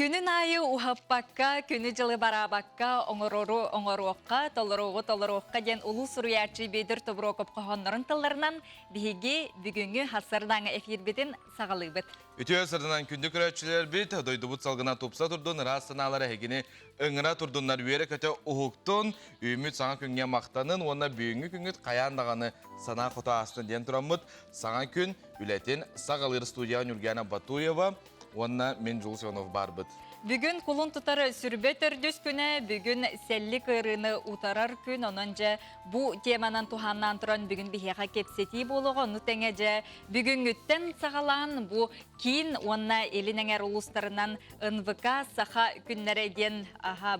Күнün айы ухаппакка, күні жылы барабакка, оңоруаққа, толыруғы ден улу суруячы бейдір тобырокоп қоғанларын тылларынан бігі бүгінгі хасырдаңы эфирбетін сағалы бет. Үтіе сырдынан күнді күрәтшілер бет, дойды бұт салғына топса тұрдың, растаналары әгені өңіра тұрдыңлар үйері көте ұхықтың, үйіміт саңа күнге мақтанын, онына бүйінгі күнгіт қаяндағаны сана құта астын ден тұрамыд, саңа күн үләтен сағалыр студиян Юргена Батуева, онына мен Жул Сионов бар бұд. Бүгін құлын тұтары сүрбе түрдіс күні, бүгін сәлі қырыны ұтарар күн, онынжа бұ теманан туханнан тұран бүгін бігеға кепсеті болуға, оны тәңеже бүгін үттен сағалан бұ кейін онына елініңер ұлыстарынан НВК саха күннереген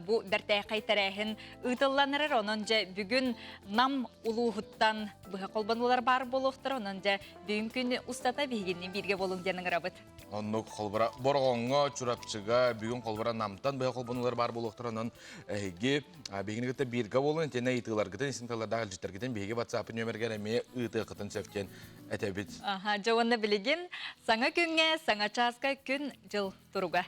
бұ бәртәй қайтарайын ұтылланырыр, онынжа бүгін нам ұлуғыттан бұға қолбанылар бар болуқтыр, онынжа бүгін күні ұстата бігінен бірге болуң денің рабыт. Онны қолбыра борғонға, чурапчыға, бүгін қолбыра намтан бұға қолбанылар бар болуқтырынан әйге бігіні күтті бірге болуын, тені ұйтығылар күтін, есіңталардағы жіттер күтін, бейге батсапы нөміргер әме ұйты құтын сөптен әтәбіт. Жауанны білеген, саңа күнге, саңа часқа күн жыл тұруға.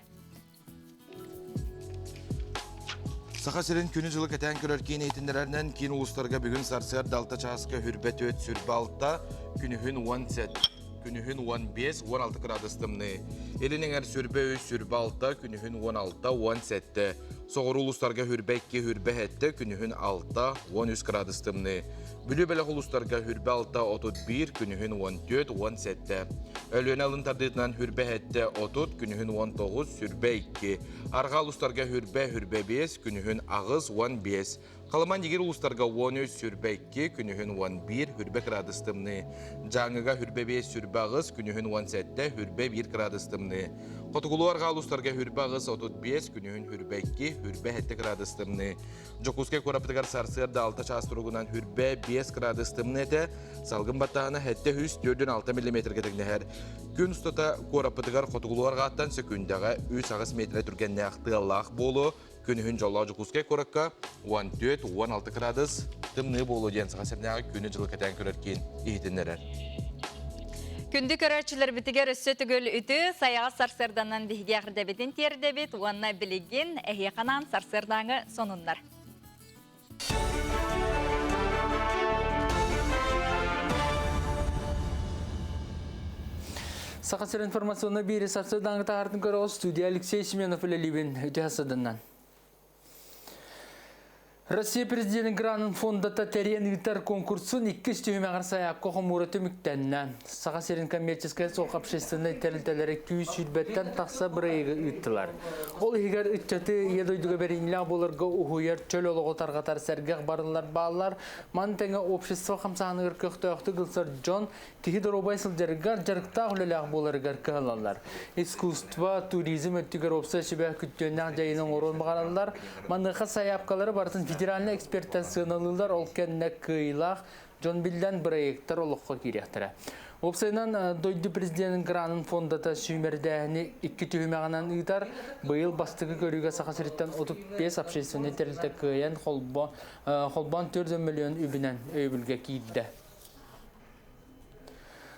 Саха сирен күні жылы кәтен көрер кейін ейтіндерінен кейін ұлыстарға бүгін сарсығар далта часқа хүрбет өт сүрбі алтта күнігін 10 сәт. Күнігін 15-16 градустымны. Елінің әр сүрбе өз сүрбе алтта күнігін 16-10 сәтті. Соғыр ұлыстарға хүрбәкке хүрбе әтті күнігін 6-13 градустымны. Бүлі бәлі ұлыстарға хүрбе алтта 31 күнігін 14-10 сәтті. Өліен алын тардытынан хүрбе әтті 30 күнігін 19 сүрбе 2. Арға ұлыстарға хүрбе 5 күнігін ағыз 15. Қалыман егер ұлыстарға 13 сүрбе 2 күнігін 11 хүрбе градустымны. Жаңыға хүрбе 5 сүрбе ағыз күнігін 17 хүрбе 1 градустымны. Қотығылуарға ұлыстарға хүрбе ағыз 35 күнігін хүрбе 2 хүрбе 7 градустымны. Жокуске көрапытығар сарсырда 6 час тұрғынан хүрбе 5 градустымны әті. Салғын баттағына әтті 4-6 мм кетігінер. Күн ұстата көрапытығар қотығылуарға аттан сөкіндіға 3 метрі түргенне ақты Аллах болу. Күнігін жолла жүкуске көрікка 14-16 градус тымны болу ден сағасырнағы күні жылы кәтен көрер кейін ехетінерер. Күнді көрерчілер бітігер өссі түгіл үті саяға сарсырданан бігі ағырдабетін тердебет, онына білеген әйеқанан сарсырдаңы сонынлар. Сақасыр информационны бері сарсырдаңы тағардың көрі студия Алексей Семенов үлелебен өте асыдынан. Россия президенті Гранын фондата тәрен үйтар конкурсын 2 стүйіме қарсаяқ қоқым ұрыты мүктәніне. Саға серін коммерческая соқ общественный тәрілтелері күйіс үрбәттен тақса бірайығы үттілар. Ол егер үттеті едойдығы бәрінілі болырға ұхуер чөл олығы тарғатар сәргеқ барылар балалар, маны тәңі общество қамсағынығыр көқті өқті ғылсар Джон тихи дұробайсыл жарығар жарықта ғылылақ болырғар кығылалар. Искусство, туризм өттігер опса шебәқ күттеннәқ жайының орын бағаралар, маныққа саяпқалары бартын федеральный эксперттен сыналылар ол кәнне кыйлақ Джон Билден проекттар олыққа керектірі. Опсайынан дойды президенtin Гранын фондата сүймердәні 2 түймеғанан ұйтар, бұйыл бастығы көріге сақасырыттан 35 общественный тәрілті күйен қолбан 4 миллион үбінен өйбілге кейді.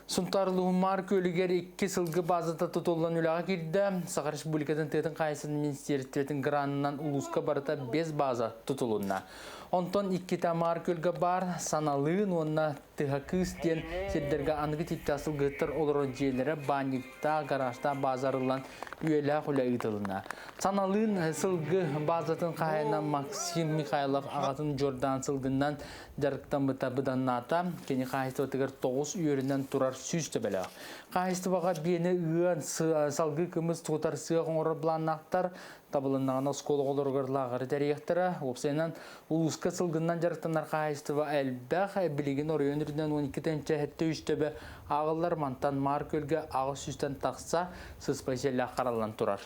Сұнтарлығы мар көлігер 2 сылғы базата тұтылған үліға керді. Сақар Республикадан тетін қайсын министерстветін Гранынан ұлысқа барыта 5 база тұтылуына. Онтон 2 тамар көлгі бар, саналығын онына тығақыз ден седдерге анығы титтасыл ғыттыр олыры жерлері баникта, гаражта базарылан үйелі құля ұйтылына. Саналығын сылғы базатын қайынан Максим Михайлов ағатын Жордан сылғынан жарықтан бұта бұданната, кені қайысты өтігер 9 үйерінен тұрар сүйісті бәлі. Қайысты баға бені үйен салғы күміз тұғытар сүйеғын ұры бұланнақтар, табылыннағына сколы олырғырлағыр дәректірі, опсайынан ұлысқа сылғыннан жарықтанар қайыстыва әлбәқ білеген орайын үрден 12 тәнче әтті үштебі ағылар мантан мар көлге ағы сүстен тақса сыспайселі қаралан тұрар.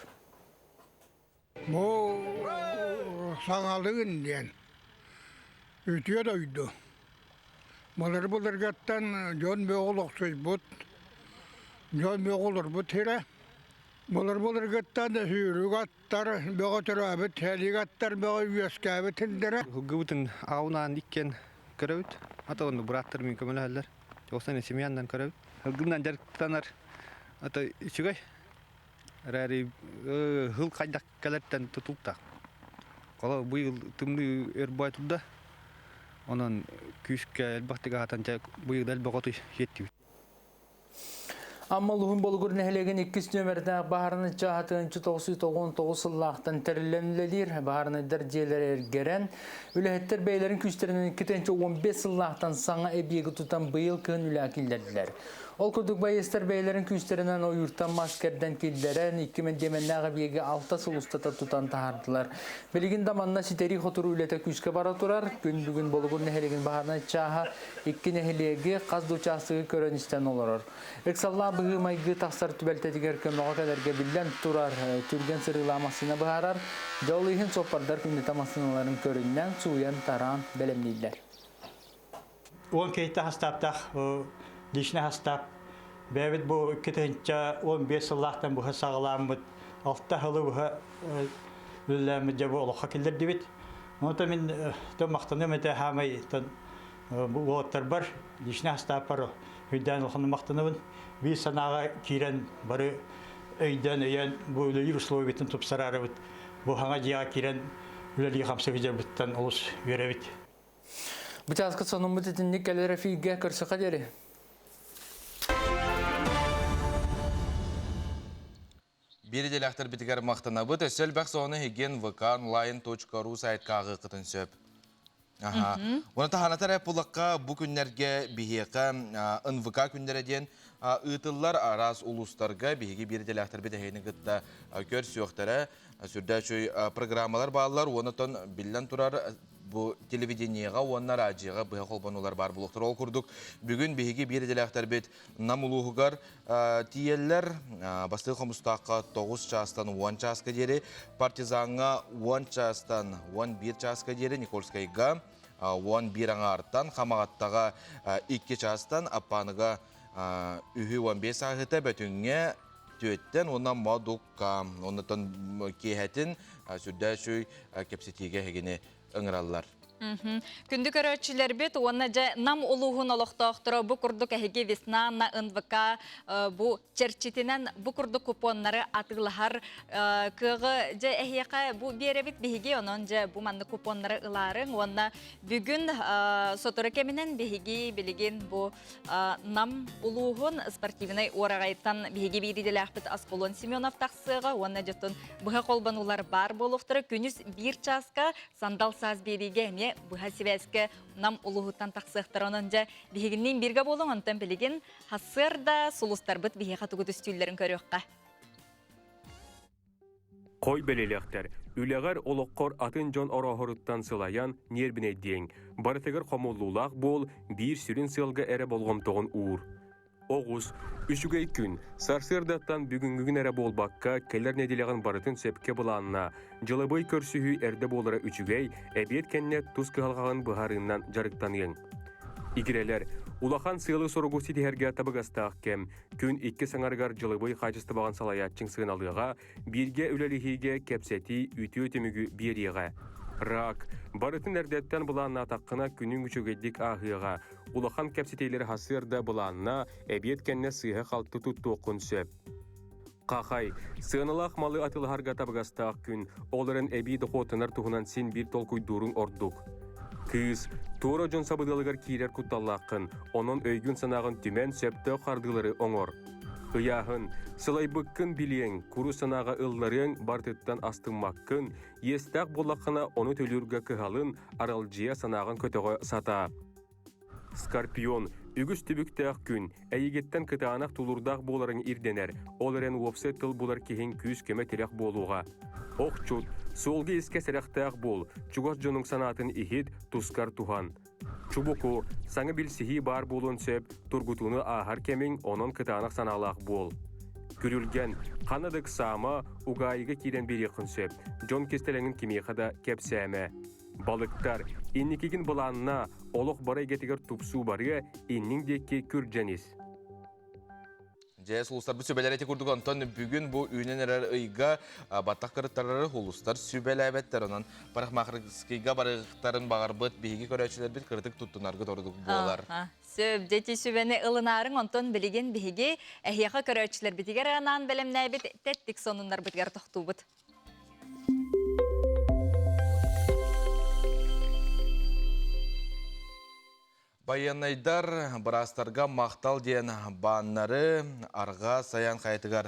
Бұл саңалығын ден үтіе да үйді. Бұлар бұларғаттан жон бөғыл оқсыз бұд, жон бөғылыр бұд хері. Бұлар ғыттан да сүйірік аттар, бөға тұры әбіт, әлік аттар бөға үйеске әбіт тіндері. Хүлгі бұтын ауынан ikкен көрәуіт. Ата оны бұраттыр мен көмілі әлілер. Жоқсан семьяндан көрәуіт. Хүлгімден жарықтанар. Ата үшігай. Рәри хыл кайдак келеттен тутулта. Кала бу ел тымны эрбай туда. Онан күскә элбәттә атанча бу ел элбәгаты жетти. Amma luhun bolgur nehlegin 2 nömerde baharını çahatın 1999 sıllıqtan terilenlidir. Baharını derceler ergeren. Ülehetler beylerin küçlerinin 215 sıllıqtan sana ebiyegi tutan bıyıl kığın ülakillerdiler. Ol kurduk bayester beylerin küçlerinden o yurttan maskerden kilderen 2000 demennağı biyegi 6 sılustata tutan tahardılar. Beligin damanına siteri xoturu ülete küçke bara turar. Gün bugün bolgur nehlegin baharını çaha 2 nehlegi qazdı uçaqsığı körönisten olur. Eksallah bığı maygı taqsar tübeltetiger kömöğe kadarga bilden turar. Türgen sırılamasına baharar. Jaulihin sopardar күнді tamasınaların köründen suyan taran belemliler. 10 keyte hastaptaq, dişine hastap. Bebet bu 15 yıllardan bu sağlamıt. Altta halı bu üllemit bu oluqa kildir dibit. Onu da min maqtanım ete hamay bu otar bar dişine hastap var. Hüdden olqanı maqtanımın bir sanağa kiren barı öyden öyen bu üleli usloviyetin tupsararı bit. Bu hanga jiğa kiren üleli xamsa bizer bittan olus verebit. Bu çaskı sonun bu titinlik gelere fiğe kırşıqa deri. Bir delektir bitiger maqtana bu tösel bak sonu higen vk.online.ru saytkağı qıtın söp. Aha. Onu tahanatar hep bulaqqa bu günlerge bihiqa NVK günlere diyen ıtıllar aras uluslarga bihigi bir delektir bitehini gıtta görsüyoqtara sürdə şöy programmalar bağlılar ondan billen turar bu televideniyega onlar radioga bu kolbanular bar buluqtur ol kurduk. Bugün bihigi bir delektir bit namuluğugar tiyeller bastığı komustaqqa 9 çastan 10 çaska deri partizanga 10 çastan 11 çaska deri Nikolskayga 11 artan xamaqattaga 2 çastan appanıga ühü 15 ahıta bütünge tüetten ondan madukka ondan kehetin sürdə şöy kepsetiga hegini ıngırallar. Күндік өрөтшілер бет, оны жа нам улуғын олықтақтыры бұ күрдік әйге веснана, НВК, бұ черчетінен бұ күрдік купонлары атығылығар кығы жа әйеқа бұ беребет бейге, онын жа бұ манды купонлары ыларын, оны бүгін сотыры кемінен бейге білеген бұ нам улуғын спортивный орағайттан бейге бейдеделі ақпет Асқолон Семенов тақсыға, оны жатын бұға қолбанулар бар болуқтыры, күніз бір часқа сандал саз береге бұға себәскі нам ұлығыттан тақсықтыр онынжа бігіннен бірге болың онтан білеген хасыр да сұлыстар бұд бігі қатуғы түстүйлерін көріққа. Қой белелектер, үләғар олыққор атын жон орағырыттан сылаян нербіне дең. Барытығыр қомылулақ бол бір сүрін сылғы әрі болғымтығын ұр. Оғыз, үшігей күн, сарсырдаттан бүгінгігін әрі болбаққа келер неделеген барытын сөпке бұланына, жылыбой көрсіхі әрді болыра үшігей, әбет кәнне тұз қығалғаған бұхарынан жарықтан ең. Игірелер, улахан сыйлы сұрғу сетихерге табығастақ кем, күн 2 саңарғар жылыбой қачысты баған салаятчың сығыналыға, бірге үлелігіге кәпсеті үті өтімігі береға. Рак, барытын әрдеттен бұланына таққына күнің үшігедік ағыға, улахан кәпсетейлері хасырда бұланына әбет кәнне сыйға қалты тұтты оқын сөп. Қақай, сығынылақ малы атылғарға табығастақ күн, оларын әбейді қотынар тұғынан сен бір толкуй дұрын ордық. Кыз, тура жон сабыдылығыр кейлер құтталаққын, оның өйгін санағын түмен сөпті қардылары оңыр. Ұяғын, сылай бұққын білең, күрі санаға ұлларың бартыттан астыңмаққын, естақ болаққына оны төліргі кығалын аралжия санағын көтіғі сата. Скорпион, үгіс түбіктәқ күн, әйегеттен кытағанақ тұлырдақ боларын ирденер, оларын опсы тыл болар кейін күз көмі терек болуға. Оқчут, солғы еске сәріқтәқ бол, чуғас жоның санатын ихид тұскар туған. Чубуку, саңы білсіхи бар болын сөп, тұргутуны ағар кемін оның кытағанақ саналақ бол. Күрілген, қанадық сама, уғайығы кейден бері қын сөп, жон кестелеңін кемеқада кепсәмі. Балықтар, инникеген бұланына, олық барай кетігер тупсу бары, иннің декке күрджәнес. Жэс улустар бу сүбеләрети курдук онтон бүгүн бу үйненерер ыйга баттак кырыттарары улустар сүбеләбеттер онон парахмахрыскийга барыктарын багарбыт биһиги көрөчүлөр бит кырдык туттунаргы тордук болар. Сөп дети сүбени ылынарын онтон билеген биһиги эхияка көрөчүлөр битигер анан белемнәбит теттик сонуннар битгер тохтубут. Баянайдар барастарга мақтал дейін баннары арға саян қайтығар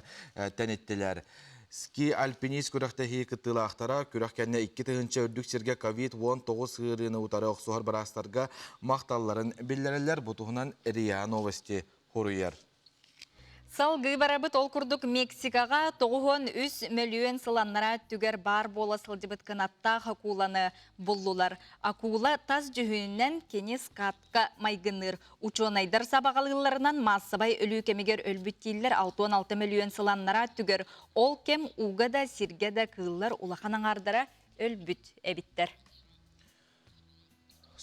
тәнеттілер. Ски альпинист көріқтәхи кыттылақтара көріқкәнне 2 тығынча үрдік серге COVID-19 сығырыны ұтары оқсуғар барастарға мақталларын білдерілер бұтығынан РИА новости хоруяр. Салгы барабыт ол курдук Мексикаға 9,3 миллион сыланнара түгер бар бола сылдыбыт канатта акуланы боллулар. Акула таз жүхіннен кенес катка майгыныр. Учонайдар сабағалыларынан массабай өлі кемегер өлбіттейлер 6,6 миллион сыланнара түгер. Ол кем уға да сирге да кылылар улаханан ардара өлбіт әбіттер.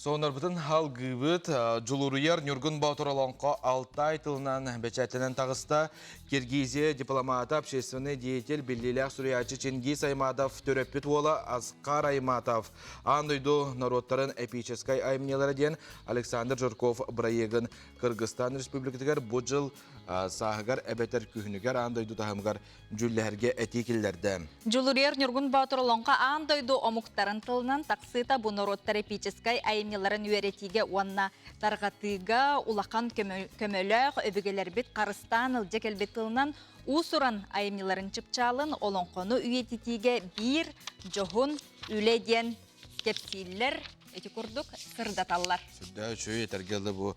Сонарбытын хал гыбыт жулуруяр Нюргун Баутуралонко Алтай тылынан бәчәтінен тағыста Киргизия дипломаты общественный деятель Биллилях Сурьячы Чингис Айматов төрөппіт ола Аскар Айматов андойду народтарын эпическай аймнелері ден Александр Журков Браегін Кыргызстан Республикатығар бұджыл сағығар әбетер күхінігер андойду тахымғар жүлләрге әтекілдерді. Жулуруяр Нюргун Баутуралонко андойду омуктарын тылынан тақсыта бұ народтар эпическай аймнелерін үйеретіге онна тарғатыға улақан көмөлөк өбігелер бит Қарыстан ылжек әлбет тылынан усуран аймнелерін чыпчалын олонқону үйететіге бір жоғын үледен кепсиллер эти курдук сырдаталлар. Сырда үші етергелді бұл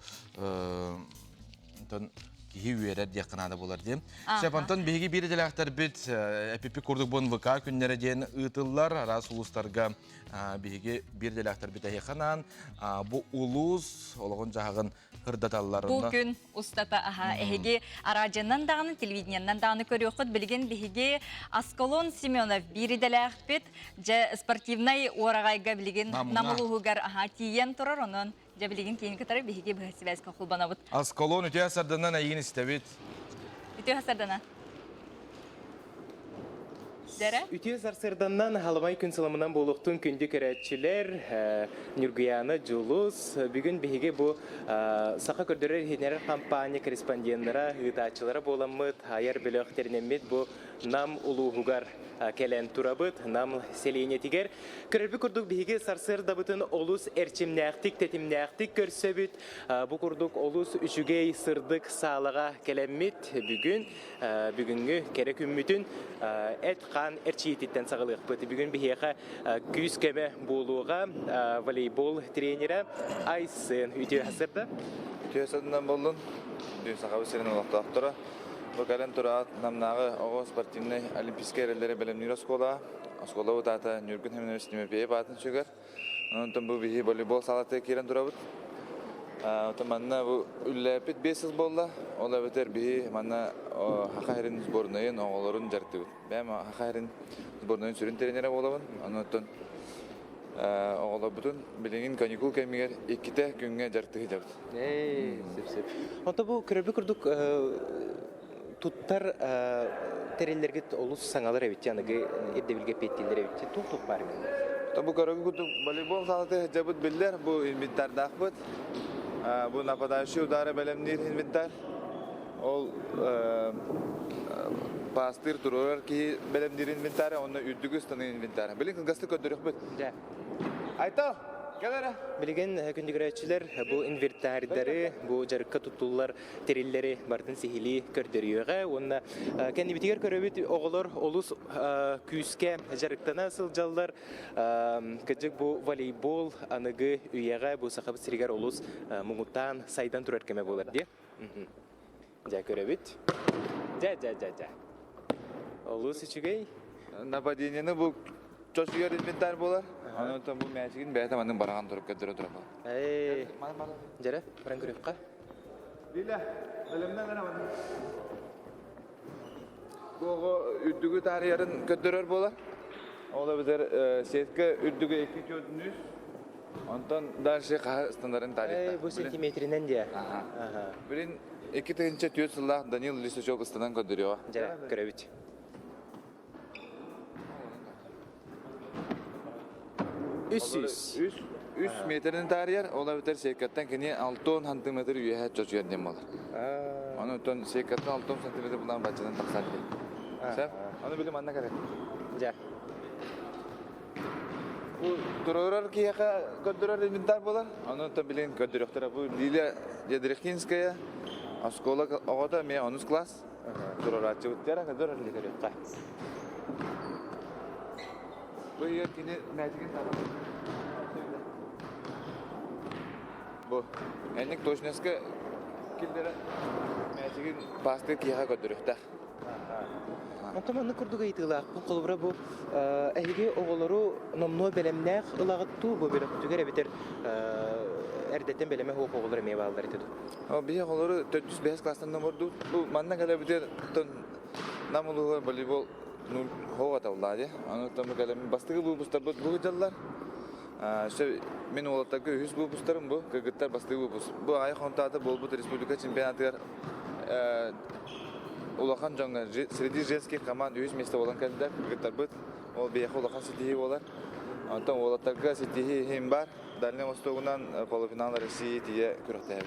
кихи үйерер дияқынады болар дейм. Сәпантон бейгі бір делақтар біт әпіпі күрдік бұн ВК күннері дейін ұтылар, арас ұлыстарға бейгі бір делақтар біт әйқанан. Бұл ұлыс, олығын жағын қырдаталарына. Бұл күн ұстата әйге аражынан дағыны, телевиденияннан дағыны көрі оқыд, білген бейге Асколон Семенов бір делақ біт, спортивнай орағайға білген намылуғығар тиен тұрар, оның Жабилигин кейін катары бихиге бігасибайска құлбана бұд. Асколон үте асарданан әйін істебет? Үте асардана? Дәрі? Үте асарданан халымай күн сыламынан болуқтың күнді көрәтшілер Нюргияны Джулус бүгін бихиге бұл сақа көрдірер хенерер компания корреспонденттара ғытачылары боламыд, айар бөліқтерінемет бұл нам улуғығар келен турабыт, нам селейне тигер. Көрербі күрдік бейге сарсыр дабытын олус әрчімнәқтік, тетімнәқтік көрсөбіт. Бұ күрдік олус үшігей сырдық сағылыға келеммет бүгінгі керек үммітін әт қан әрчиеттен сағылық бұты. Бүгін бейге күз кеме болуға волейбол тренері Айсын үте әсірді. Үте әсірден болдың, дүйін сақабы серін олақтақтыра. Букален турат намнагы ого спортивный олимпийский реллери белемнир оскола. Оскола утата Нюргун хемнестиме бе батын чыгар. Онтон бу бихи волейбол салаты кирен турабыт. Онтон манна бу үлләпит бесіз болла. Ола бетер бихи манна хакайрин сборныйын оголорун жартыбыт. Бәм хакайрин сборныйын сүрін тренері болабын. Онтон оголор бутун билеген каникул кемигер 2 күнгө жартыгы жабыт. Сеп-сеп. Онтон бу көрөбү күрдүк туттар тереллергет олус саңалар эбит, яныгы эрдебилге петтилер эбит. Тук бар мен. Табу көрөбү күрдүк волейбол салаты жабыт биллер, бу инвентарда акбыт. Бу нападающий удары белемнир инвентар. Ол пастыр турар ки белемнир инвентары, оны үддүгү станы инвентары. Билин гасты көдөрүк бит. Жа. Айта. Билеген күндүгөрөчүлөр бу инвентардары, бу жарыкка тутулар териллери бардын сихили көрдөрүгө, онна кендибитигер көрөбүт оголор олус күскө жарыктана сылжалдар. Кыжык бу волейбол аныгы үйөгө бу сахабы сиригер олус муңуттан сайдан турар кеме болар ди. Жа көрөбүт. Жа. Олус ичигей нападениени бу чочугер инвентар болар. Анан бу мәчигин бәйтә мандын барган турып көдөрө турат. Жара, баран көрөккө. Лила, белемнән генә мандын. Бу үддүгү тарыярын көдөрөр болар. Ола бедер сетке үддүгү 2 көдүнүс. Онтон дальше ха стандартын тарихта. Bu sentimetrinden diye. Ага. Билин 2-тенче түйет сыллах Данил Лисачев ыстынан көндөрүyor. Jara, көрөбүт. 3 метрден тарияр, ола битер секаттан кини 6 сантиметр үйе чочуяр дем болар. Аны тон секаттан 6 сантиметр bundan бачадан таксан ди. Сәп, аны билим анна керек. Ja. Bu dururlar ki yaka göndürür inventar bolar. Аны то билин göndürüktür. Bu Лилия Ядрехинская, Оскола огода мен 10 класс. Dururlar чыбыттар, göndürür ликер. Bu yer kini мәтиген тарап. Bu enlik точноска килдере мәтиген басты кияга göndürüктür. Онтоманны курдуга итылак, бу колбура бу эһиги оголору номно белемнәк ылагытту бу бирек түгәр битер эрдеттен белеме хок оголор эме балдар итеду. О бие голору 405 класстан номорду. Bu манна кале битер тон намулуга волейбол ну хога тавлади. Аны там кале бастыгы бу бустар бу жаллар. Şu men olataki 100 bu bustarım bu. Kırgıtlar bastığı bu bus. Bu ay kontata bol bu Республика чемпионатыгар улахан жаңа среди женских команд 100 место болған кандидат кыргыттар быт. Ол бияқы улахан сетихи болар. Антон олатарга сетихи хем бар. Дальний Востогунан полуфинал России тие күрәктәбез.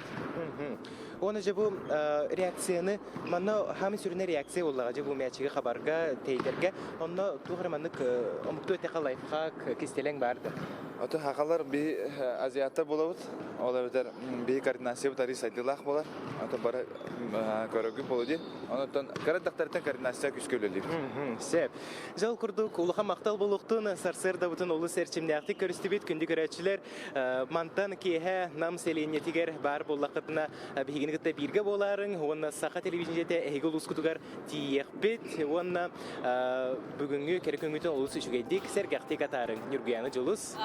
Оны же бу реакцияны манна хамы сүрүнө реакция боллага же бу мәчиге хабарга тейдерге онно тугырманнык омукту өтө калайфка кистелең барды. Аты хакалар би азиаттар болобут. Олар бетер би координация бутари сайтылах болар. Аты бара көрөгү болуди. Онтон карадактардан координация күскөлөлүк. Сеп. Жол курдук улахан мактал болуктун сарсырда бутун улус серчимнякты көрүстүбүт күндү көрөчүлөр мантан киһе нам селенетигер бар боллакытына бигинигите бирге боларын, онна саха телевидениеде эгил ускутугар тиекбит, онна бүгүнгү керекөңүтөн улус үчүгейдик сергакти катарын Нургуяны жолус.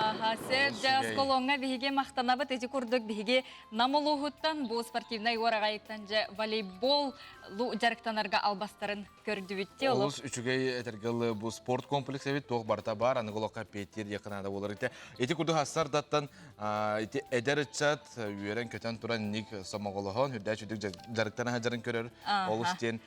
Сеп жас колонга биге мактанабыт эти курдук биге намолугуттан бу спортивный орагайыктан же волейбол лу жарыктанарга албастарын көрдүбүтте олор. Олус үчүгей этергел бу спорт комплекс эбит тох барта бар, аны голокка петтер якынада болар ите. Эти курду хассар даттан эти эдерчат үйрен көтөн туран ник сомоголохон хүддә чүдүк жарыктана хажарын көрөр. Олус тен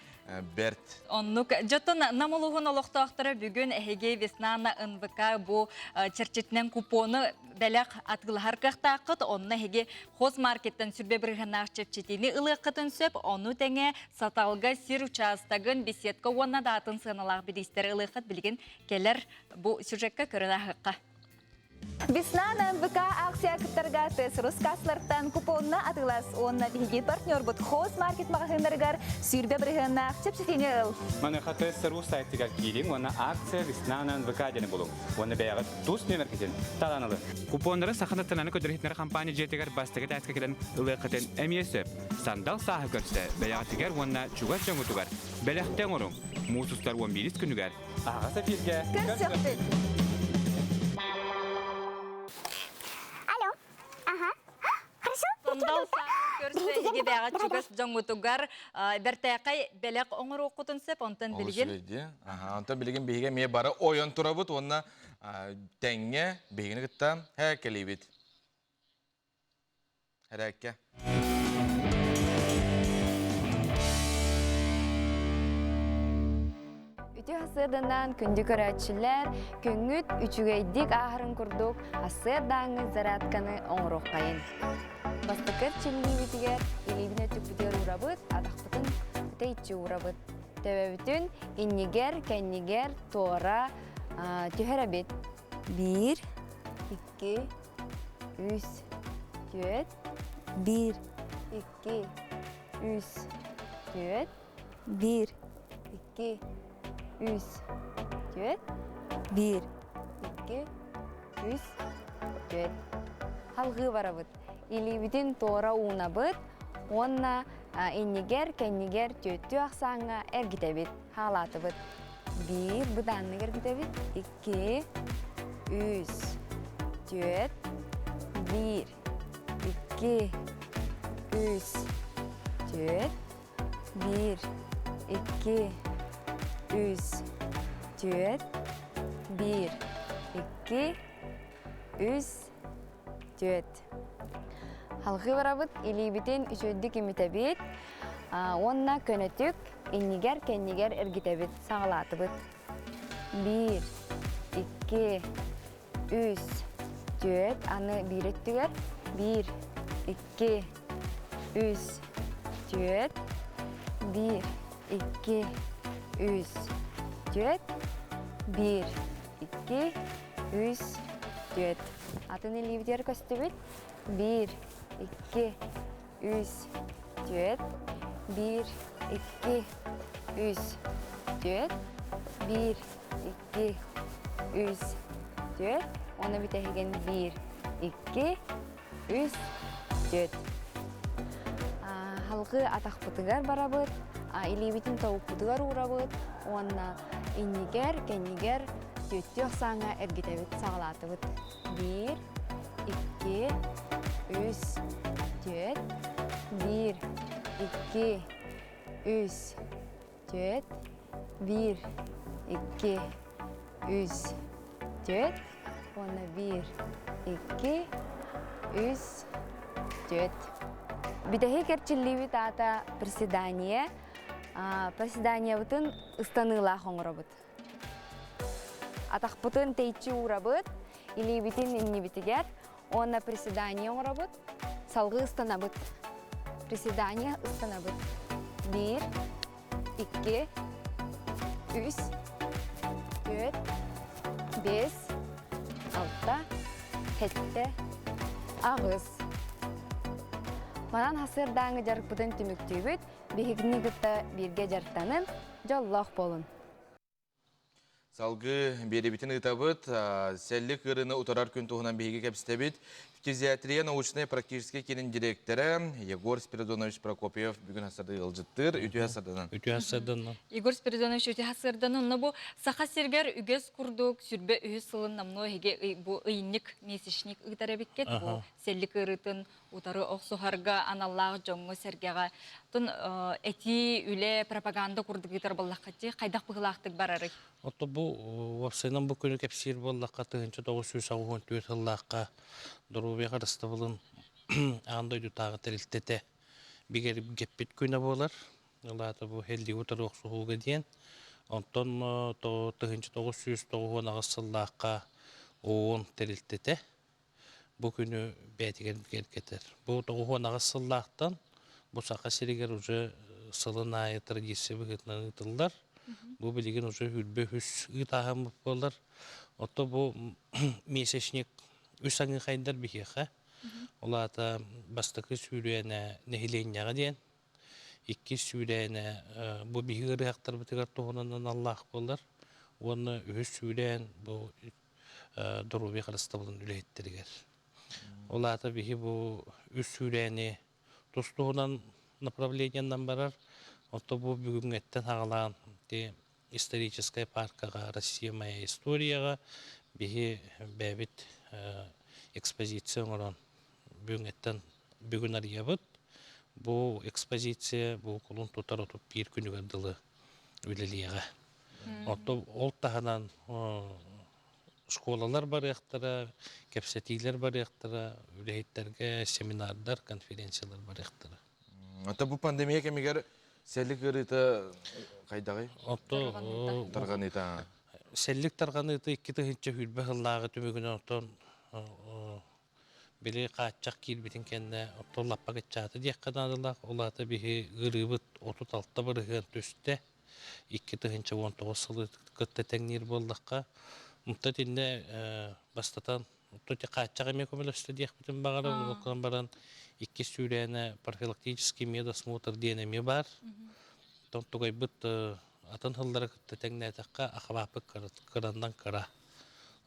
Берт. Оннук жотон намолугун олоктоактары бүгүн эһиге веснана НВК бу черчетнен купону белек атгылар кыктакыт онна эһиге хоз маркеттен сүрбе биргенак чепчетини ылыкытын сөп ону теңе саталга сир участагын беседка онна датын сыналак бидистер ылыкыт билген келер бу сюжетке көрөнө хакка. Весна МВК акция кыттарга тес Роскаслардан купонна атылас онна биги партнер бут хоз маркет магазиндаргар сүрбе биргенна чепчетини ыл. Мана хатес рус сайтыгар кирин онна акция Весна МВК дене болуң. Онна бәягы дус номер кетен таланылы. Купоннары саханаттананы көдөрөтнөр компания жетегер бастыгы таска келен ылыкытын эмиесеп. Сандал сахы көрсө бәягытыгар онна чугат жөңүтүгар. Белектен орун. Мусустар 11 күнүгөр. Ага сапирге. Сандал көрсө эһиге бәягы чугас жоңутугар бертәкай белек оңор окутун сеп онтан билген. Онтан билген биге ме бары ойон турабыт, онна тәңге бигени гытта хәкелебит. Хәрәккә. Үтү хасырданан күндү көрөчүлөр көңүт үчүгейдик ахырын курдук хасырдаңы заратканы оңроккайын. Бастыкыр чилливитигер илибине түкпүтер урабыт, адакпытын тейчи урабыт. Төбөбүтүн иннигер, кеннигер, тора түһәрәбит. 1, 2, 3, 4, 1, 2, 3, 4, 1, 2, 3, 4, 1, 2, 3, 4. Халгы барабыт. Или бүтін тора уынабыт, онна иннигер, кеннигер, төттү ақсаңа әргітебіт, халатыбыт. 1, бұданны әргітебіт, 2, 3, 4, 1, 2, 3, 4, 1, 2, 3, 4, 1, 2, 3, Түет. Халқы барабыт илибитин үчөйдік имитебит. Онна көнөтүк иннигер кеннигер эргитебит сағалатыбыт. 1, 2, 3, түет. Аны биреттігер. 1, 2, 3, түет. 1, 2, 3, түет. 1, 2, 3, түет. Атын илибитер көстүбүт. 1, 2, 3, түет. 1, 2, 3, түет. 1, 2, 3, түет. Оны битеген 1, 2, 3, түет. Халқы атақ бұтығар барабыт, илибитин тауық бұтығар урабыт, онна иннигер, кеннигер, түетті оқсаңа әргетебіт сағалатыбыт. 1, 2, 3, түет. 1, 2, 3, түет. 1, 2, 3, түет. Онна 1, 2, 3, түет. Бидахи керчилливит ата приседание. Приседание бутын ыстаныла хоңробыт. Атақ бутын тейчи урабыт, или битин инни битигер. Онна приседание оңробыт, салгы ыстанабыт. Приседание ыстанабыт. 1, 2, 3, 4, 5, 6, 7, ağız. Манан хасырдаңы жарық бұтын түміктүйбіт, бейгіні күтті бірге жарықтанын жоллақ болын. Салгы беребитин ытабыт, сәллік ырыны утарар күн туғынан бейге кәпістебіт. Физиатрия научная практически кенін директоры Егор Спиридонович Прокопьев бүгін хасырды ылжыттыр, үті хасырдынан. Егор Спиридонович үті хасырдынан, но бұл сақа сергер үгез күрдік, сүрбе үйі сылын намно хеге бұл ыйынник месішник ұйтарабеккет, бұл сәллік ырытын утары оқсухарға аналлағы жоңғы сергеға. Тон әти үлі пропаганда күрдік ұйтар боллаққатты, қайдақ бұғылақтық барарық? Отто бұл вапсайнан бұл күні кәпсер боллаққа 1994 ыллаққа Дұрубе қарысты болын аңдойды тағы тәрілтеті бігеріп кеппет көне болар. Олаты бұл хелді ұтыр оқсуғылға дейін. Онтон 1990 ағысыллаққа оғын тәрілтеті бұл күні бәтіген келкетер. Бұл 90 ағысыллақтан бұл сақа серегер уже сылын айы традиция бұғытынан ұтылдар. Бұл білеген уже үлбе үс ұтағын болар. Отто бұл месешнек үс аңы қайындар бігеға. Олата бастықы сүйрейіне нәхиленияға дейін. Екі сүйрейіне бұл бігі ұрияқтар бұтығар тұғынынан Аллах болар. Оны үс сүйрейін бұл дұрубе қарысты болын үлейттергер. Олата бігі бұл үс сүйрейіне тұстығынан направлениянан барар. Отто бұл бүгін әттен ағалаған историческая паркаға, Россия моя историяға бігі бәбіт экспозиция оңыран бүгін ария бұд. Бұл экспозиция бұл құлын тұтар отып бір күні көрділі өлеліяға. Ол тағынан школалар бар яқтыра, кәпсетейлер бар яқтыра, өлейеттерге семинардар, конференциялар бар яқтыра. Бұл пандемия кәмегер сәлік ұрыты қайдағай? Тарған ұйта? Сәлік тарған ұйта 2-тігінші хүлбі ғыллағы түмігін оқтан білі қатчақ келбетін кәнді оқтан лаппа кетчаты дек қанадылақ. Олаты бігі ғырыбыт 36-та бірігін төсті 2-тігінші 19 сылы күтті тәңнер болдаққа. Мұнта тенде бастатан қатчақ әме көмел өсті дек бітін бағары. Оқылан баран 2 сүйрәні профилактический медосмотр денеме бар. Тұғай бұт атын ғылдары күтті тәңні әтіққа ақыбапы қырандан қыра.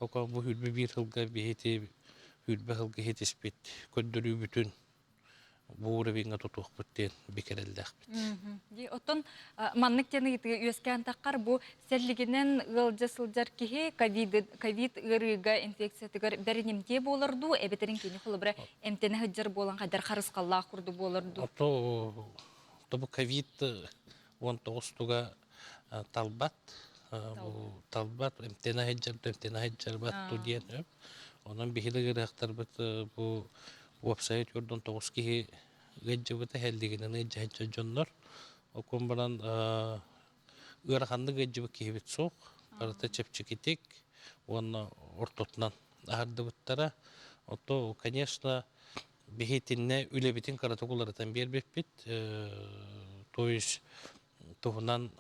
Оқа бұл хүлбі бір ғылға бейті хүлбі ғылға хетеспет көндірі бүтін бұғыры бейінгі тұтуқ бүттен бекерелдәқ бүт. Оттон маннықтені өскен таққар бұл сәлігінен ғылжы сылжар кеге ковид ғырыға инфекциятығар бәрінемде болырду, әбетерін кені құлы бірі әмтені ғыджар болан қадар қарысқаллақ құрды болырду. Бұл ковид 19 туға талбат, әмтені ғыджар батту дейін өп. Onun bihili gırıqtar bu website yurdun 9 kihi gecibita heldiginin ecehecce jonlar. Okun baran ırakandı gecibit kihi bit soğuk. Barata çepçikitik. Onu ortotnan ahardı bittara. Oto, конечно, bihitinne ülebitin karatokularatan bir bit. То есть туһунан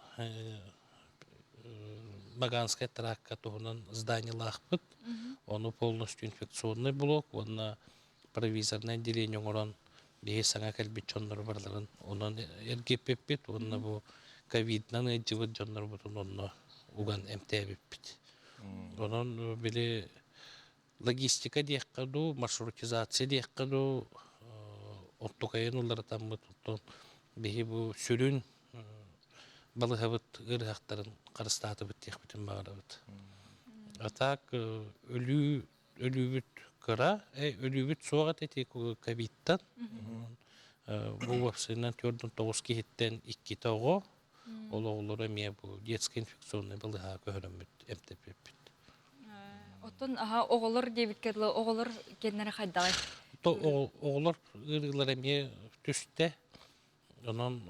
Маганская тракка туһунан здание лахпыт. Оны полностью инфекционный блок, оны провизорное отделение орон бихи саңа кэлбит чоннор барларын. Онан эргеппет, оны бу ковиднан эджибит жоннор бутун онно уган эмтебиппит. Онан били логистика дияккаду, маршрутизация дияккаду, оттукайын улларатан бутун бихи бу сүрүн балыгабыт ырыхактарын карыстаты бит тиякбитин багарабыт. Атак ölübüt kıra, ölübüt soğat eti kovidtan. Bu vapsından gördüm 9 kihitten 2 toğu. Oğullara miye bu детский инфекционный balığa köhürümüt emtepepit. Otun aha oğullar debitkerli oğullar kendine haydalay. Oğullar ırıklara miye düşte. Onun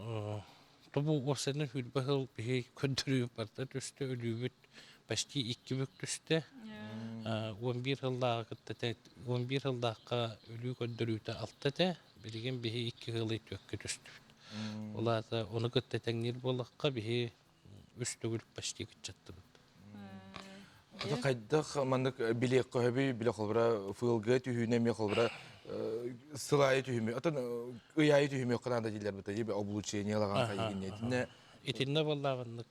bu vapsından hülbahıl bir köndürüyüp barda düşte ölübüt. Почти 2 bük düşte. 11 yıldaqa ölü köndürüyte altta da bilgin bihi 2 yılı tökkü düştü. Ola da onu göttetenir bolaqqa bihi üstügül почти gitchatdı. Ata qaydaq mandık bilek qohebi bilek olbara fılgı tühüne mi olbara sılay tühümü. Ata ıyayı tühümü qanada diller bitayi bir облучение лаган qayginetine. İtinne vallahi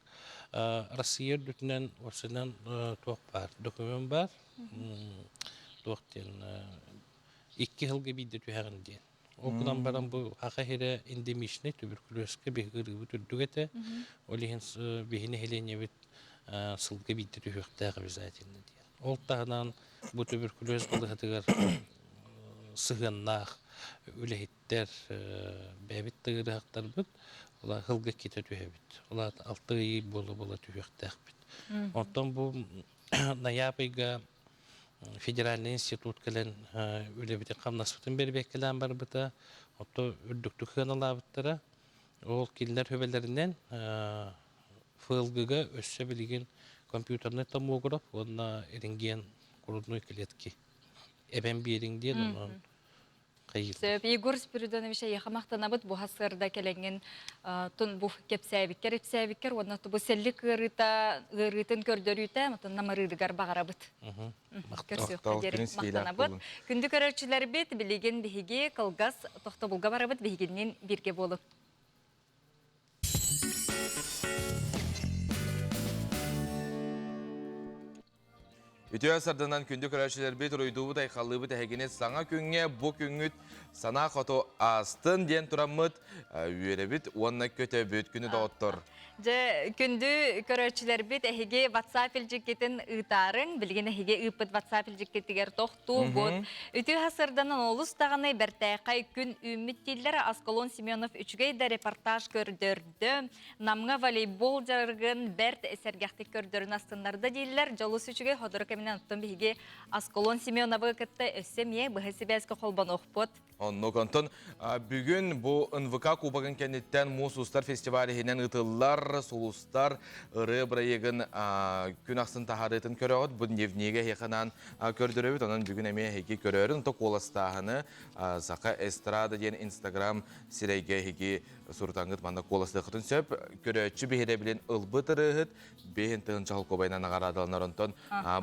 Россия дүтінен осынан тоқ бар, документ бар. Тоқтен 2 жылғы бейді түйәғін дейін. Оқыдан баран бұл ақа хере эндемичный туберкулезге бейгіргі түрдік еті. Олеген бейіне хелене бет сылғы бейді түйәқтәғі обязательно дейін. Ол тағынан бұл туберкулез бұлығытығыр сығыннақ, өлееттер, бәбіт тығырықтар бұд. Ola hılgı kite tühebit. Ola 6 ay bola tühektäkbit. Ondan bu Noyabrga Federalny institut kelen ölebite qamnaspıtın berbekelen bar bita. Oto ürdüktük hınalavıttara. Ol killer höbelerinden fılgıga össe bilgin kompüterni tomograf ona eringen kurudnoy kiletki. Eben birin diyen onun Сөп, Егор Спиридонович яхамақтанабыт бұ хасырда келенген тұн бұ кепсәбіккер, оны бұ сәлік ғырытын көрдөрүйті, мұтын намырыдығар бағарабыт. Мақтанабыт. Күнді көрерчілер бет білеген бігеге қылғас тоқта бұлға барабыт бігеннен бірге болып. Ütüya sardanan kündü körerçiler bit royduğu da yıkallığı bit hegine sana künge bu küngüt sana koto astın diyen turamıt üyere bit onunla kötü büt günü de ottur. Күнді көрерчілер бет әхеге WhatsApp ilcikketin ıtarın, bilgene әхеге ıpıt WhatsApp ilcikketігер тоқту бұд. Үті хасырданын олыс тағынай бәртәқай күн үміттейлер Асколон Семенов үчгейді репортаж көрдірді. Намға волейбол жарғын бәрт әсергәқтік көрдірін астынларды дейлер. Жалыс үчгей ходыры кәмінен ұттын бігі Асколон Семеновы кітті өссемие бұхасы бәзгі қолбан оқпыд. Onu konton bugün bu NVK Kubagın kendinden Mususlar Festivali hinen ıtıllar, sulustar, ırı bırayıgın gün aksın taharetini körüyordu. Bu nevnege hekanan kördürüyordu. Onun bugün emeğe heki körüyordu. Tok kolastağını Saka Estrada diyen Instagram sireyge heki surtangıt manda kolastağıtın söp. Körüyotçu behire bilen ılbıt ırıhıt. Behin tığın çahıl kobaynan ağaradalanlar ondan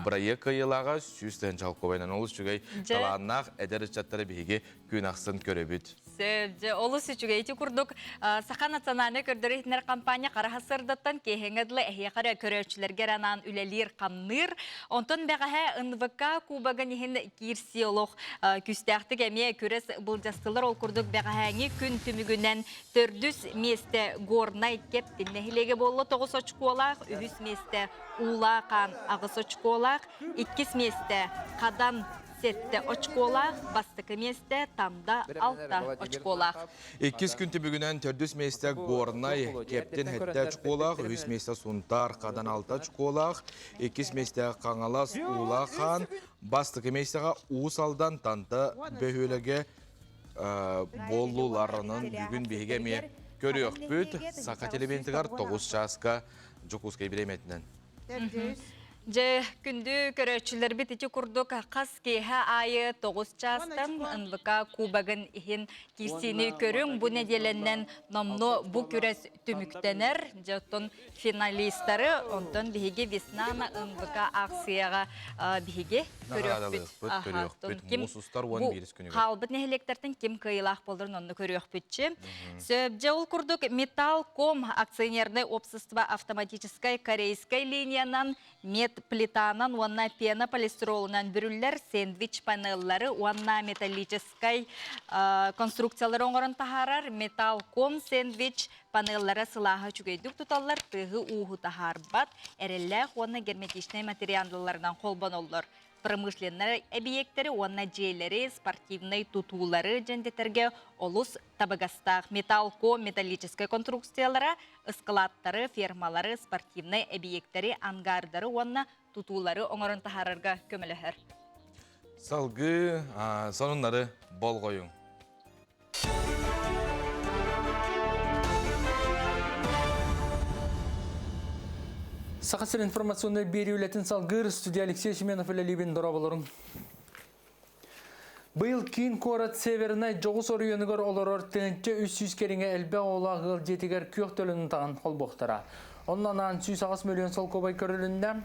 bırayı kıyılağa süs tığın çahıl kobaynan oluz. Çünkü talanaq eder içatları behige gün aksın körübüt. Сөбже, олыс үчіге еті күрдік Сақа национальны көрдірі компания қарахасырдаттан кейхеңеділі әхе қара көрерчілерге ранан үлелер қамныр. Онтын бәғаға НВК Кубагын ехін кирсиолог күстәқтік әме көрес бұлжастылар ол күрдік бәғағаңы күн түмігінен төрдүс месті горнай кептін. Нәхілеге болы 9 очкуалақ, 3 месті улақан ағыс очкуалақ, 2 месті қадан 7 очколақ, бастықы месте тамда 6 очколақ. 2 күнті бүгінен 4 месте Горнай, Кептен 7 очколақ, 3 месте Сунтар, Қадан 6 очколақ, 2 месте Қаңалас, Улахан, бастықы местеға Уысалдан танты бөхөліге болуларының бүгін бейге ме көріөк бүт, сақа телебентігар 9 жасқа жүкузкай біреметінен. Же күнді көрөчілер бітіті күрдік қас кейхі айы 9 жастан НВК кубагын ихин кирсini көрің бұ неделеннен номно бұ күрес түміктенер. Жотын финалистары онтон бігі веснана НВК акцияға бігі көрөк бүт. Қалбыт нехелектердің кем кыйлақ болдырын онны көрөк бүтчі. Сөбже ол күрдік Металком акционерный общество автоматической корейской линиянан плитанан, уанна пена полистиролынан бүрілер, сэндвич панеллары, уанна металлической конструкциялары оңырын тахарар, Металком сэндвич панеллары сылаға чүгейдік тұталар, тығы уғы тахар бат, әрелләқ уанна герметичный материалдыларынан қолбан олар. Промышленный объекттері, уанна жейлері, спортивный тутулары жендетерге олус табығастақ. Металком металлической конструкциялары, ысқылаттары, фермалары, спортивный объекттері, ангардары, уанна тутулары оңырын тахарарға көміліхір. Салғы сонынлары бол қойың. Сақасыр информационный береулетін салғыр студия Алексей Шеменов үлелебен дұрабылырың. Бұл кейін қорат северінай жоғыс орыйынығыр оларыр түйінтті 300 керіңе әлбә олағыл жетігер көк төлінің тағын қол боқтыра. Оннан ан 100 миллион сол көбай көрілінде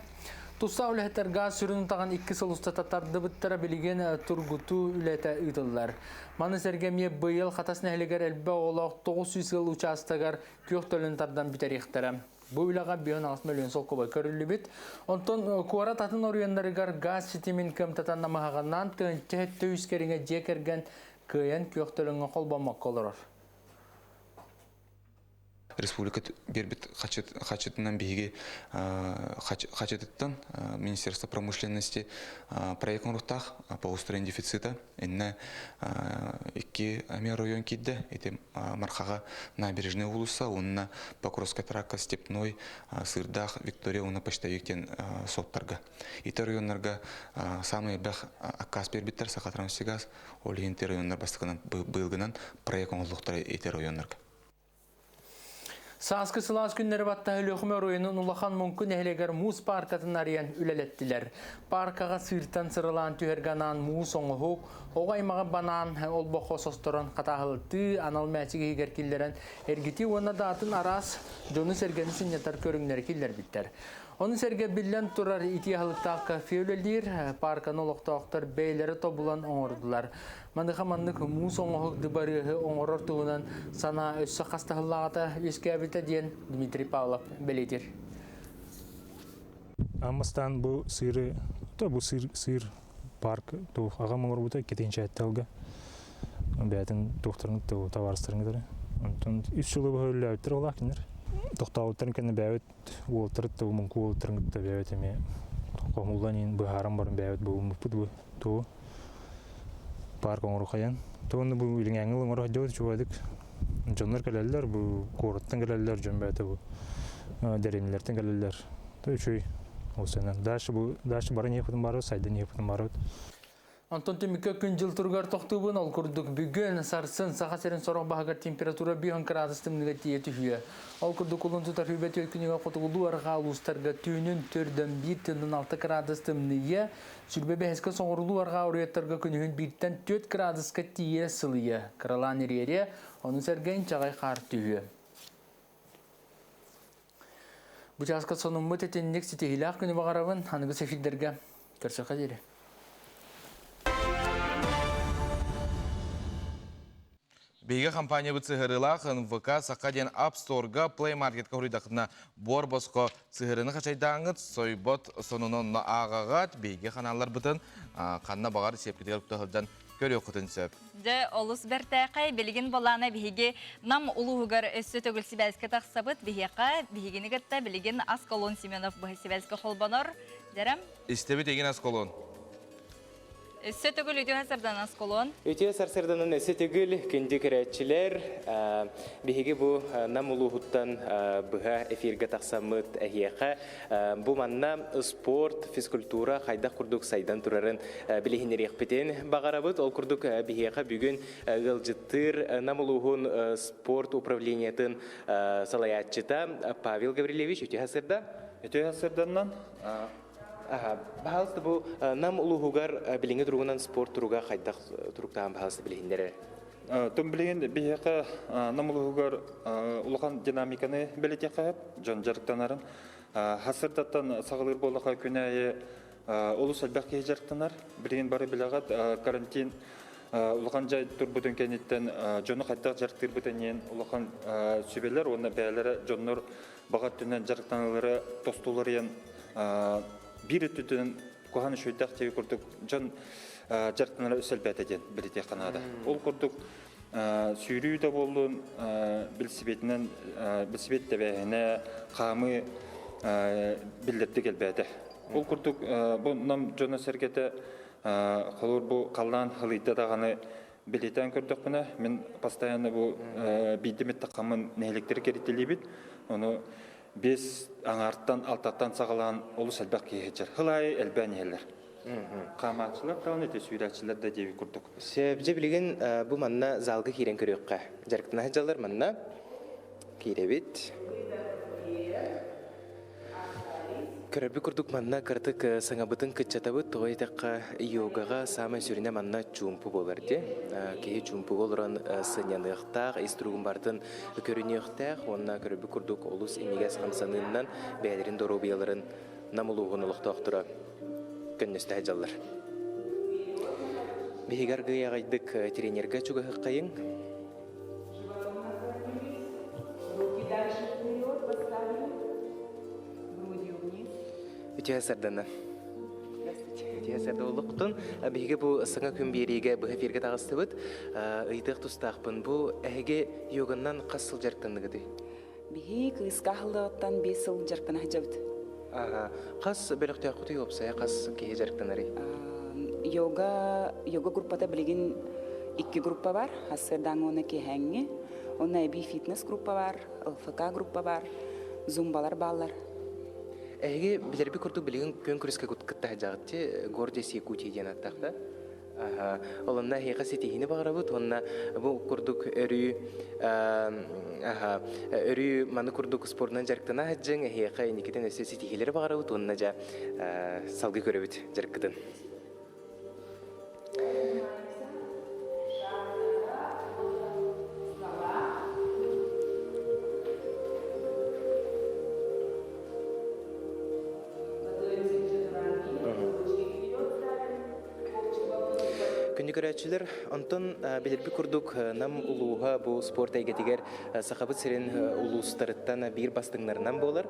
Туса үләттер газ сүрінің таған 2 сыл ұстататтарды бұттыра білген тұргуту үләті ұйдылар. Маны сәргеме бұйыл қатасын әлігер әлбә олақ 900 ыл участығар көк төлінің тардан бітер ектірі. Бұл үліға 1,6 миллион сол көбай көрілі біт. Онтон куара татын орыяндарығар газ сетемін көмтатан намағағаннан түнтті 200 керіңе жекерген көйен көк төліңі қолбамақ қолырыр. Республика бербит хачетынан биги хачетыттан Министерство промышленности проектный рухтах по устранению дефицита инна 2 район кидде эти мархага набережный улуса онна Покровская трака Степной Сырдах Виктория онна почтовиктен соттарга эти районнарга самые бах акас бербиттер сахатрамсигаз олинте районнар бастыгынан былгынан проектный рухтар эти районнарга. Саскы сылас күннері батта үліқіме ройының ұлақан мүмкін әлегер мұз паркатын ариян үлелеттілер. Паркаға сырттан сырылан түхерганан мұз оңығық, оғаймаға банан ол боқо состорын қатағылты анал мәтігі егеркелерін әргеті оны датын арас жоны сәргені сінетар көріңлері келдер біттер. Оны сәрге білен тұрар итияғылықтақ кафе өлелдер, парканы олықтақтар бәйлері тобылан оңырдылар. Мандыға мандық мұз оңығық дыбарығы оңырыр туғынан сана өссі қастағылағата өске әбілті ден Дмитрий Павлов бәлетер. Амастан бұл сыры, бұл сыр парк, ағам оңыр бұта кетенші әттәлгі. Бәтін тоқтырыңыз товарыстырыңыздар. 3 жылы бұл өлі әуттір олақ кендер. Тоқтауыттарын кәні бәуіт уолтырыт мұңқы уолтырыңыз да бәуіт әме қомылдан ең бұхарым барын бәуіт бұл мұппыд бұл парк оңыру қаян. Тоғында бұл үлің әңіл оңыру қадеуді чуадық. Жонлар кәлелілер, бұл қорыттан кәлелілер, жон бәуіті бұл дәренелерден кәлелілер. Үшөй осынан. Дашы барын епітін баруд, сайдан епітін баруд. Антон Тимика күн жыл тұрғар тоқтуыбын ол күрдік бүгін сарсын сақасерін сорақ бағығар температура 1 градустымныға тиеті хүйе. Ол күрдік ұлын тұтар хүбет өткінеға қотығылу арға алустарға түйінін түрден 1-6 градустымныға сүрбе бәхеске соңырылу арға орияттарға күнігін 1-4 градусқа тие сылые. Қыралан ерере, оның сәрген жағай қар түйе. Бұчасқа соның мұт етеннек сетегілі күні бағарабын анығы сәфилдерге көрсіқа дере. Бейге компания бұт сығырылақ НВК сақаден App Store-ға Play Market-қа құридақына бор босқо сығырыны қачайдаңыз, сойбот сонының ағағат бейге қаналар бұтын қанна бағар сепкетігер күтіғылдан көрі оқытын сөп. Де олыс бәртәқай білген боланы бейге нам ұлығығар өсі төгіл Сибәліске тақсабыт бейеқа бейгені гітті білген Асколон Семенов бұғы Сибәліске қолбаныр. Дәрім? Істебі теген Асколон. Эссе төгөл үтү хасардан асколон. Өте сарсырданын эсе түгіл күнді көрәтчілер бігігі бұл нам ұлығыттан бұға эфирге тақсамыт әйеқа. Бұл манна спорт, физкультура, қайдақ күрдік сайдан тұрарын білігінер еқпетен бағарабыт. Ол күрдік бігеға бүгін ғылжыттыр нам ұлығын спорт управлениятын салаятчыта Павел Гаврилевич өте хасырда. Өте хасырданнан Бахалысты бұл нам ұлығығар біліңі тұрғынан спорт тұруға қайдақ тұрықтаған бахалысты білігіндері? Том білген бейеқі нам ұлығығар ұлған динамиканы білете қағып, жон жарықтанарын. Хасырдаттан сағылыр болыға күнәйі олыс әлбәқ кей жарықтанар. Білген бары білағат карантин ұлған жай тұр бұтын кәнеттен жоны қайдақ жарықтыр бұтынен ұлған сөбелер, оны бәлері жонлар бағат түнен жарықтаналары тостуларыен бір үттіден көған шөйдақ тегі күрдік жон жарықтанары өсел бәтеден білете қанады. Ол күрдік сүйрүй да болуын білсібет дәбәйіне қамы білдерді келбәді. Ол күрдік бұл нам жона сәргеті қолыр бұл қалдан ғылыйда дағаны білетен көрдік бұна. Мен постоянно бұл бейдемет тақамын нәйліктері керетелей бет. Оны бес аңарттан, алтаттан сағалаған олы сәлбәқ кейхеджер. Хылай әлбән елер. Қаматшылар тауын өте сүйрәтшілер де деуі күрдік. Сөбже білген бұл манна залғы кейрен көріққа. Жарықтына жалар манна кейребет. Көрәбі күрдік манна кірдік саңабытын күтчатабы тоғайтаққа йогаға самай сүріне манна чумпу болар де. Кейі чумпу олыран сынянықтақ, иструғын бардың көрінеқтақ, онына көрәбі күрдік олыс емегес қамсанынан бәлерін доробияларын намылуғын ұлықты оқтыра көннесті әжалар. Бейгар ғайдық тренерға чуға қайың. Үтіғасарданы. Үтіғасарды олықтың. Бейге бұл сыңа күн береге бұл эфирге тағысты бұд. Үйтіқ тұстақпын. Бұл әйге йоғаннан қас сыл жарықтанды ғыды? Бейге қысқа қылдығыттан 5 сыл жарықтан әжауды. Қас бөліқтіға құты өпсая қас кейе жарықтанары? Йога группада білеген 2 группа бар. Асырдан оны кейхәңге. Оны әбей фитнес группа бар, ЛФК группа бар, зумбалар балар. Әйге білербі күрді білеген көн күріске күтті әжағытте Гордес Якутия ден аттақта. Олынна хейқа сетихіне бағыра бұд, онына бұл күрдік өрі маны күрдік спорынан жарықтана әджің, хейқа енекетен өсе сетихелері бағыра бұд, онына жа салғы көрі бұд жарықтыдың. Көрәтшілер, онтон белербі күрдік нам ұлуға бұл спорт әйгетігер сақабыт сірен ұлыстарыттан бір бастыңларынан болар.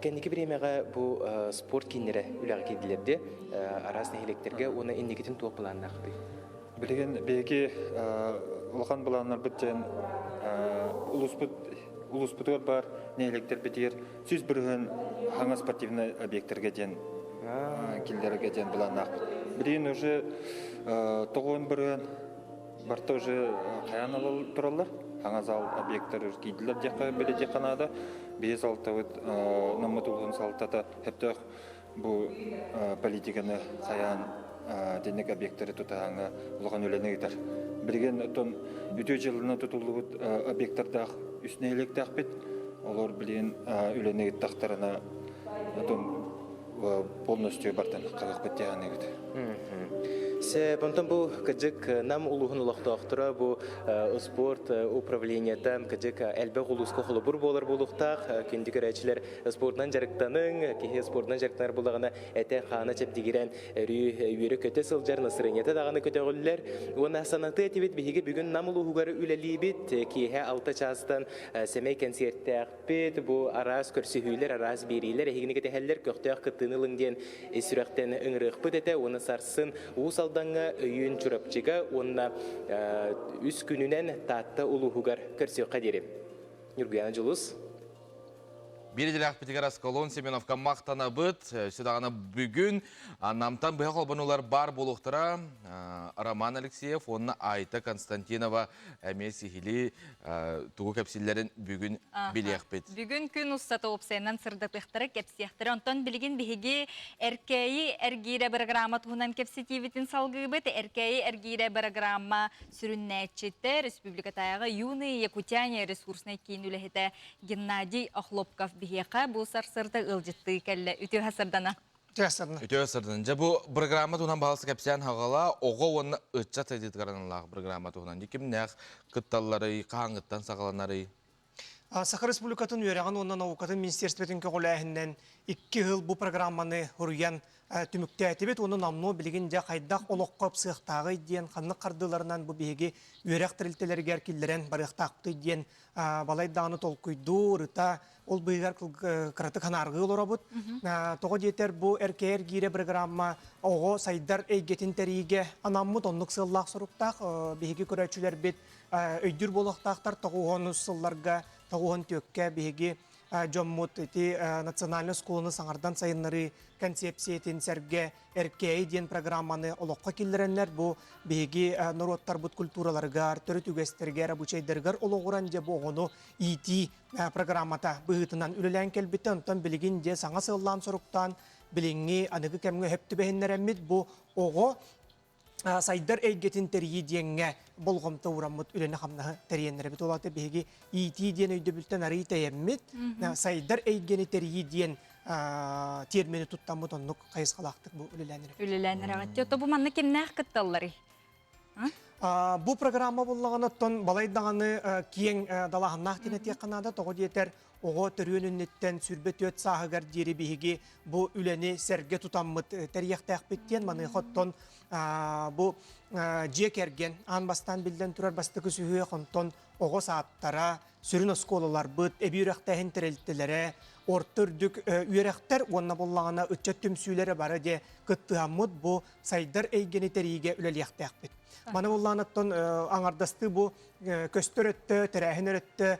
Кәндекі біремеға бұл спорт кейінері үліға кейділерде арас нәйлектерге оны еннекетін туақ бұланын ақыды. Білген бейге ұлған бұланар бұттен ұлыспұтығар бар нәйлектер бітер сөз бірген хаңа спортивны объекттерге ден келдерге ден бұланын ақыды. Білген уже тоғын бірген барта уже қаян алал тұралар. Аңа зал объекттер кейділер деқа біле деқанада. Бейіз алтауыт намы тұлғын салтата әптіқ бұл политиканы қаян денек объекттері тұтағанға ұлған өлені кетер. Білген ұтын үте жылына тұтылуыт объекттердақ үстіне електақ бет. Олар білген өлені кеттақтарына ұтын полностью бартан қағық беттеғаны кетер. Понтон бұл кәдік нам ұлығын ұлақты ақтыра бұл спорт управлениятам кәдік әлбі ғылысқа қолы бұр болар болуқтақ. Күндік әрәтшілер спортынан жарықтаның, кейі спортынан жарықтанар болағына әті қағына чәп дегерен үйері көте сылжар насырынеті дағаны көте ғылылер. Оны санаты әтебет бейге бүгін нам ұлығығары үләлі бет, кейі алты частан сәмей концертті әқпет, бұл арас көрсігілер, арас берейлер, әйгіні кәте әллер көқтіғ қыттынылың ден сүрәқтен үңіріқ бұд әті, оны сарсын ұсалданға үйін чұрапчыға, онына үс күнінен татты ұлығығар көрсеу қадерім. Нұргияна Жұлыс. Bir dilak bitiger Askolon Семеновка мақтана быт. Südağına bugün namtan bıya kolbanular bar boluqtıra Роман Алексеев, onunla Ayta Konstantinova mesihili tuğu kapsillerin bugün biliyek bit. Bugün gün ustata opsayından sırdıqlıqtara kepsiyaktara. Ondan bilgin bihigi erkeği ergire programa tuğunan kepsitivitin salgı bit. Erkeği ergire programa sürünnetçitte Respublika tayağı Юны Якутяне ресурсной кинулехите Геннадий Охлопков бихека bu sarsırda ılcıttığı kelle ütü hasırdana. Ütü hasırdana. Bu programa tuğunan bağlısı kapsiyan hağala oğu onu ıtçat editkaranlar programa tuğunan. Kimler kıttalları, kağıngıttan sağlanları? Сахар Республикатын үйреген оннан авукатын министерстветін көғіләйінен 2 жыл бұл программаны ұрыян түмікті әтебет, оны намну білген де қайдақ олыққап сықтағы дейін қанны қардыларынан бұл бейге үйрек тірілтелерге әркелдерін барықтақты дейін балайдағыны толқойду, ұрыта, ол бұйғар қыраты қанарғы олар бұд. Тоғы детер бұл әркер гейре программа оғы сайдар әйгетін тәрейге анаммыд онлық сыллақ сұрықтақ, бейге көрәтшілер бет өйдір болықтақтар тоғы сылларға Тағуын төкке беге жоммут национальный сколыны саңардан сайынлары концепциятын сәрге әркей ден программаны олыққа келдіренлер бұл беге народтар бұд культураларғар, түрі түгестергер, бұчайдергер олығыран де бұғыны ити программата бұғытынан үлілән келбетті ұнтан білген де саңа сыллан сұрықтан біліңі анығы кәмгі хөпті бәхінлер әмет бұл оғы сайдар әйгетін тәрейі дейінге болғымты ұрамыд үлені қамнағы тәрейенлері бет олаты беге ити дейін өйді бүлтен арый тәйеммет сайдар әйгені тәрейі дейін термені тұттамыд онық қайысқалақтық бұл үлеләнері. Үлеләнері ағатты. Бұл манны кемнәқ күтталары? Бұл программа болғаны тұн балайдағаны кейін далағыннақ тені текқанада тоғы детер оғы түрініннеттен сүрбет өт сағығар дері бейге бұл үлені сәрге тұтаммыд тәрияқты әқпеттен маны қоттон бұл жек әрген анбастан білден тұрар бастығы сүйе қонтон оғы сааттара сүрін осколалар бұд, әбейрақтайын тірелттілері, ортырдік үйеректер онна болғана үтчет түмсүйлері бары де күттіғамыд бұл сайдар әйгені тәрейге үлелияқты әқпет. Маны болғанаттан аңардасты бұл көстір өтті, тәрәхін өтті,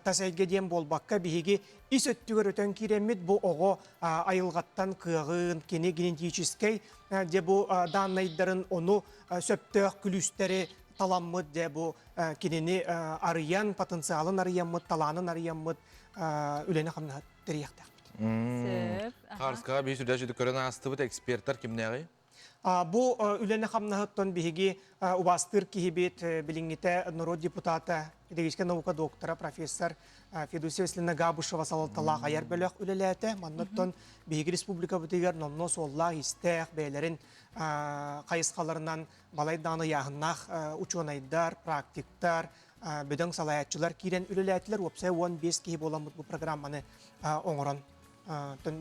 тасайге дем болбаққа бейге ис өттігір өтен керемет бұл оғы айылғаттан қығын, кене генетическай де бұл данайдарын оны сөптіғ күлістері таламмыд де бұл кенені арыян, потенциалын арыянмыд, таланын арыянмыд үлені қамна тәрияқтақ. Қарысқаға бей сүрдә жүді көрін асты бұд эксперттар кімнәғи? Бұл үлені қамнағыттан бейге убастыр кейбет біліңгеті народ депутата, едегешке наука доктора, профессор Федусия Веслина Габушева салалталақ аяр бөліқ үлеләті. Маннаттан бейге республика бұтегер номно соллақ истәқ бәйлерін қайысқаларынан балайданы яғыннақ учонайдар, практиктар, бөдің салаятчылар кейрен үлеләтілер. Опсай 15 кейі боламыд бұл программаны оңыран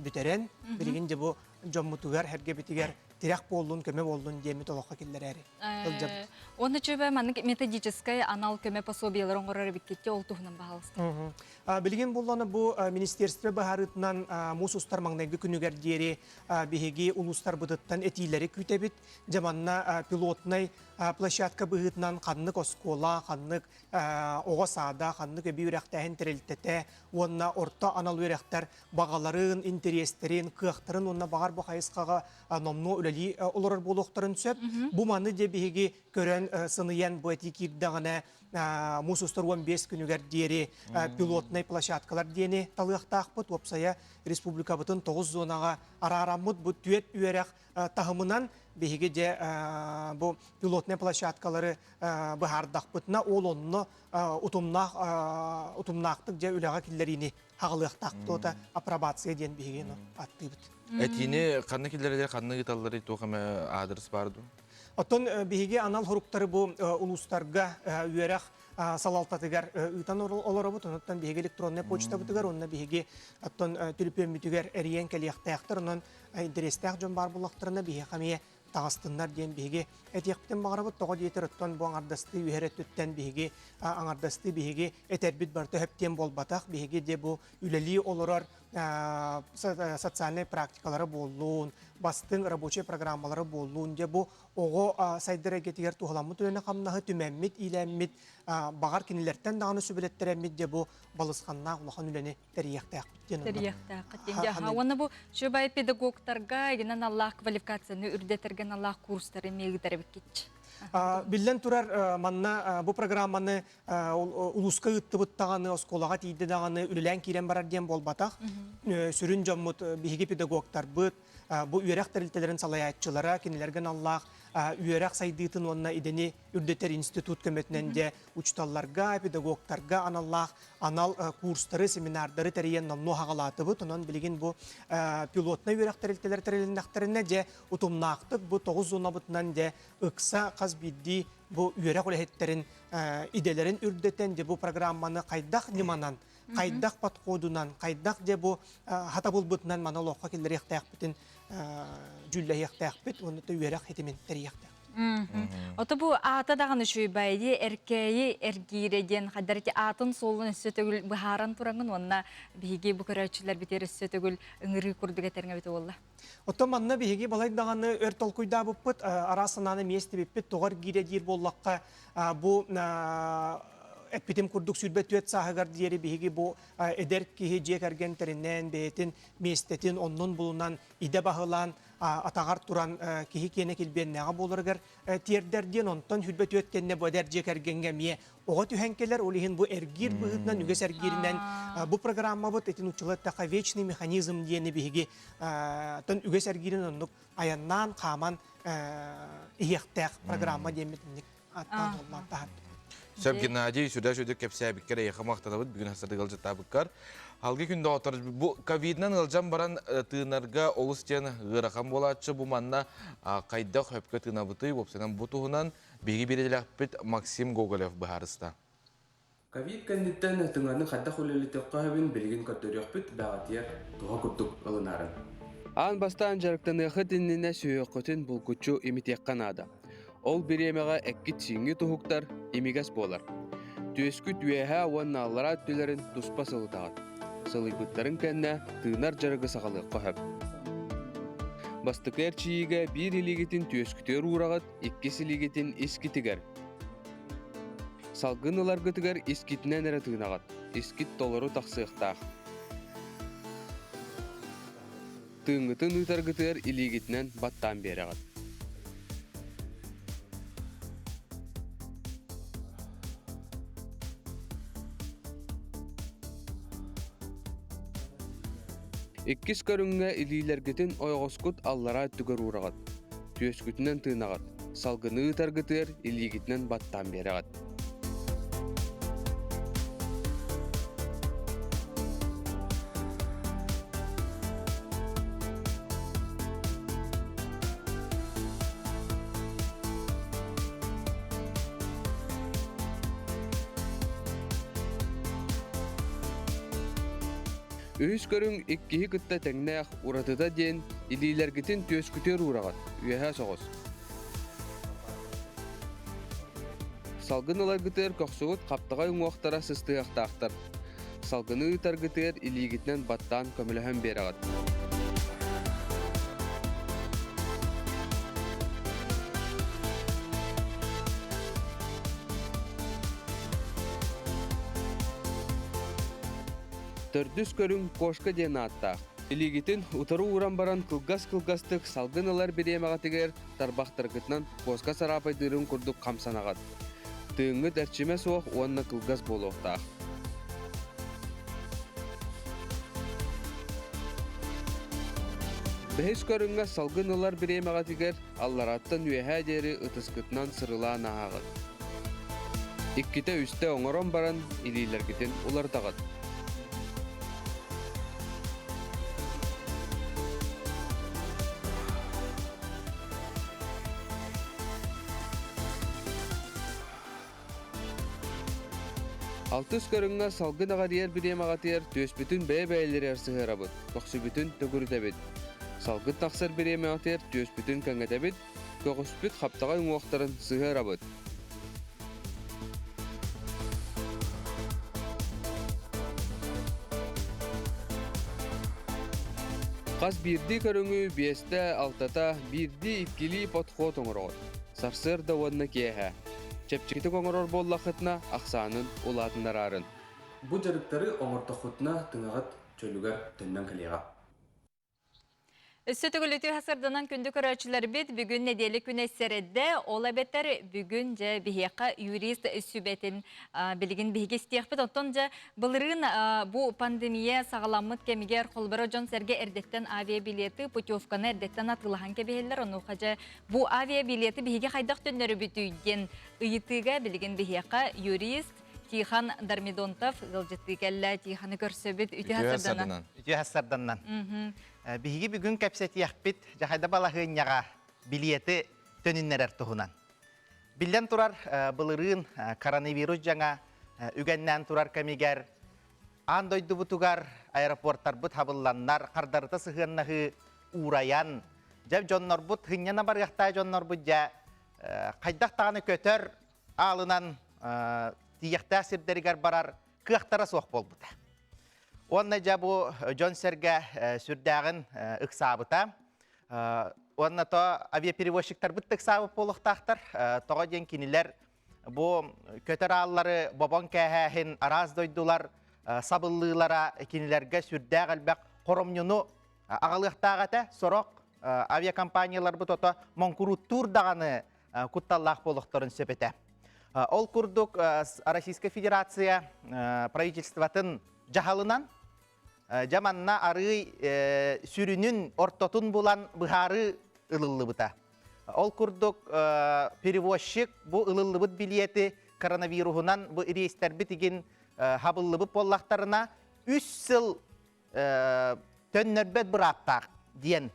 бүтерен. Білген де бұл жоммутугар, әрге бітігер тирак болдун, көмө болдун демет олоққа келдер әрі. Оны чөбе маннык методическай анал көмө пособиялар оңғырары біккетте ол туғынан бағалысты. Білген болғаны бұл министерство бағарытынан мұсустар маңнайғы күнігер дері бігеге ұлыстар бұдыттан әтейлері күйтебет. Жаманна пилотнай площадка бұғытынан қаннық оскола, қаннық оға сада, қаннық өбі үрәқтәйін тірелтеті, онына орта анал үрәқтар бағаларын, интерестерін, қияқтарын, онына бағар бұл қайысқаға номно үләлі оларар болуқтарын сөп. Бұл маны де бігеге көрен сыныян бұл әті кирдағына мұсустар 15 күнігер дері пилотнай площадкалар дені талықтақ бұд, опсая республика бұтын 9 зонаға ара-арамыд бұд түйет үйерек тағымынан бейге де бұл пилотнай площадкалары бұхардақ бұтына ол онны ұтымнақтық де үліға келдеріне қағылықтақ бұд, апробация ден бейге атты бұд. Әтіне қанны келдердер, қанны ғиталары тоқымы адрес барды? Оттон бейге анал хоруктары бұл ұлыстарға үйерек салалтатыгар ұйтан олары бұд, оныттан бейге электронный почта бұтыгар, онына бейге оттон түліпен бүтігер әріен кәлияқтаяқтыр, онын интерестәқ жон бар бұлақтарына бейге қамия тағыстынлар ден бейге әтияқтен бағара бұд, тоғы дейтір оттон бұл аңардасты үйерет өттен бейге аңардасты бейге әтәрбіт барды хөптен бол батақ, бейге де бұл үләлі оларар социальный практикалары болуын, бастың рабочий программалары болуын, де бұл оғы сайдыра кетігер туғаламыт өне қамнағы түмәммет, иләммет, бағар кенелерттен дағаны сөбелеттерәммет, де бұл балысқанна ұлақан үләне тәрияқтақ біттен. Тәрияқтақ біттен. Оны бұл шөбай педагогтарға егінен Аллах квалификацияны үрдетерген Аллах курстары мегітері біккетші. Билен турар манна бу программаны улуска ыттыбыттаганы, осколага тийди даганы үлелән кирен барар ден болбатак. Сүрүн жоммут биһиги педагогтар быт, бу үйрәк тәрилтелерин салаятчылара кинелерген Аллах үйрәк сайдытын онна идени үрдетер институт көмөтүнөн де учталларга, педагогтарга аналлах анал курстары, семинардары тәрийен намну хагалатыбыт. Онон билигин бу пилотна үйрәк тәрилтелер тәрилендактарына де утумнактык бу 9 зона бутунан де ыкса бидди бу үйрәк үләһеттерин иделерин үрдетен де бу программаны кайдак ниманан, кайдак подходунан, кайдак де бу хата булбытынан мана лоққа келдер яқтаяқ бітін жүллә яқтаяқ бит, оны да үйрәк хетимен тәрияқтаяқ. Оты бу ата дағаны шөйбайды әркәйі әргейреден қадарки атын солын сөтөгіл бұхаран тұраңын, онына бейге бұ көрәтшілер бітері сөтөгіл үңірі күрдіге тәріңе біті олла. Оты манна бейге балайдағаны өртол құйда бұппыт, арасынаны месті біппіт, тоғар гейредер боллаққа бұ Эппитим курдук сүрбет өт сахагар диери биһиги бу эдер киһи жек эрген теринен бейтин местетин оннун булунан иде баһылан атагар туран киһи кене килбеннега болургар тиердерден онтон сүрбет өткенне бу эдер жек эргенге мие ого түһенкелер улиһин бу эргир быһытнан үгес эргиринен бу программа бут этин учулаттака вечный механизм диени биһиги тон үгес эргирин оннук аяннан каман иехтек программа демитник аттан олман тахат. Сөп Геннадий сүдә жүдік кепсәбіккер еқі мақтанабыд бүгін асырдық алжы табыққар. Алғы күнді отыр, бұл ковиднан ылжан баран тыынарға олыстен ғырақам болатшы бұл манна қайдақ хөпкі тыынабыты өпсенен бұтуғынан бейгі берелік біт Максим Гоголев бұхарыста. Ковид кәндеттен тыңарның қайдақ өлелітіққа өбін білген көттөрек біт бәғатияр тұға күрдік ылынарын. Аң бастан жарықтан еқі дініне сүйеққытын бұл күтчу емітеққан ада. Ол биремеға әккет сүйінгі тұхықтар емегас болар. Түйескіт үйәхә уанна аллара түлерін тұспа сылытағат. Сылыйбыттарын кәнне тыынар жарығы сағалы қөхіп. Бастықер чиіге бір илегетін түйескітер урағат, еккес илегетін ескітігер. Салғын ыларғытығар ескітінен әрі тыынағат. Ескіт толыру тақсықтақ. Тыыңытын ұтарғытығар илегетінен баттан беріғат. Иккис көрүнгө илилергетин ойгоскут аллара түгөр урагат. Түйөскүтүнөн тыынагат. Салгыны таргытыр илигитинен баттан берагат. Үйіс көрің иккихи кытта тәңнәқ уратыда ден илилергетін түйөскүтер урағат, үйәхә соғыз. Салгын ыларгытыр көқсуғыт қаптыға үңуақтара сыстығақтақтар. Салгыны таргытыр илигітінен баттан көміліхен берағат. Төрдүс көрүң кошка ден аттақ. Илигитин утару уран баран кылгас-кылгастык салгын алар беремағатыгер тарбақтыргытнан кошка сарапайдырын күрдік қамсанағат. Тыыңы дәрчіме соқ уанна кылгас болуқтақ. Бәхіс көріңге салгын алар беремағатыгер аллараттан үйәхә дері ұтыскытнан сырылан ағағыт. Икките үсте оңырон баран илилергітін улардағат. Алтыс көріңге салгын ағарияр бірем ағатияр төс бүтін бәй-бәйлері арсығыр абыд, көқсі бүтін төгірді бет. Салгын тақсыр бірем ағатияр төс бүтін кәңгеті бет, көқіс бүт қаптаға үңуақтарын сығыр абыд. Қас бирди көріңі бесті алтата бирди иккили подход оңырғыт. Сарсыр да онны кеха. Чепчекті оңырор боллақытына ақсанын улатындар арын. Бу жарыктары оңортохутна тыңагат чөлүгөр төннөн калега. Сөтігіліті хасырдынан күнді көрәчілер бет бүгін неделі күн әсереді. Ола беттер бүгін жа бігеқа юрист сүбетін білігін бігі стеқпет. Оттон жа бұлырын бұ пандемия сағаламыт кемігер қолбары жон сәрге әрдеттен авиабилеті путевканы әрдеттен атылған кебелер. Оны қажа бұ авиабилеті бігі қайдақ төннері бүтүйден ұйытыға білігін бігеқа юрист Тихан Дармидонтов ғылжытты кәлі Тиханы көрсөбіт үті хасырданан. Үті хасырданан. Биһиги бүгүн кәпсәти яқпит жахайда балахыняга билеты төнүннәрәр тухунан. Билдән турар былырын коронавирус жаңа үгәннән турар кемигәр андойду бутугар аэропорттар бут хабылланнар кардарыта сыгыннахы ураян жап жоннор бут хынняна бар яхта жоннор бут жа кайдак таганы көтөр алынан тиякта сирдеригер барар кыактара соқ болбута. Онна жабу Джон Серге сүрдәгін ықсабыта. Онна то авиаперевозчиктар бұтты ықсабы болуқтақтар. Тоға ден кенілер бұл көтер аллары бабан кәхәхін араз дойдулар сабыллылара кенілерге сүрдәг әлбәк қоромнюну ағалықтағата сороқ авиакомпаниялар бұт ота монкуруттур дағаны құтталлақ болуқтарын сөпеті. Ол күрдік Российская Федерация правительстватын жағалынан жаманна ары сүрүнүн ортотун булан быхары ылыллыбыта. Ол күрдік перевозчик бу ылыллыбыт билети коронавирусунан бу рейстер битигин хабыллыбыт боллақтарына 3 сыл төннөрбет бұраттақ диен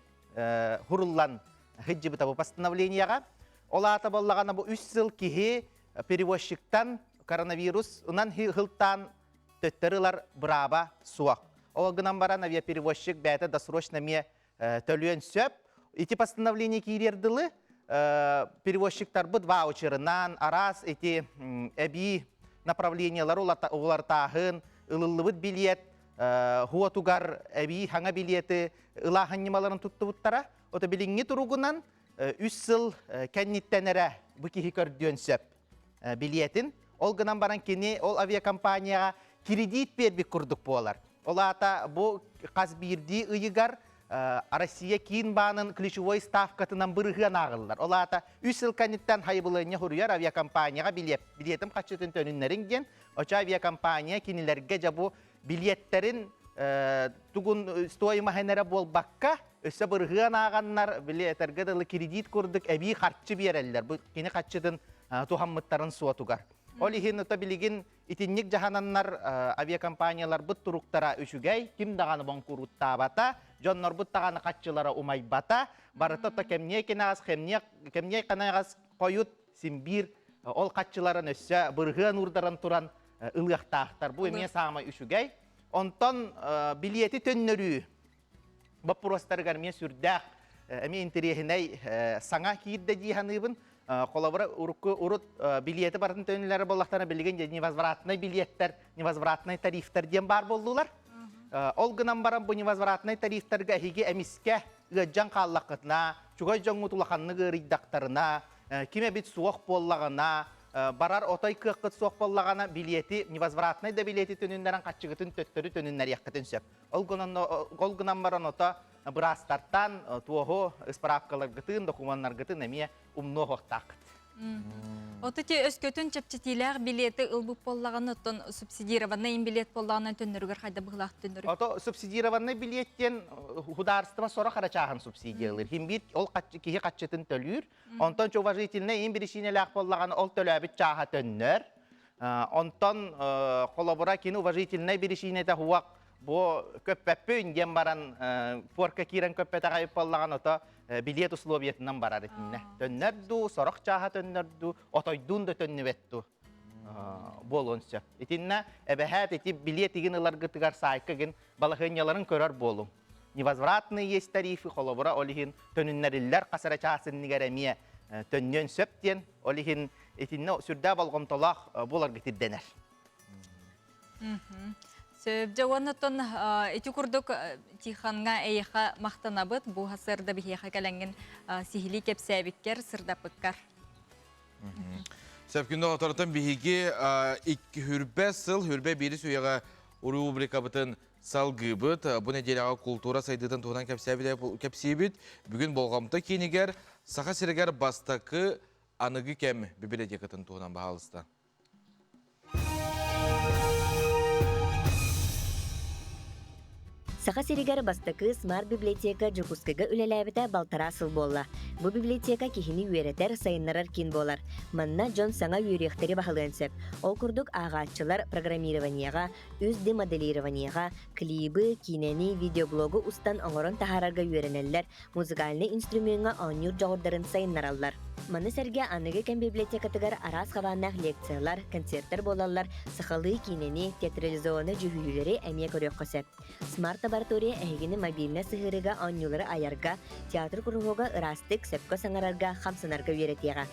хуруллан хыджыбыта бу постановленияға. Олата боллағана бу 3 сыл кихи перевозчиктан коронавирус унан хылттан төттөрүлар браба суак. Олгынан баран авиаперевозчик бәті досрочно ме төлөөн сөп. Эти постановления кирердылы перевозчиктар бұд ваучерынан арас эти әби направлениялар олартағын ылылыбыт билет хуатугар әби хаңа билеті ылаханнемаларын тұтты бұттара. Ота билинги тұруғынан 3 сыл кәнниттенері бұкихи көрден сөп билетін. Олгынан баран кені ол авиакомпанияға кредит бербек күрдік болар. Олата бұл қазбирди ұйығар Россия кейін бағының ключевой ставкатынан бұрығын ағылдар. Олата 3 сыл кәнеттен хайбылығыне хұрыяр авиакомпанияға билетім қачытын төнінлерін ген. Оча авиакомпания кенілерге жабу билеттерін тұғын стоимахенері бол баққа өсі бұрығын ағаннар билеттерге дылы кредит күрдік әбей қартшы берелілер. Бұл кені қачытын тухаммыттарын суатугар. Ол ихин ұта білігін итинник жахананнар авиакомпаниялар бұт тұруқтара үшігей, кім дағаны бонкурутта бата, жоннор бұт дағаны қатчылара умай бата, барыта ұта кемне кенағыз, кемне қанағыз қойут, симбир, ол қатчыларын өссі бұрғын ұрдарын тұран ұлғақтақтар. Бұл еме сағымай үшігей. Онтон билеті төннөрі, баппыростарығар мен сүрдәқ, әме интерехіней саңа кейірді дейханыбын, қолабыра урут билеті барын төнілері болақтарына білген невозвратный билеттер, невозвратный тарифтер дем бар болдылар. Ол гынан баран бұл невозвратный тарифтерге әхеге әміске ғаджан қаллақытына, чуғай жоңғытулақанны ғыридақтарына, кеме бит суық боллағына, барар отай қыққыт суық боллағына билеті, невозвратный да билеті төніндерін қатшығытын төттөрі төніндер яққытын сөп. Ол гынан баран ота бұрастартан туохо справкалар гытын, документар гытын әме умно хоқтақыт. Отыте өскөтін чепчетилер билеті ылбып боллағаны оттон субсидированный билет боллағынан төннөргөр қайда бұғылақ төннөргөр? Ото субсидированный билеттен хударыстыма сора қарачағын субсидиялыр. Химбир ол кихи қатчытын төлүр. Онтон уважительный ең бірішінеләқ боллағаны ол төлөбіт чаға төннөр. Онтон қолабыра кені уважительный бірішінеті хуақ Бу көппәппе үнген баран порка кирен көппәті ғайып боллаған ота билет условиятынан барар етінне. Төннерду, сорық чаға төннерду, отойдун да төннебетту болуын сөп. Етінне әбәхәт еті билет еген ылар ғытығар сайқығын балықыняларын көрер болу. Невозвратный есть тарифы, қолабыра олығын төніннерілер қасыра чағасын негеремия төннен сөптен, олығын етінне сүрді балғымтолақ болар ғытыр денер. Сөп жауанытын эти курдук тиханга эйха мақтанабыт, бу хасырда бихеха кәләнген сихили кепсәбиккер сырдапыккар. Сөпкінді отарытын бихиги 2 хүрбе сыл, хүрбе бері сөйеға рубрика бұтын салгыбыт. Бұны делеға культура сайдыдың туғынан кепсейбіт. Бүгін болғамты кенегер, сақа сірігер бастақы анығы кәм библиотекатын туғынан бағалысты. Саха сиригер бастакы смарт библиотека жукускага үлеләбетә балтара сыл болла. Бу библиотека кихини үеретер сайыннарар кин болар. Манна Джон саңа үеректери бахылынсып. Ол курдук агачылар программированияга, үзди моделированияга, клибы, кинени, видеоблогу устан оңорон тахарарга үеренеллер, музыкальный инструментга онюр жогордарын сайыннараллар. Маны сәрге аныгы кәм библиотекатыгар арас хаваннах лекциялар, концерттер болалар, сахалы кинени, театрализованы жүхүйлері әмия көрек қосып. Смарт лаборатория әйгіні мобильна сығырыға онюлары аярга, театр күрігуға ырастык сөпкі саңарарға, хамсанарға үйретеға.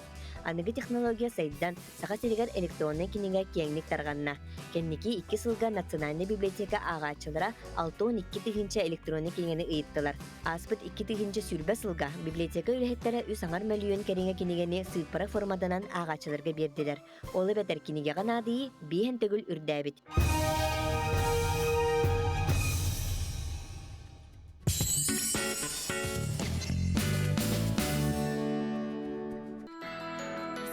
Аныгы технология сайдан саха сиригер электронный кинеге кеңник тарганна. Кенники 2 сылга национальный библиотека агачылара 6-12 тыгынча электронный кинени ыйыттылар. Аспыт 2 тыгынча сүрбе сылга библиотека үлехеттері үс аңар миллион кереңе кинегени сыйпара формаданан агачыларга бердилер. Олы бетер кинеге ганадии бейін төгіл үрдәбит.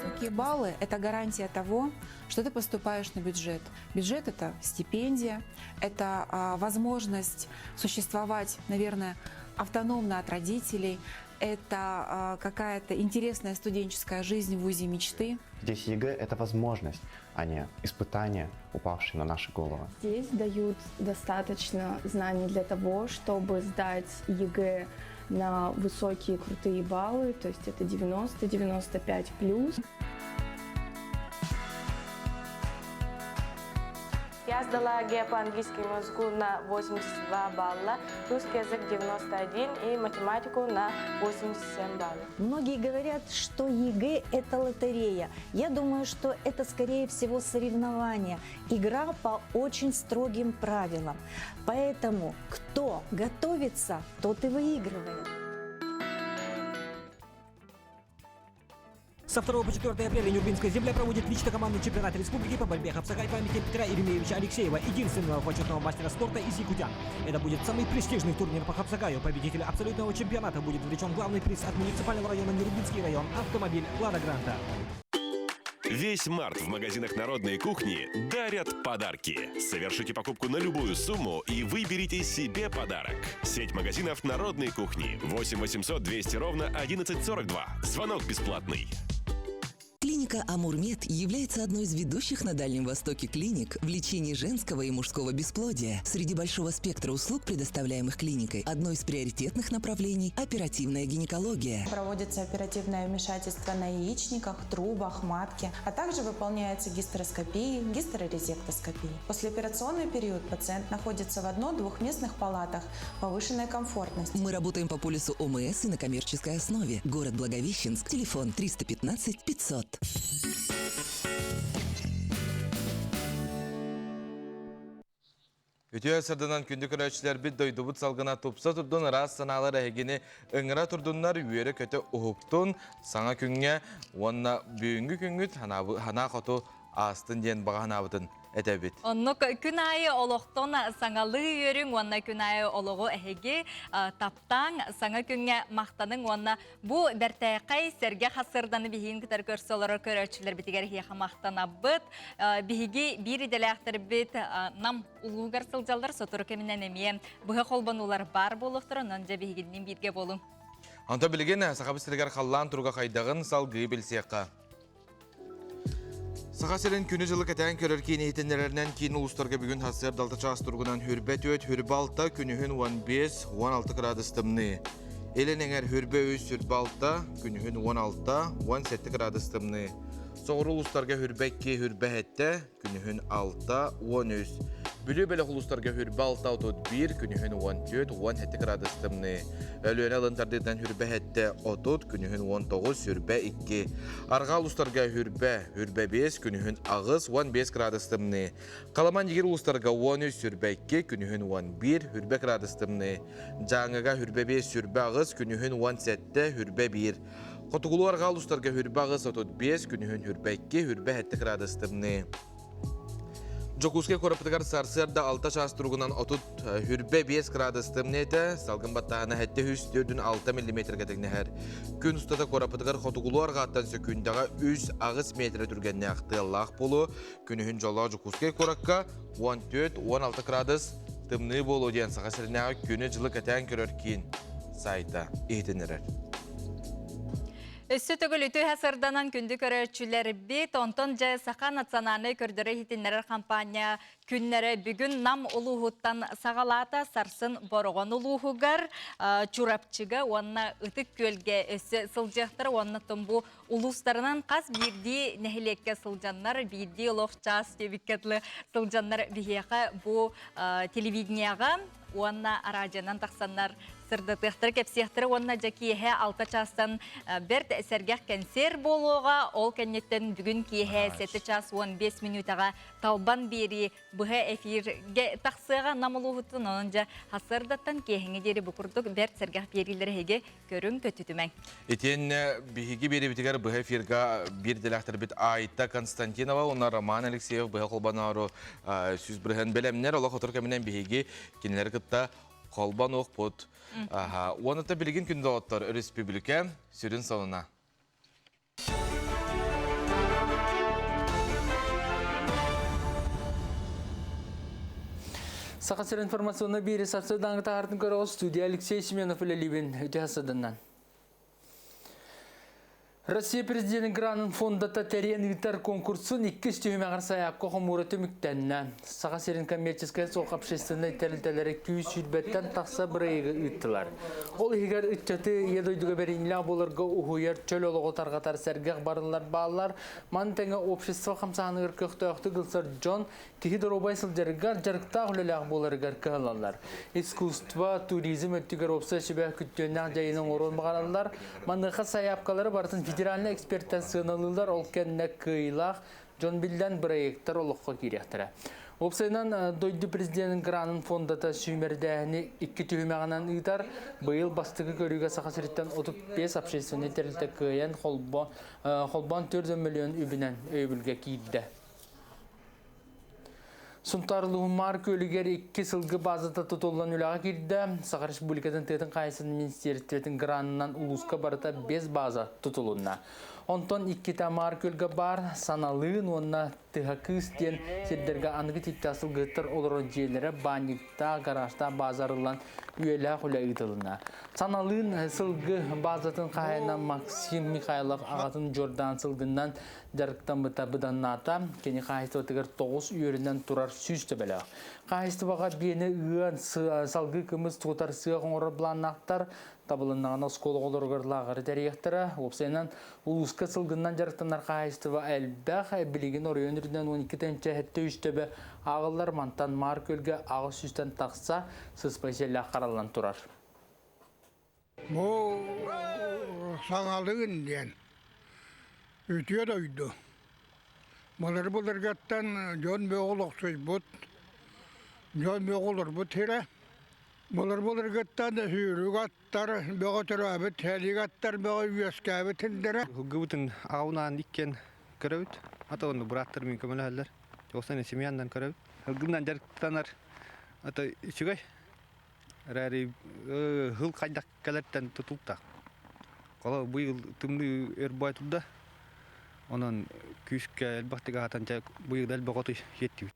Высокие баллы – это гарантия того, что ты поступаешь на бюджет. Бюджет – это стипендия, это возможность существовать, наверное, автономно от родителей, это какая-то интересная студенческая жизнь в вузе мечты. Здесь ЕГЭ – это возможность, а не испытания, упавшие на наши головы. Здесь дают достаточно знаний для того, чтобы сдать ЕГЭ на высокие крутые баллы, то есть это 90-95 плюс. Я сдала ЕГЭ по английскому языку на 82 балла, русский язык 91 и математику на 87 баллов. Многие говорят, что ЕГЭ – это лотерея. Я думаю, что это, скорее всего, соревнование. Игра по очень строгим правилам. Поэтому кто готовится, тот и выигрывает. Со 2 по 4 апреля Нюрбинская земля проводит лично командный чемпионат республики по борьбе Хапсагай памяти Петра Еремеевича Алексеева, единственного почетного мастера спорта из якутян. Это будет самый престижный турнир по Хапсагаю. Победитель абсолютного чемпионата будет вручен главный приз от муниципального района Нюрбинский район – автомобиль «Лада Гранта». Весь март в магазинах народной кухни дарят подарки. Совершите покупку на любую сумму и выберите себе подарок. Сеть магазинов народной кухни. 8 800 200 ровно 1142. Звонок бесплатный. Клиника «Амурмед» является одной из ведущих на Дальнем Востоке клиник в лечении женского и мужского бесплодия. Среди большого спектра услуг, предоставляемых клиникой, одно из приоритетных направлений – оперативная гинекология. Проводится оперативное вмешательство на яичниках, трубах, матке, а также выполняется гистероскопия, гистерорезектоскопия. Послеоперационный период пациент находится в 1-2-местных палатах повышенной комфортности. Мы работаем по полису ОМС и на коммерческой основе. Город Благовещенск. Телефон 315 500. Өтөе сырдынан күнді көрәтшілер бит дойдубут салғына топса тұрдың рас саналар әгені ұңыра тұрдыңлар үйері көті ұхыптың саңа күнге онна бүйінгі күнгіт хана қоту астын ден баған абытын әтәбет. Онны күн айы олықтың саңалы үйерің, онна күн айы олығы әхеге таптан саңа күнге мақтаның, онна бұ бәртәйқай сәрге қасырданы бейін кітар көрсі олары көрәтшілер бітігер хеға мақтана бұд. Бейге бір иделәқтір бет нам ұлғығар сылжалдар сотыры кемінен әмейе. Бұға қолбан олар бар болықтыр, онын жа бейгеннен бірге болың. Анта білген, сақабыстырығар қаллан тұрға қайдағын салғы білсеққа. Сақасырын күні жылы кәтән көрір кейін ейтіндерінен кейін ұлыстарға бүгін хасыр далта чағыз тұрғынан хүрбәт өт, хүрбалта күнігін 15-16 градыстымны. Елен әңер хүрбә өз хүрбалта күнігін 16-17 градыстымны. Соғыр ұлыстарға хүрбәкке хүрбә әтті күнігін 6-13. Bülü bele hulustarga hürbe alta otut 1, günühün 14, 10 hette gradustımını. Ölüne alıntardıdan hürbe hette otut, günühün 19, hürbe 2. Arga ulustarga hürbe 5, günühün ağız 15 gradustımını. Kalaman yigir ulustarga 13, hürbe 2, günühün 11, hürbe gradustımını. Canıga hürbe 5, hürbe ağız, günühün 17, hürbe 1. Kotugulu arga ulustarga hürbe ağız otut 5, günühün hürbe 2, hürbe hette gradustımını. Jokuske korapıtıgar sarsırda alta çastırğınan otut hürbe 5 gradustım neydi? Salgın battağına hette hüstürdün 6 mm getekne her. Gün ustada korapıtıgar kotugulu argattan sökündağa 3 ağız metre türgenine aktığallağ bolu. Günühün jolla Jokuske korakka 14-16 gradus tımnı bolu diyen sağasırına günü jılık eten körörkin sayta ihtinerer. Өссі түгіл үті әсірданан күнді көрерчілері бет, онтон жай сақан атсананы көрдірі хитінлерер компания күннері бүгін нам ұлуғыттан сағалата сарсын борғын ұлуғығар чурапчыға онына үтік көлге өссі сылжақтыр, онына тұмбу ұлыстарынан қас бірді нәхілекке сылжанлар, бірді ұлық час тебіккетлі сылжанлар бігеға бұл телевиденияға, онына радионан тақсанлар сырдытықтыр кепсияқтыры, онына жакиеге алта частан берд сәргәқ кәнсер болуға, ол кәнеттен бүгін киеге 7 час 15 минутаға талбан бері бұға эфирге тақсыға намылуғыттын, онынжа хасырдаттан киегіңе дері бұқырдық берд сәргәқ берілері хеге көрін көтітімен. Етен бігі бері бітігер бұға эфирға бір діләқтір біт Айта Константинова, оны Роман Алексеев бұға қолбанару сүз бірген білемнер, олы қотыр кәмінен бігі кенілер күтті қолбан оқ бұд. Оны да білген күнді оттар республика сүрін сонына. Сақасыр информационны бері сапсы даңғыта артын көрі студия Алексей Семенов үлелебен өте асыдынан. Россия президентінің гранын фондата тәрен ұйтар конкурсын 2 стүйімеғар саяқ қоқымуры төміктенні. Саға серін коммерческая соқ общественный тәрілтелері күйіс үрбеттен тақса бірайығы ұйттылар. Ол егер үтчаты едойдығы бәрінілі болырға ұхуер чөл олығы тарғатар сәргеқ барылар бағалар, ман тәңі общество қамсағанығыр көқті өқті ғылсар Джон кехі дұробай сылжарығар жарықта ғылылақ болырығар кығылалар. Искусство, туризм өттігер опса шебе күттеннақ жайының орын бағалалар, мандыға саяпқалары бартын федеральный эксперттен сыналылар ол кәнне кыйлақ Джон Билден проекттар олыққа керектірі. Опсайынан дойды президентінің гранын фондата сүймердәні 2 түймеғанан ұйтар, бұйыл бастығы көріге сақасыреттен 35 общественный тәрілті көйен қолбан 4 миллион үбінен өйбілге кейді. Сұнтарлығы марк өлігер 2 сылғы базата тұтылған үліға керді. Сақар Республикатын тетін қайсын министерстветін гранынан ұлысқа барыта 5 база тұтылуына. Онтон 2 марк өлгі бар, саналығын онына тыға күстен сердерге анығы титтасыл ғыттыр олыры жерлері баникта, гаражда базарылан үйелі құля ұйтылына. Саналығын сылғы базатын қайынан Максим Михайлов ағатын Жордан сылғынан жарықтан бұта бұданната, кені қайысты отығыр 9 үйерінен тұрар сүзді бәлі. Қайысты баға бені үйен салғы күміз тұғытар сыға қоңыры бұланнақтар, табылыннағына сколы қолырғырлағыры дәректірі. Опсайынан ұлысқа сылғынан жарықтанар қайыстыва әлбәқ білеген орайын үрден 12-тенче әтті үштебі ағылар мантан марк өлге ағы сүстен тақса сыспайселі қаралан тұрар. Бұл саңалығын ден өтіе дойды. Бұлар-бұларғаттан жон бөғыл оқсыз бұд, жон бөғылыр бұд хері. Бұлар-бұларғаттан сүйрік аттар, бөғі тұры әбіт, тәлік аттар, бөғі үйескі әбітіндірі. Гүбітін ағынан иккен көрәуіт, ата оны бұраттыр мен көмілі әлдер, осыны семьяндан көрәуіт. Гүннан жарықтанар, ата үшігай, рәрі ғыл қайдақ кәлерттен тұтылыптақ. Қала бұйыл түмді өрбай тұлда, онан күйіске әлбақтыға атан бұйыл әлбақоты жеттіп.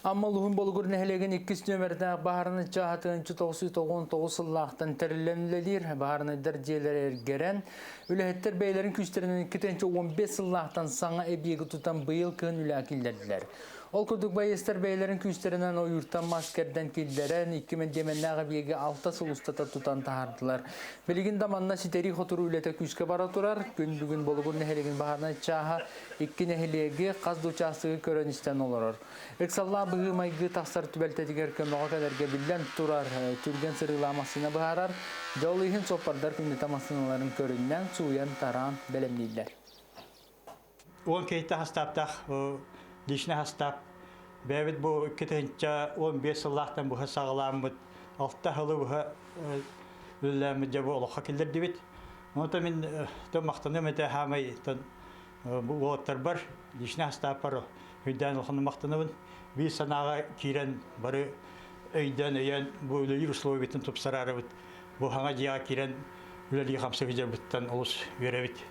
Аммалығын болғырын әлеген 2 нөмірді бағарыны жағатын 1999 сыллақтан тәріленілер, бағарыны дәржелер әргерен. Үләхеттер бәйлерін күштерінің 2-15 сыллақтан саңа әбегі тұтан бұйыл күн үләкілдерділер. Ол күрдік байыстар бәйлерін күстерінен ойырттан маскерден келдерін 2000 беге 6 сылыстата тұтан тағардылар. Білігін даманна ситери хотыру үлеті күске бара тұрар, күн бүгін болығын нәхелеген бағарна чаға 2 нәхелеге қазды участығы көріністен оларыр. Эксалла бұғы майғы тақсар түбәлтетігер көміға кәдерге білден тұрар, түрген сырыламасына бағарар, жолыйын сопардар күнді тамасыналарын көріннен суян таран бәлемдейлер. Он кейті хастаптақ, лишне хастап, бәбіт бұл кетенча 15 сыллақтан бұға сағыламыд, 6 хылы бұға үлләмід жабы олыққа келдер дебет. Онда мен мақтаным әті хамай олаттар бар, лишне хастап бар, үйден олқаны мақтанымын. Би санаға кирен бары өйден өйен бұл үлелер условия бетін тұпсарары бұд. Бұл хаңа жиға кирен үлелер қамсығы жабыттан олыс өребет.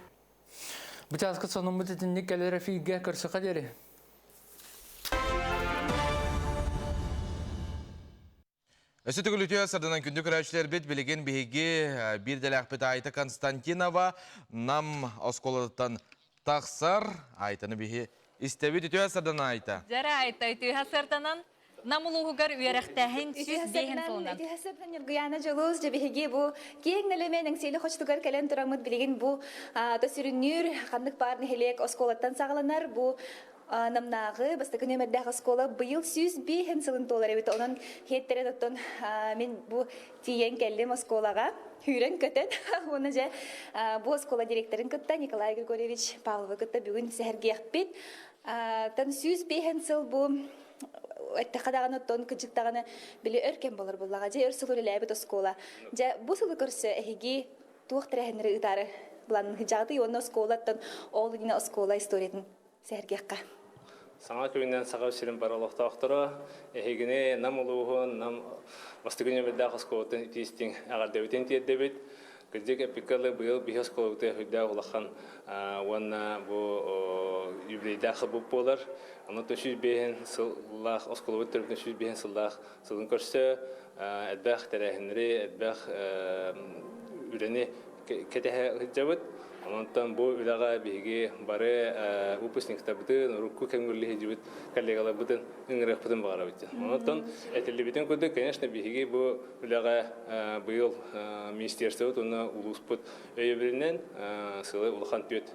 Бұтасқы соның бұтетінді кәлері фейге көрсі қадері? Өсі түгілітіе сардынан күнді көрәшілер бет білеген бейге бір дәләқпет айты Константинова нам осколаттан тақсар айтыны бейге истәбі түтіе сардан айта. Жара айта түтіе сарданан намылуғығар үйеріқтәхін сүз дейін солынан. Түтіе сардан ергіяна жолуыз жабеге бұл кейін нәлеменің сейлі қоштығар кәлен тұрамыд білеген бұл төсірінер қандық барын хелек осколаттан сағыланар бұл намнағы бастықын өмірдәғі скола бұйыл сүз бейін сылын толар әбеті. Оның хеттере тоттон мен бұл тиен кәлім осколаға үйрен көтен. Оны жа бұл оскола директорын күтті Николай Григорьевич Павловы күтті бүгін сәрге әқпет. Тан сүз бейін сыл бұл өтті қадағаны оттон күджіктағаны білі өркен болыр бұллаға. Жа өрсіл өлі әбет оскола. Жа бұл сылы көрсі әхеге туық тірәхінері ұтары бұланын хыжағды. Оны осколаттан олы діне оскола историятын сәрге әққа. Саңа күйінен сағау сирен бар олықта ақтыра, әйгіне нам ұлуғын, нам бастығын өмірді қосқолуттың тиістің ағарды өтен тиеддебет. Күздек әпікалы бұйыл бейхіз қолуыты хүдді олаққан уанна бұл юбилейді ақы бұп болар. Оны төшіз бейін сыллақ, осқолуыт түрбін шүз бейін сыллақ сылын көрсі, әдбәқ тәрәхінері, әдбәқ үрені кәтәхі хүджабыд. Онтан бұл үлаға бейге бары выпускниктар бұтын, рукку кәңгірлі жібіт коллегалар бұтын үңірек бұтын бағара бұтын. Онтан әтілі бітін көді, конечно, бейге бұл үлаға бұйыл министерство оны ұлыс бұт өйебірінен сылы ұлған төт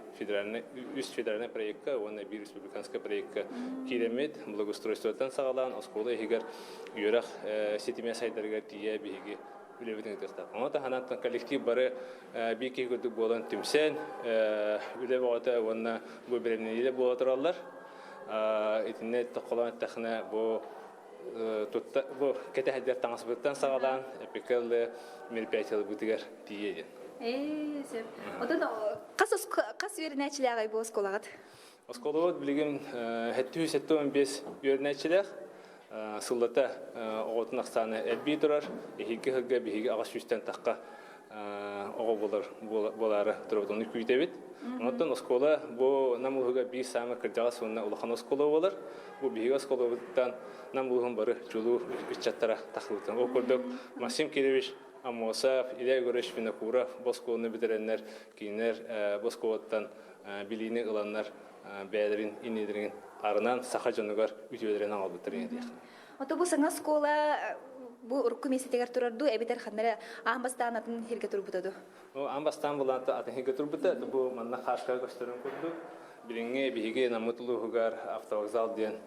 үст федеральный проектка, оны бір республиканская проектка керемет, благоустройствотан сағалан, осколы егер үйерақ сетеме сайдарға тие бейге үлебетін өтіқтақ. Оңата ханаттан коллектив бары бейке көрдік болан түмсен, үле бағыта онына бұл бірімнелі бола тұралар. Етіне тұқылан әттіқіне бұл кәті әдер таңыз бұттан сағалан, әпекелі мероприятиялы бұтығар тиеден. Одан қас үйерінәчілі ағай бұл осколағыд? Осколағыд білген 715 үйерінәчілі сыллата оғытын ақсаны әлбей тұрар, ехеге ғылға бейге ағас жүстен таққа оғы болары тұрып оны күйтебет. Онықтан оскола бұл намылғыға бей самы кіржаға соңына ұлақан оскола болар. Бұл бейге оскола бұлттан намылғын бары жүлу үтчаттара тақылықтан. Ол көрдік Максим Киревич Амосав, Илья Егорович Винокуров, Босколыны бітіренлер, кейінер Босколаттан білейіне ұланлар бәдірін, инедірін арынан сақа жонығар үтебедерін аңалбыттырын едек. Ота бұл саңа скола бұл ұрқы месетегер тұрарду, әбетер қандары аңбастан атын херге тұрбытады? Аңбастан бұл атын херге тұрбытады, бұл манна қашқа көстерін көрді. Біріңе бейге намытылығығар автовокзал ден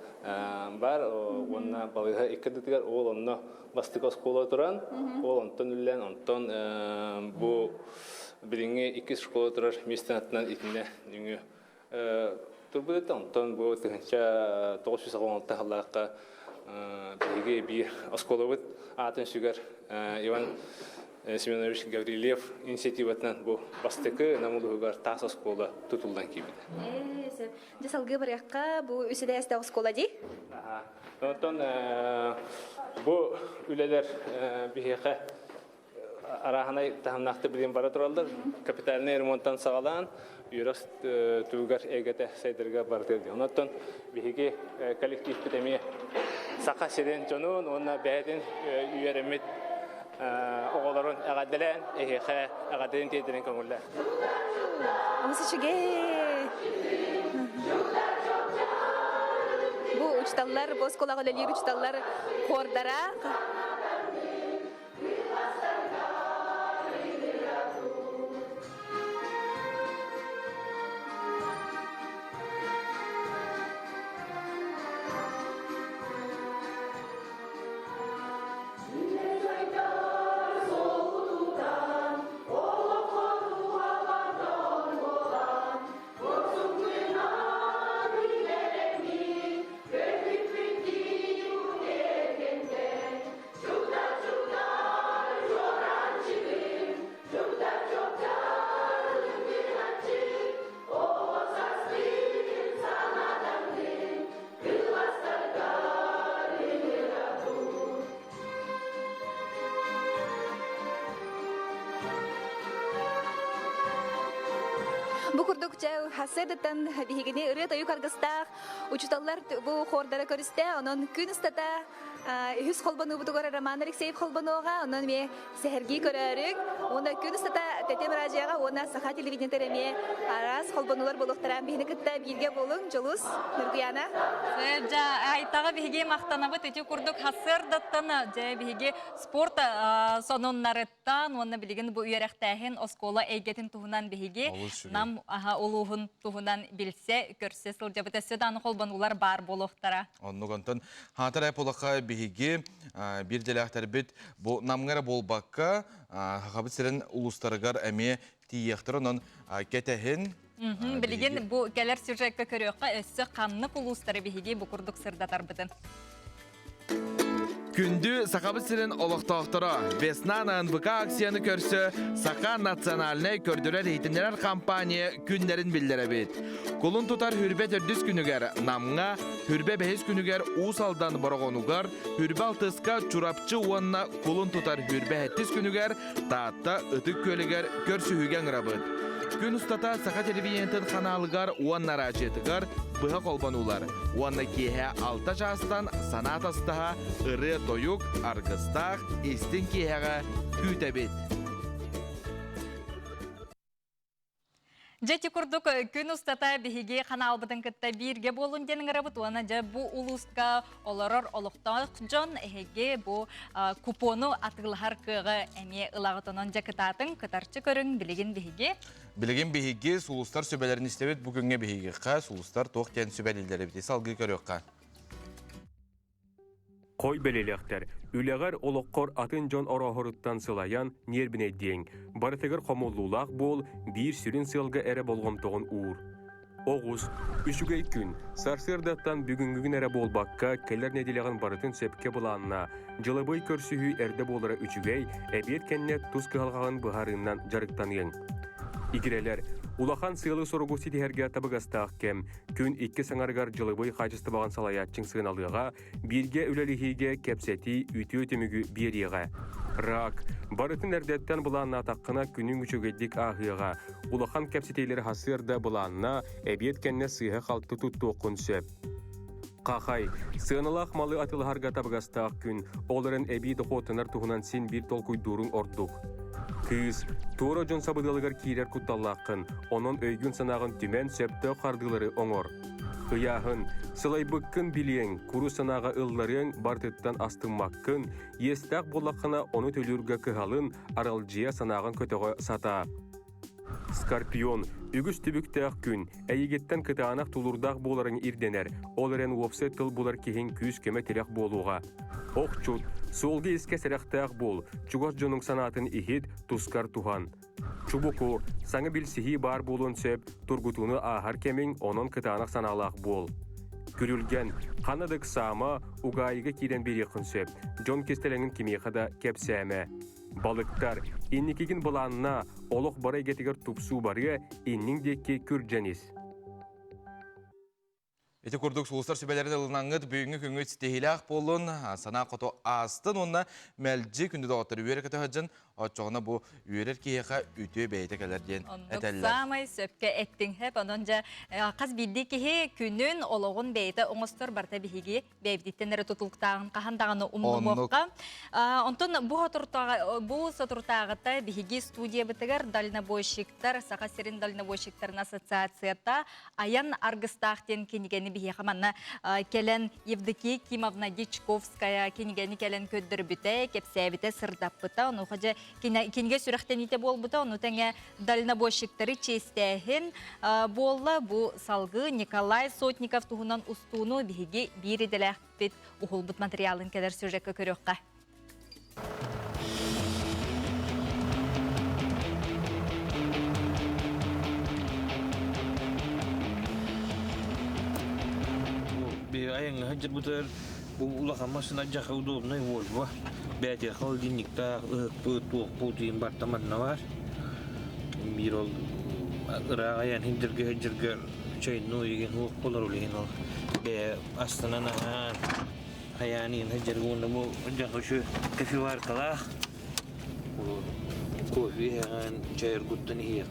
бар, онына балыға екідігер, ол онына бастыға скола тұран, ол онтан үллен, онтан бұл біріңе 2 школа тұрар, местен атынан етіне дүңі тұрбыдыды, онтан бұл түгінші 916 ғалаққа бейге бір оскола бұд, атын сүгер Иван Семенович Гаврилев инициативатынан бұл бастықы намылығығар тас оскола тұтылдан кебеді. Жасалғы бараққа бұл үсіде әсті оскола дей? Онтан бұл үлелер бейге араханай тахамнақты білген бара тұралдар, капитальный ремонттан сағалан, үйрас түгір әгеті сайдырға бардырды. Онаттан бейге коллектив бітеме сақа седен жонуын, онына бәйден үйеремет оғыларын әғадылан, әйхе әғадылан тейдерін көңілі. Осы шүге бұл учталлар, бу осколага лелир учталлар хордара. Бу курдук жау хаседатан бигине ыры тою каргыстак учуталлар бу хордара көрүстө онон күн стата үс холбону бутугар Роман Алексеев холбонуга онон ме сехерги көрөрүк онда күн стата тетем радиога онда саха телевидение тереме арас холбонулар болуктаран бигине кытта бирге болуң жолус Нургуяна жа айтага биге мактанабы тетю курдук хасырдаттан жа биге спорт сонуннарыттан онда билген бу үйрөктәһин оскола эйгетин туһунан биге нам улуһун туһунан билсе көрсө сылжабыта сөдан холбонулар бар болуктара оннугантан хатара полака биге бир делахтар бит бу намгара болбакка хабыт сирен улустарыгар эме тиехтеронон кетехин билген бу келер сюжетке көрөккө өссө канны улустары биге бу курдук сырдатарбытын. Күндү сақабы сирен олықтақтыра. Веснан НВК акцияны көрсі, Сақа национальный көрдірер ейтінерер компания күндерін білдері бет. Колын тұтар хүрбе төрдіс күнігер, намға хүрбе бәхес күнігер ұсалдан бұрғонуғар, хүрбе алтысқа чурапчы уанна колын тұтар хүрбе әттіс күнігер, таатта ұтық көлігер көрсі хүген рабыд. Күн ұстата Сақа телевизиентін қаналығар уаннара жетігар бұға қолбанулар. Уанна кейе алта жастан санат астаға ұры тойук арғыстақ естін кейеға күйтәбет. Жети курдук күн устата биһиге ханалбытын кытта бирге болун денин рабыт уана же бу улуска олорор олуктак жон эге бу купону атылар кыгы эме ылагытонон жакытатын кытарчы көрүң билеген биһиге. Билеген биһиге сулустар сөбелерин истебет бүгүнгө биһиге ка сулустар ток тен сөбелилдери бит. Салгы көрөкка. Кой белелектер, үлегер олыққор атын жон орохоруттан сылаян нербіне дең. Барытығыр қомуллулақ бол, бір сүрін сылғы әрі болғымтығын ұр. Оғыз, үшігей күн, сарсырдаттан бүгінгігін әрі болбаққа келер неделеген барытын сөпке бұланына, жылыбой көрсігі әрді болыра үшігей, әбет кәннет тұз қығалғаған бұхарынан жарықтан ең. Игерелер, улахан сыйлы соргу ситихерге табыгастақ кем, күн 2 саңаргар жылыбой қачысты баған салаятчың сыналыға, бірге үлелігіге кепсети үті өтімігі береға. Рак, барытын әрдеттен бұланына таққына күнің үчігеддік ағыға, улахан кепсетейлер хасырда бұланына әбет кәнне сыйғы қалты тұтты оқын сөп. Қақай, сыналақ малы атылғарға табыгастақ күн, оларын әбейді қотынар тұғынан сен бір толкуй дұрын ордық. Кыз, тура жон сабыдылығыр кейлер күтталлаққын, onun өйгін санағын түмен сөпті қардылары оңор. Ұяғын, сылай бұққын білең, күрі санаға ұлларың бартыттан астыммаққын, естақ болаққына оны төліргі кығалын аралжия санағын көтіғі сата. Скорпион, үгіс түбіктәқ күн, әйгеттен кытағанақ тұлырдақ боларын ирденер, оларын опсы тыл болар кейін күз кеме телек болуға. Оқчут, солғы еске сәрәқтәқ бол, чуғас жоның санатын ихид тұскар туған. Чубуку, саңы білсіхи бар болын сөп, тұргутуны ағар кемің оның кытағанақ саналақ бол. Күрілген, қанадық сама, уғайығы кейден береқін сөп, жон кестелеңін кемеқада кепсәмі. Балықтар, инникеген бұланына, олық барай кетігер тұпсу бары, иннің декке күрджәнес. Эти курдук сулустар сөбелерді ылнаңыд бүгінгі күнгі стихилях болын, сана қото астын, онна мәлжі күнді доғаттыр үйер көті ғаджын, отчоғына бұл үйерер кейеға үті бәйті кәлерден әтәлілер. Самай сөпке әттің хеп, онынжа қаз білді кейі күнін олығын бәйті оңыстыр барта біхіге бәйбдеттенері тұтылықтағын қағандағыны ұмды моққа. Онтын бұл сатыртағыта біхіге студия бітігер дальнобойщиктар, Сақа Серин дальнобойщиктарын ассоциацията аян аргыстақтен кенігені бихеха манна келен Евдокия Кимовна Дичковская кинигени келен көддөрбүтэ, кепсәбите сырдаппыта, ону хожа кинге сүрәхтәните болбута, ону тәңе дальнобойщиктары честәһин болла бу салгы Николай Сотников туһунан устууну биһиги бириделәхпит ухулбут материалын кедер сюжетка көрөккә. Ayang hajar buter ulah masih aja kau dulu nih wah belajar kalau di nikah putih berteman nawar birol rakyat hajar ke cai nu yang kolor oleh no be astana nah hayani hajar guna mu aja kau sih kefiwar kalah kofihan cair gutan hiyak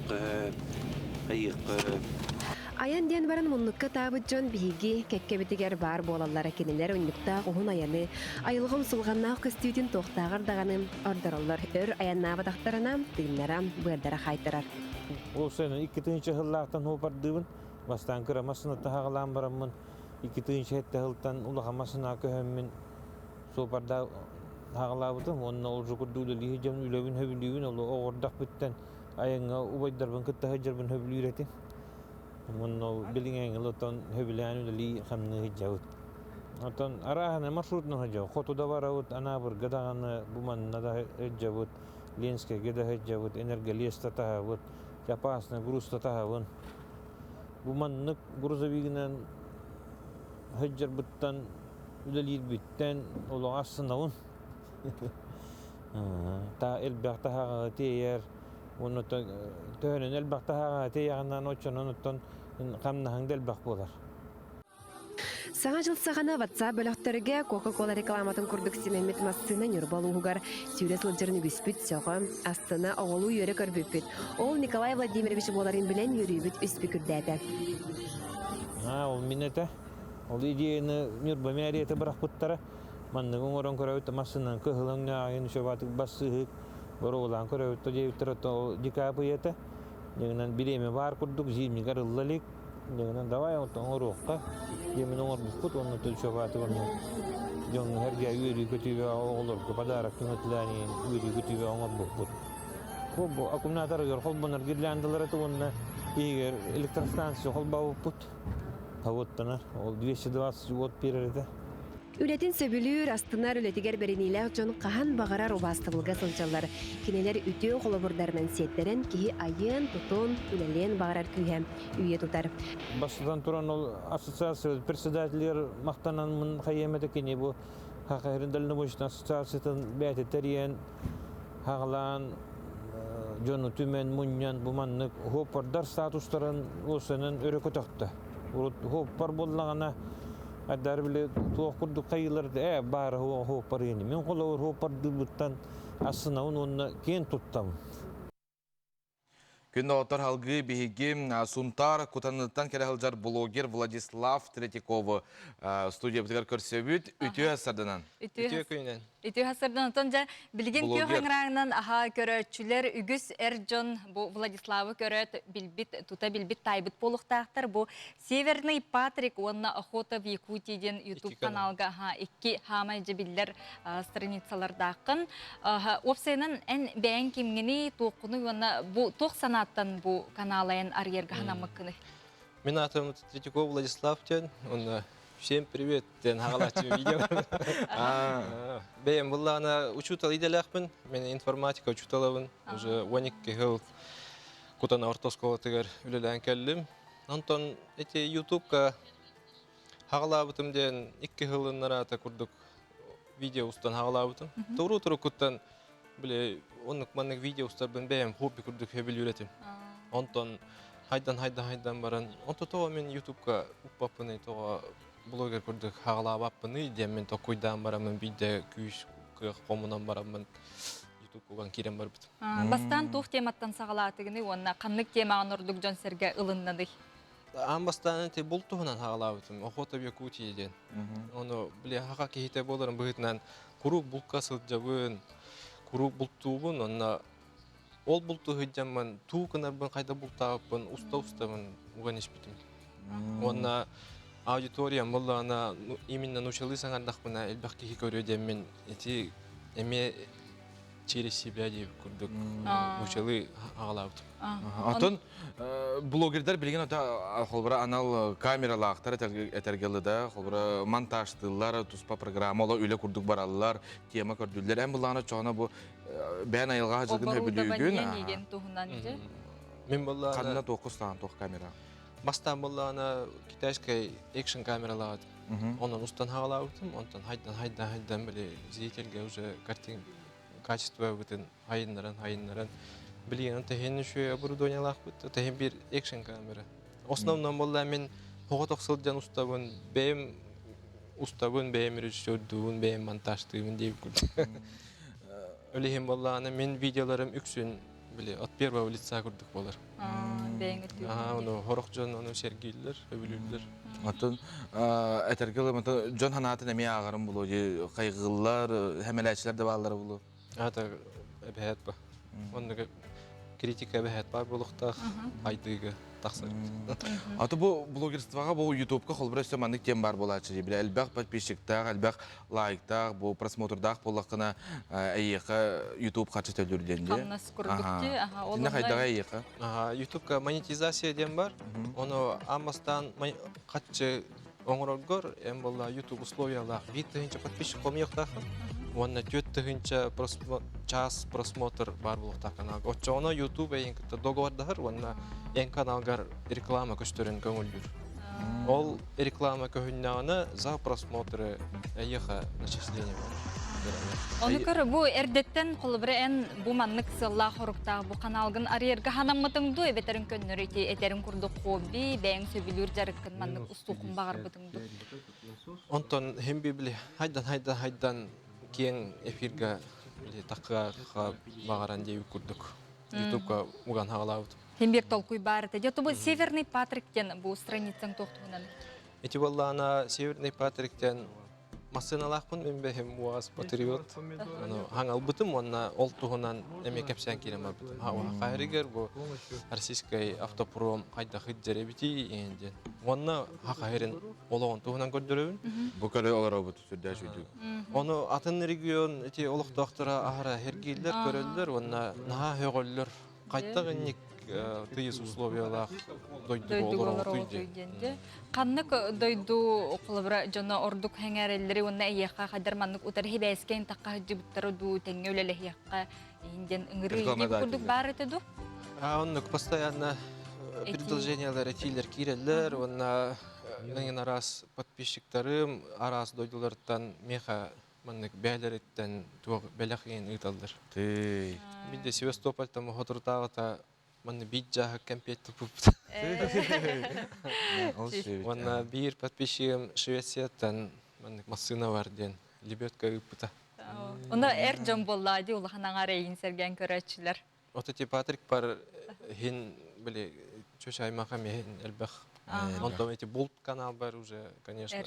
Аян ден баран муннукка таабыт жон биһиги кеккебитигер бар болаллара кинилер уннукта ухун аяны айылгым сылганнаах көстүүтүн тохтаагар даганы ордороллор өр аяннаабатахтарана тыыннара быардара хайтарар. Ол сені 2-нче хыллаактан хопардыбын бастан кырамасына тахагалаан бараммын 2-нче хетте хылтан улахамасына көһөммүн сопарда хагалаабытым онна ол жукурдуулы жам үлөбүн хөбүлүүбүн ол огордак биттен аянга убайдарбын кытта хажарбын хөбүлүүретим. Munno bilingen loton höbilanu li khamne hijawut aton arahana marshrutna hijawut khoto dawarawut anabur gadana buman nada hijawut lenske gada hijawut energalista tahawut japasna gurusta tahawun buman nak guruzaviginan hijjar buttan udalir bitten olo asnawun ta elbaqtaha tiyer Onu töhünün elbaqtaha teyağından oçunun otun qamna hangdel baq bolar. Саңа жыл сағана WhatsApp бөлөктөргө Coca-Cola рекламатын курдук Семемет массына нюрбалуугар сүйрес лыджырын үгүспүт сого астына оголуу үйөрө көрбүппүт. Ол Николай Владимирович боларын билен юрүүбүт үспүкүрдәдә. Ол минете. Ол идеяны нюрба мәрияты биракпыттара. Манны оңорон көрөбүт массынан кыһылыңна айын шобатык бассыык. Боролан көрөбүт жептер то дикапыйета. Дегенен биреме бар курдук жимни гарыллалык. Дегенен давай оңорокка. Yemin olur bu kut onun tül şobatı onu. Jon herge yürü kötü ve olur ki padarak yönetleni yürü kötü ve onlar bu kut. Bu akumulatör gör hol bunlar girlandılar et onunla iger elektrik stansiyon hol bavu put. Havuttanlar ol 220 volt birerede. Ületин сөбүлүүр астынар үлетигер беринилер жон кахан багарар убастылыга сылчалар. Кинелер үтөө холобурдарынан сеттерен кихи айын тутун үлелен багарар күйем үйе тутар. Бастан туран ол ассоциация председательер мактанан хайемете кини бу хакырындалны бошта ассоциациятын бәте терен хаглан жону түмен муньян буманны хопардар статустарын осынын өрөкө такты. Хопар боллагана Adar bile tuh kurdu kayılarda bar hopar ini. Men kolor hopar dibuttan aslında onu ken tuttam. Күнді отыр халғы бігеге Сунтар Кутаныттан кәрі халжар блогер Владислав Третьяков студия бітігер көрсебіт. Үтіе асырдынан? Үтіе көйінен. Үтіе асырдынан. Тонжа білген көй қаңырағынан аға көрөтчілер үгіс әржон Владиславы көрөт тута білбіт тайбыт болуқтақтыр. Бұл Северный Патрик, онна Охота в Якутийден YouTube каналға екі хамайжы білдер страницалардақын. Опсайынан ән бәйін кемгені тоқыны бұл тоқ санат bu kanalın арьерга ханамыкны. Меня атом Третьяков Владислав Тен. Всем привет. Тен хагалатим видео. Бем была на учутал иделяхпен. Мен информатика учуталавын. Уже 12 жыл кутана ортоскола тегер үлелән келдим. Антон эти YouTube-ка хагалабытым ден 2 жылын нарата курдук видео устан хагалабытым. Туру куттан Биле, оннук маннык видеостар бен бәйем хобби күрдік хөбіл үйретім. Онтон хайдан баран. Онто тоға мен YouTube-ка ұппапыны, тоға блогер күрдік хағалабаппыны, дем мен тоқойдан барамын, бейде күйіш қомынан барамын, YouTube-куған керем бар бітім. Бастан тоқ тематтан сағалатығыны, онна қанлық темағын ұрдық жон сәрге ылыннады? Бастан әнте бұл тұғынан хағалабытым, Охота в Якутийден. Оны, біле, хақа кейте боларын бұғытынан құру бұлқа сылджабын, Куру бултуубун, онна ол булту хыджамман, туу кынарбын, кайда бултааппын, уста-устамын уган ишпитим. Онна аудиториям бұл ана именно нучалы саңардақ бұна әлбәқ кейі көруден мен эти эме через себя деп көрдік нучалы ағалауды. Атын блогердар білген ота холбара анал камералақтар әтергелді, холбара монтаждылар, туспа программалы үйлі күрдік баралылар, тема көрділдер. Әм бұлағына çoğuna bu бән айылға жылғын өбілігін. Мен бұлағына... Қанына 9 тағын 9 камера. Бастан бұлағына китайскай экшн камералады. Онан ұстан ағалаудым, онан хайдан біле зрительге уже картин качество бүтін хайынларын білген тәхен үші оборудованиялақ бұд, тәхен бір экшн камера. Основном болда мен хоғат оқсылдан ұстабын, бәйім режиссердуын, бәйім монтаждуын дейіп көрді. Өлеген болда мен видеоларым үксін от первого лица көрдік болар. Оны хорақ жон, оны сергейлер, өбілілер. Атын әтергелі, жон ханатын әме ағарым бұлу, қайғылар, әмеләтшілер де бағалары бұлу? Ата әбәйет ба. Онығы критика әбәйет бар болуқтақ, айдыға тақсыр. Аты бұл блогерстваға, бұл ютубқа қолбыр өсті маңдық тем бар болатшы. Әлбәқ подписчиктақ, әлбәқ лайктақ, бұл просмотрдақ болақына әйеқі ютуб қатшы төлдерденде. Қамнас көрдікте. Сені қайдағы әйеқі? Ютубқа монетизация дем бар. Оны амастан қатшы оңырылғыр, әм болла ютуб условиялақ. Виттігінші подписчик қолмы еқтақы. Онна төттігінші час просмотр бар болуқтақ каналға. Отчауына ютуб әйінкітті доғырдағыр, онна ән каналғар реклама көштерін көңілдір. Ол реклама көңіліне за просмотры әйіға начисление бар. Оны көрі, бұл әрдеттен қолыбыры ән бұл маннық сылла қорықтағы бұл каналғын арергі ханаммытыңды әбетерін көннір әтерін күрді қоби, бәйін сөбілер жарыққын маннық ұстуқын бағар бұтыңды. Онтон хем бейбілі хайдан кең эфирға таққа бағаран дейіп күрдік. Ютубқа ұған хағалауды. Хембек толкуй барыты. Дето бұл Северный Патриктен бұл страницаң тоқтығынан? Эти болла ана Северный Патриктен масыналақпын мен бәхем уаз патриот. Хаңал бұтым, онна олтуғынан әме кәпсән керем бұтым. Қайрығыр бұл российскай автопром қайда қыджары біті еңден. Онна қайрын олығын туғынан көрдіріуін. Бұл кәрі олар бұты сүрді әшуді. Оны атын регион олық доқтыра ағыра хергейлер көрелдер, онна наға höғөллер қайттақ әннек тыйыз условиялах дойду олар түйденде. Қаннық дойду оқылыбыра жона ордук хәңәрелері онна әйеққа қадарманнық ұтар хебәскен таққа жүбіттары ду тәңе өлелі яққа еңден үңірі еңе күрдік бар етеді? Оннық постоянно предложениялар әтейлер керелер, онна нәңін арас подписчиктарым, арас дойдылардан меха маннык бәлереттен туғы бәләқ ең ұйталдыр. Бидде Севастопольтан мұғытыртағыта манны бит жағы кәмпетті бұпты. Онна бір подписчигім Швецияттан масына бар ден, лебетка ұпыта. Онда әр жон болады, ұлғанан арайын сәрген көрәтшілер. Отати Патрик бар, хен біле, чөш аймаға мен әлбәқ. Онтан эти болт канал бар уже, конечно.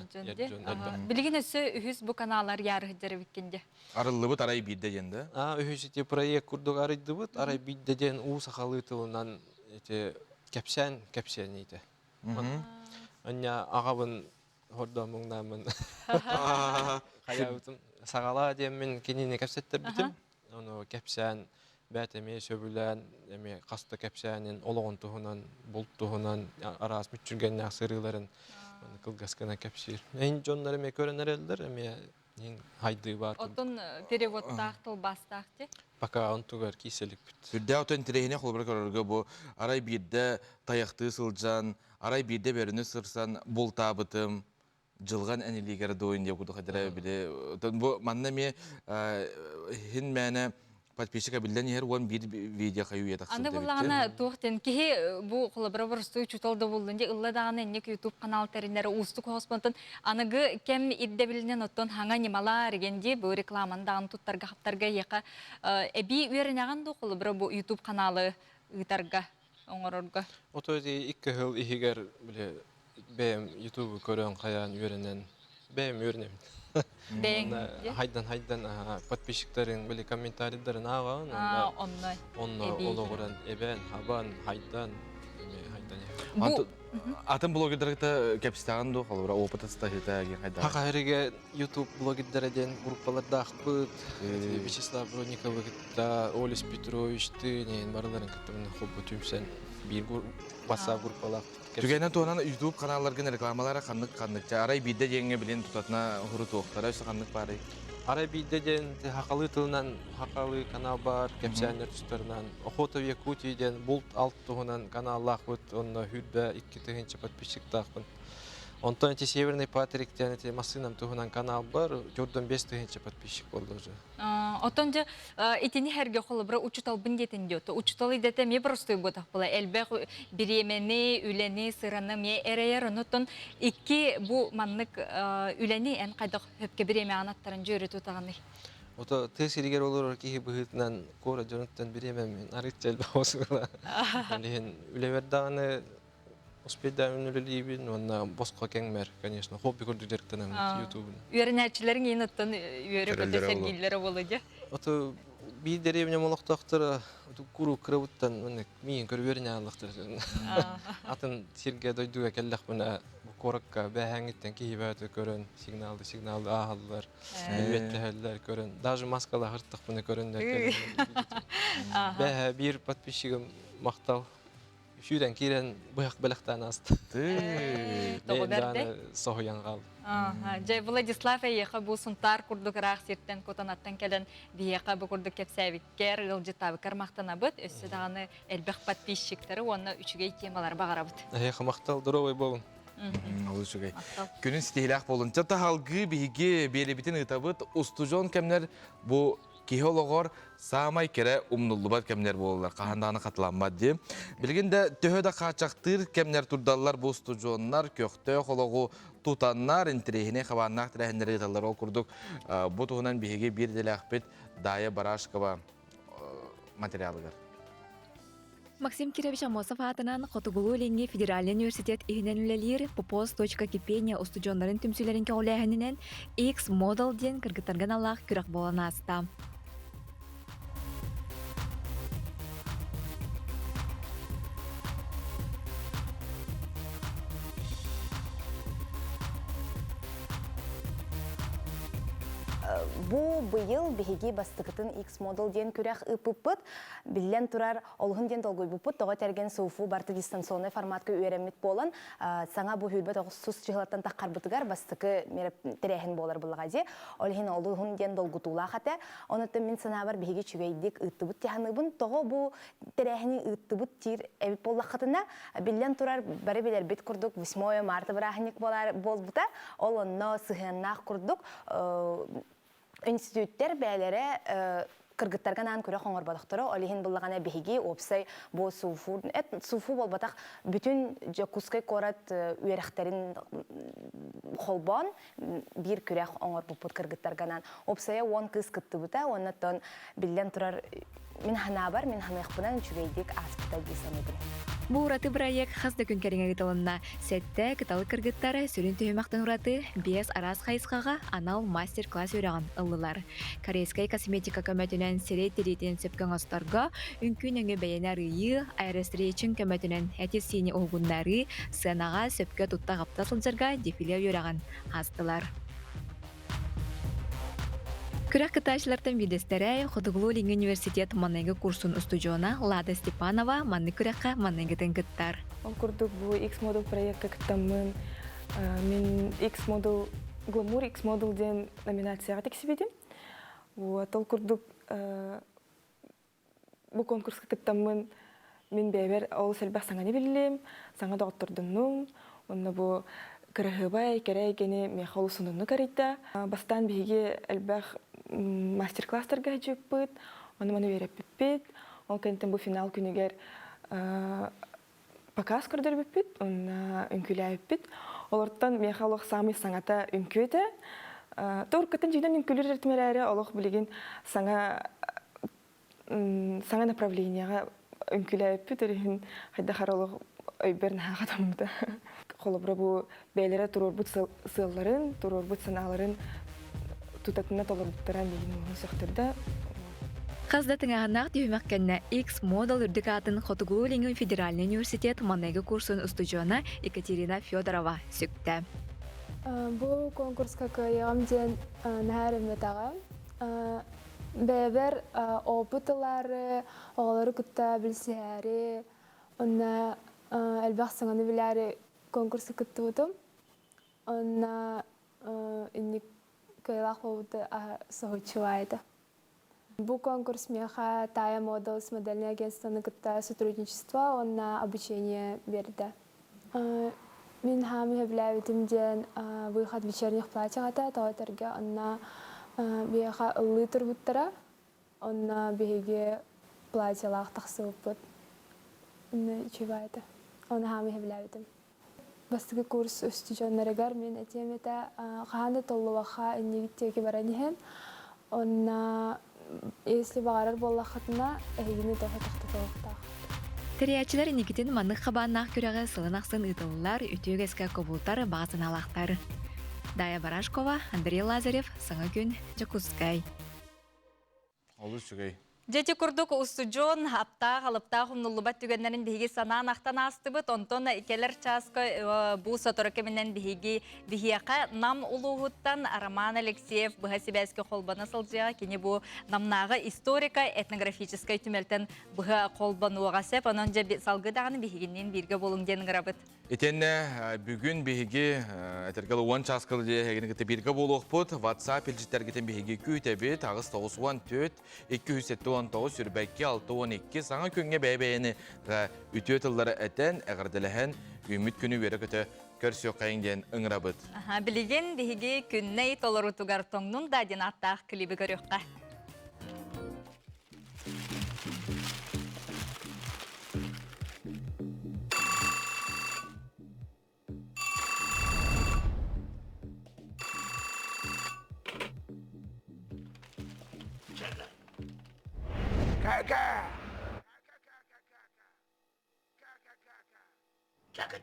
Білген өсі үхіз бұл каналар ярығы жәрі біккенде? Арылы бұт арай бидде денді? Үхіз эти проект күрдік арайды бұт, арай бидде ден ұғы сақалы тұлынан кәпсән ейті. Онна ағабын хордан мұңнамын қаяутым. Сағала демен кеніне кәпсәттер бітім. Оны кәпсән бәтеме сөбілән, қасты кәпсәнен, олығын тұғынан, болт тұғынан, арас мүтчүргенне ақсырыларын қылғасқына кәпсер. Әйін жонлары ме көрінер әлдер, ең хайды бар. Отын переводтақ, тыл бастақ де? Пока он тұғар кейселік бүт. Үрді отын тірейіне қолбыр көріргі бұл арай бірді таяқты сылжан, арай бірді бәріні сырсан, болта бұтым, жылған әнелігері дойын деп күді қадыра біле. Бұл манна ме хин мәні подписчика билден ер он bir видео каю етақсы деп. Аны бұлағына тоқтен кеге бұл қолыбыра бұрысты чуталды болдың де ұлла дағаны әнек YouTube канал тәрінері ұсты қоғыспантын анығы кәм идде білінен оттон хаңа немалар егенде бұл рекламандағын тұттарға қаптарға еқа әбі өрін ағанды қолыбыра бұл YouTube каналы ұйтарға оңырырға. Ото өте 2 жыл ихигер бәйім YouTube көрін қаян өрінен бәйім өрінем. Хайдан подписчиктарын били комментарийлерин аган онно ологуран эбен хабан хайдан Атын блогерлерді кәпістаған до, қалуыра опыт астахита ген қайда. Хақайрыға YouTube блогерлерден группаларда ақпыт, Вячеслав Бронниковы гітта, Олес Петровичті, нейін барыларын кіттімін қобы түйімсен бір WhatsApp группалақ. Түгенен туғанан YouTube каналларген рекламалары қаннық. Арай биді деңге білен тұтатына ғұры тоқтара, өсі қаннық бары? Арай бидден хақалы тылынан хақалы канал бар, кәпсәнер тұстарынан. Охота в Якутийден бұлт алт тұғынан каналлақ өт, онына хүрбә 2-тігінші подписчиктақпын. Онтон эти Северный Патриктен, эти Масынам тұғынан канал бар, жордан 5-тігінші подписчик болды уже. Отон же итини herge қолы бір учутал біндетін дөті. Учутал идеті ме простой бұдақ бұла. Әлбәқ біремені, үлені, сыраны ме әрейер. Онтон iki bu маннық үлені ән қайдақ өпке біреме анаттарын жөрі тұтағаны. Ото тесиригер olur ki бұғытынан кора жонуттан біремен арит жәлбә осыла. Үлевердағаны успеда үнілілейбін, онна босқа кәңмәр, конечно, хобби көрдіктеріктен YouTube-ын. Үйерінәтчілерін ең ұттан үйері көте сәргейлері болады. Ото bir derevne molaqtaqtara kuru kırıvıttan miyin körüverin ağlıqtır. Atın sirge doyduğa kellaq buna korakka behangitten kihibatı körün signaldı ağallar, elbetlihaller körün. Даже maskala hırttaq buna körünler. Beha bir patpişigim maqtal. Şuradan kiren bıyaq belaqtan astı. Ben soğuyan qaldı. Жай Владислав еқа бұл сұнтар күрдік рақ сертен котанаттан кәлін бейеқа бұл күрдік кәпсәвіккер, ғылжытабы кармақтана бұд, өсі дағаны әлбәқ подписчиктері, онына үшігей темалар бағара бұд. Еқа мақтал дұровай болын. Күнін стейлақ болын. Чата халғы бейге белі бітін ұтабыд, ұстужон кәмнер бұл Кихологор самай кере умнуллубат кемнер болалар. Қахандағаны қатыламад де. Білгенде төхөді қачақтыр кемнер турдалар бостужоннар, көқті қологу тутаннар, интерехіне қабаннақ тірәхіндері ғыталар ол күрдік. Бұ тұғынан бейге бір делі ақпет дайы барашқыва материалығыр. Максим Кирович Амосов атынан Котугулу Ленге Федеральный университет игненлелер popos.kpenia устужонларын түмсүлерин кеулэхининен X-Model ден кыргыттарган аллах күрак болан аста. Бу быйыл беги бастыкытын X-Model ден күрәх ыпыппыт, биллен турар олғын ден долгой бұппыт, тоға тәрген суфу барты дистанционный форматқа үйеремет болын, саңа бу хүлбет сус жығылаттан таққар бұтығар бастықы тірәхін болар бұлыға де, олғын олғын ден долгутула қата, оныттын мен сана бар беги чүгейдік ыттыбыт тяғыныбын, тоға бу тірәхіні ыттыбыт тир әбіт болақытына, биллен турар бәрі белер бет күрдік, 8 марта бірахынек бол бұта, ол онно сығыннақ күрдік, институттер бәлері кыргыттарган ан көрі қоңыр бадықтыры, олихин бұллағана бейге опсай бұл суфу бол батақ бүтін кускай корат үйеріқтерін қолбан бір көрек қоңыр бұппыт кыргыттарган ан. Опсая 10 кыз кытты бұта, оннаттан білден тұрар мен хана бар, мен хана иқпынан чүгейдек аспыта дейсаны білем. Бу ураты проект хазда күн кәріңе гытылынна. Сәтті кыталы кыргыттары сөрін түйімақтың ураты 5 арас қайысқаға анал мастер-класс өріған ылылар. Корейскай косметика көмәтінен серет теретін сөпкен астарға үнкін өңі бәйенер үйі, айрестрейчин көмәтінен әтесіне оғынлары сынаға сөпке тұтта ғапта сылжырға дефиле өріған астылар. Күрәк кытачлартан бидестері Хотугулу Ленге университет маннайгы курсын устужона Лада Степанова манны күрәкка маннайгытын кыттар. Ол күрдік бұл X-Model проектка кыттамын. Мен X-Model, Glamour X-Model ден номинацияға тексебедім. Ол күрдік бұл конкурсқа кыттамын. Мен бәйбер ол сәлбәқ саңаны білілем, саңа доғыттырдыңның. Онна бұл кіріғыбай, кәрәйгені меқалу сұндыңны қарайда. Бастан бейге әлбәқ мастер-класстарға жүк бұд, оны маны вереп біппет. Ол кәнттен бұл финал күнігер показ көрдір біппет, оны үнкілі біппет. Оларттан меқалуқ самый саңата үнкөті. Тұр көттен жүйден үнкілер әртімелері олық білеген саңа направленияға үнкілі біппет. Өрігін қайда қаралық өйберін хағадамды. Қолыбыра бұл бәйлері тұрорбұт сылларын, тұрорбұт саналарын тұтатына толырбұттаран деген оғын сөқтірді. Қазда тыңағынақ түйімәккенне X Model үрдікатын Хотугулу Федеральный университет маннайғы курсын ұстыжуына Екатерина Федорова сүкті. Бұл конкурска кайығым ден нәәрім етаға. Бәбір опытылары, оғалары күтті білсәрі, онна әлбәқ сыңаны біләрі конкурсы күтті ұтым. Онна инник кайлақ болуды соғычылайды. Бұл конкурс меха Тая Models модельный агентствоны күтті сотрудничество, онна обучение берді. Мен хамы біләбетімден выход вечерних платьяғата тауатырға, онна бейха ыллы тұрбыттыра, онна бейге платьялақ тақсы ұппыт. Онна чебайды. Онна хамы біләбетім. Бастығы курс өсті жонларығар мен әтеметі қағанды толуаға иннегіттеге баранығын. Онна если бағарар болақытына әйгіні тоғы тақты толықтақ. Тіриячылар Никитин манық қабаннақ күріғі сылынақсын ұтылылар, үтігеске көбултар бағасын алақтар. Дая Барашкова, Андрей Лазарев, Саңа күн, Жакускай. Олыс жүгей. Жеті күрдік ұстыжон, апта, қалыпта құмнулыбат түгенлерін бігі санан ақтан асты бұд, онтон икелер часқа бұл саторакеменен бігіяқа нам ұлуғыттан Роман Алексеев бұға себәскі қолбаны сылжыға, кені бұл намнағы историка, этнографическай түмелтен бұға қолбаны оғасеп, онын жа салғыдағаны бігігінен бірге болың ден ғырабыд. Етенне бүгін бігігі әтергілі 10 часқылы дегенігіті бірге болуқ бұд, WhatsApp елжеттергетін бігігі күйтәбет, ағыз 914 219 сүрбәкке 612 саңа күнге бәйбәйіні үті өтілдері әтен әғірділіхен үміт күні бері күті көрсі қайыңден ұңырабыд. Білеген бігігі күнней толыру тұғар тоңның даден аттақ клибі көріққа.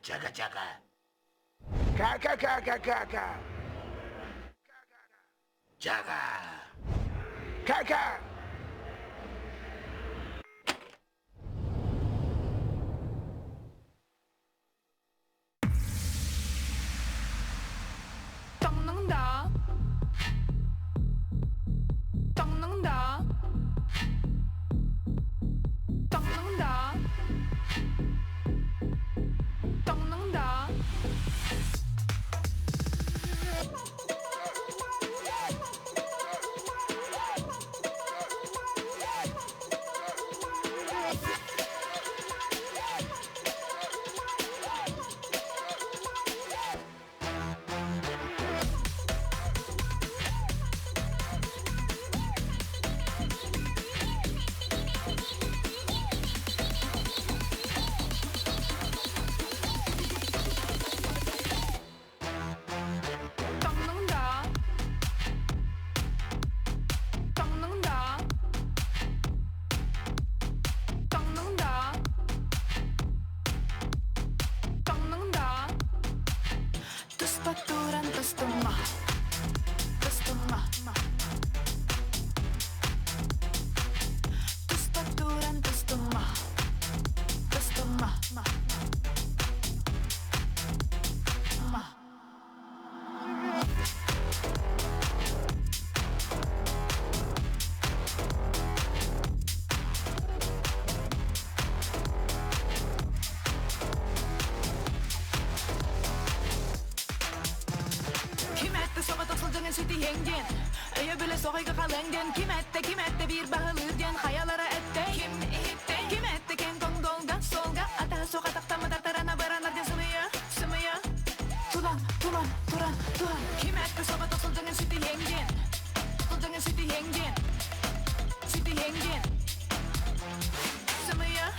Чака! Чака! Ка-ка-ка-ка-ка-ка! Чака! Ка-ка! Kim ette bir bahılırgen hayalara ette Kim ette ken kongolga solga ata sokatakta mı tarana barana desmeye sımaya Turan Kim ette soba tosuldığın sütü yengen Sımaya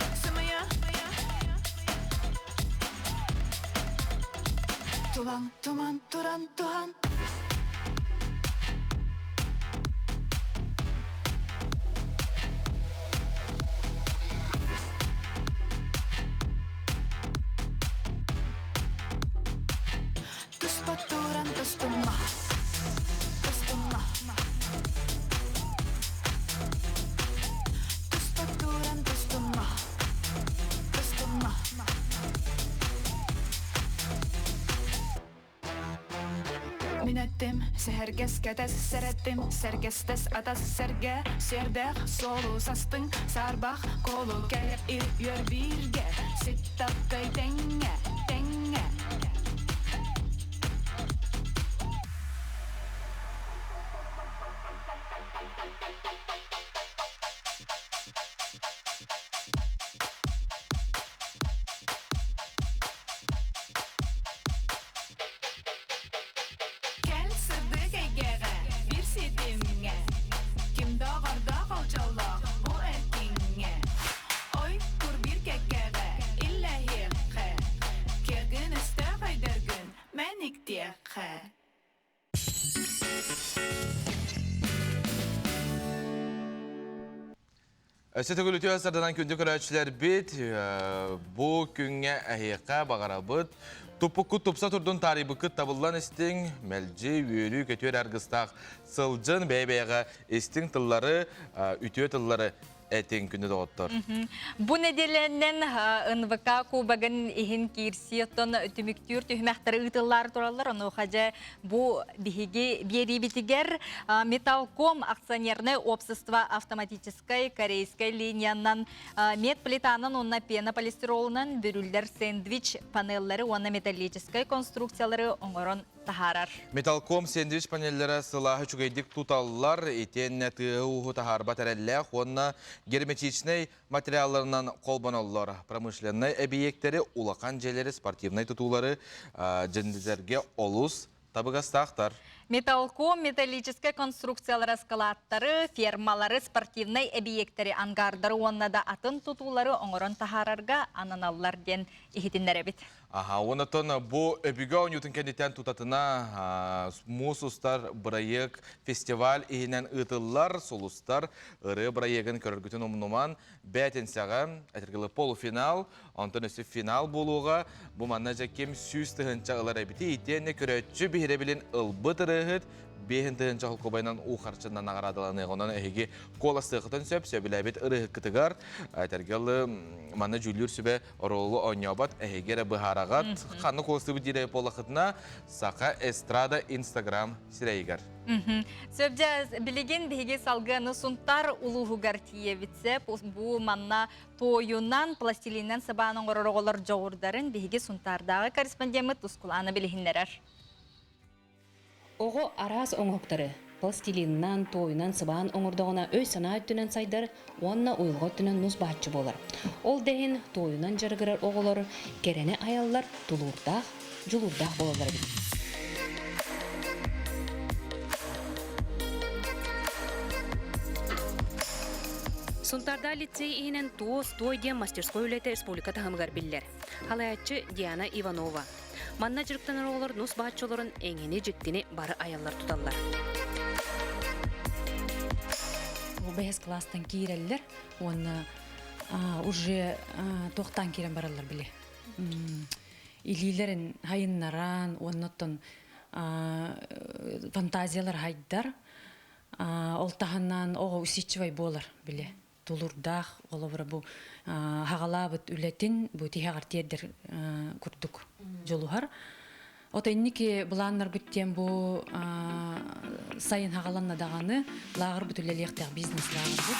Turan Minettim, se herkes kätes serettim, serkestes atas serge, serdeh solu sastın, sarbah kolu kelep yör birge, sittakkay tenge, tenge. Gel sırdı geygere, bir sidimge, kim dağarda kalçalak bu etkinge. Oy kur bir kekere, illa hiqe, kergin iste haydergin, menik diyeqe. Әсеті күліті өсірдінен күнді көрәтшілер бет, бұл күнге әйеққа бағарабыт. Туппыққы тұпса тұрдың тарибы күт табылан істің, мәлжі өйлі көтер әргістақ сылжын бәйбәйға істің тыллары, үтіе тыллары әтен күнді доғыттыр. Бұл неделенен НВК кубагын ихин кирсиеттон түміктүр түхмәқтары ұтылар тұралар. Оны қажа бұл бігеге бері бітігер Металком акционерный общество автоматической корейской линиянан медплитанын, онна пенополистиролынан бүрілдер сэндвич панеллары, онна металлической конструкциялары оңырын тахарар. Металком сэндвич панеллері сылағы чүгейдік тұталылар, етен нәті ұғы тахарба тәрәлләқ, онна герметичный материалларынан қолбаналылар. Промышленный объекттері, улақан желері, спортивный тұтулары, жендізерге олус табығастақтар. Металком металлическая конструкциялары скалаттары, фермалары, спортивный объекттері ангардары, онна да атын тұтулары оңырын тахарарға ананалар ден ихетінлері бит. Онытын бұл өбігі өңютын кәндетен тұтатына мұсустар бірайық фестиваль егінен ұтылар, солустар ұры бірайығын көріргітін омнуман бәтін сәға әтіргілі полуфинал, онтын өсі финал болуға бұл манна жәкем сүйіз тұхынча ұлар әбіті етені көрәтші бейірі білін ұлбыт ұрығыт бейін тұхынча құлқобайнан ұқарчынан ағарадыланы ғонан әйге кола сықытын сөбілі әбет ұрығы күтігар әтіргілі манна жүлір сөбе ұрылы ойнабат әйгері бұхарағат қаны қолысы бұд дирей полақытына сақа эстрада инстаграм сірейгер. Сөбде білеген беге салғаны сұнтар ұлығығар тиевітсе, бұл манна тойынан, пластилиннен сабаның ұрығылар жоғырдарын беге сұнтардағы корреспондемі тұскуланы білігіндерер. Оғы араз оңықтары, пластилиннан, тойынан, сыбаан оңырдағына өй сана өттінен сайдар, онна ұйылға өттінен нұз бақчы болар. Ол дәйін тойынан жарғырар оғылар, керені аяллар тұлурдақ, жұлурдақ болалар бейді. Сұнтарда лицей иінен той ден мастерской үлеті республика тағымығар білдер. Халаятчы Диана Иванова. Манна жүріктен оғылар нұс бақчыларын әңені жеттіне бары аяллар тұталар. Бәйіз кластан кейрелілер, оны уже тоқтан керен баралар біле. Илилерін хайыннаран, оннаттан фантазиялар хайдар, олтағаннан оға үсетчівай болар біле. Тулурдақ, олавыра бұл хағалабыт үлетін, бұл тихағар тердер күрдік жолуғар. Ота инники бұланнар бүттен бұл сайын хағаланна дағаны лағыр бүт үлелектіғ бизнес лағыр бүт.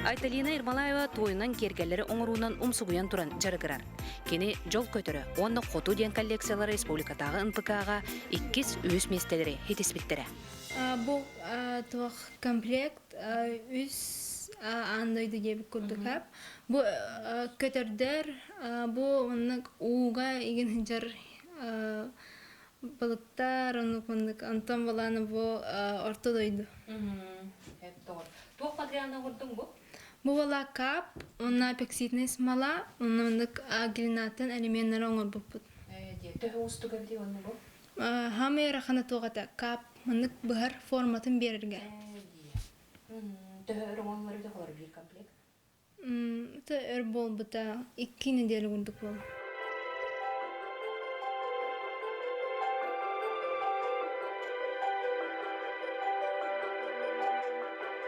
Айталина Ирмалаева тойынан кергелері оңыруынан умсугуян туран жарыгырар. Кені жол көтірі, онны қоту ден коллекциялары республикатағы НПК-ға 2 местелері хетеспеттері. Бұл туақ комплект үз андайды дебі күрдік әп. Бұл көтердер, бұл онық уға еген жар балықтар, антон баланы бұл ортодойды. Туақ патриана құрдың бұл? Бұл бала кап, онна пекситный смола, оннық глинатын элементтері оңыр бұппыд. Төхі ұсты көрді онны бұл? Хамы рахана тоғата кап, оннық бұғар форматын берірге. Төхі ұрыңғылары да қалар бір комплект? Та өр бол бұта 2 неделі көрдік бол.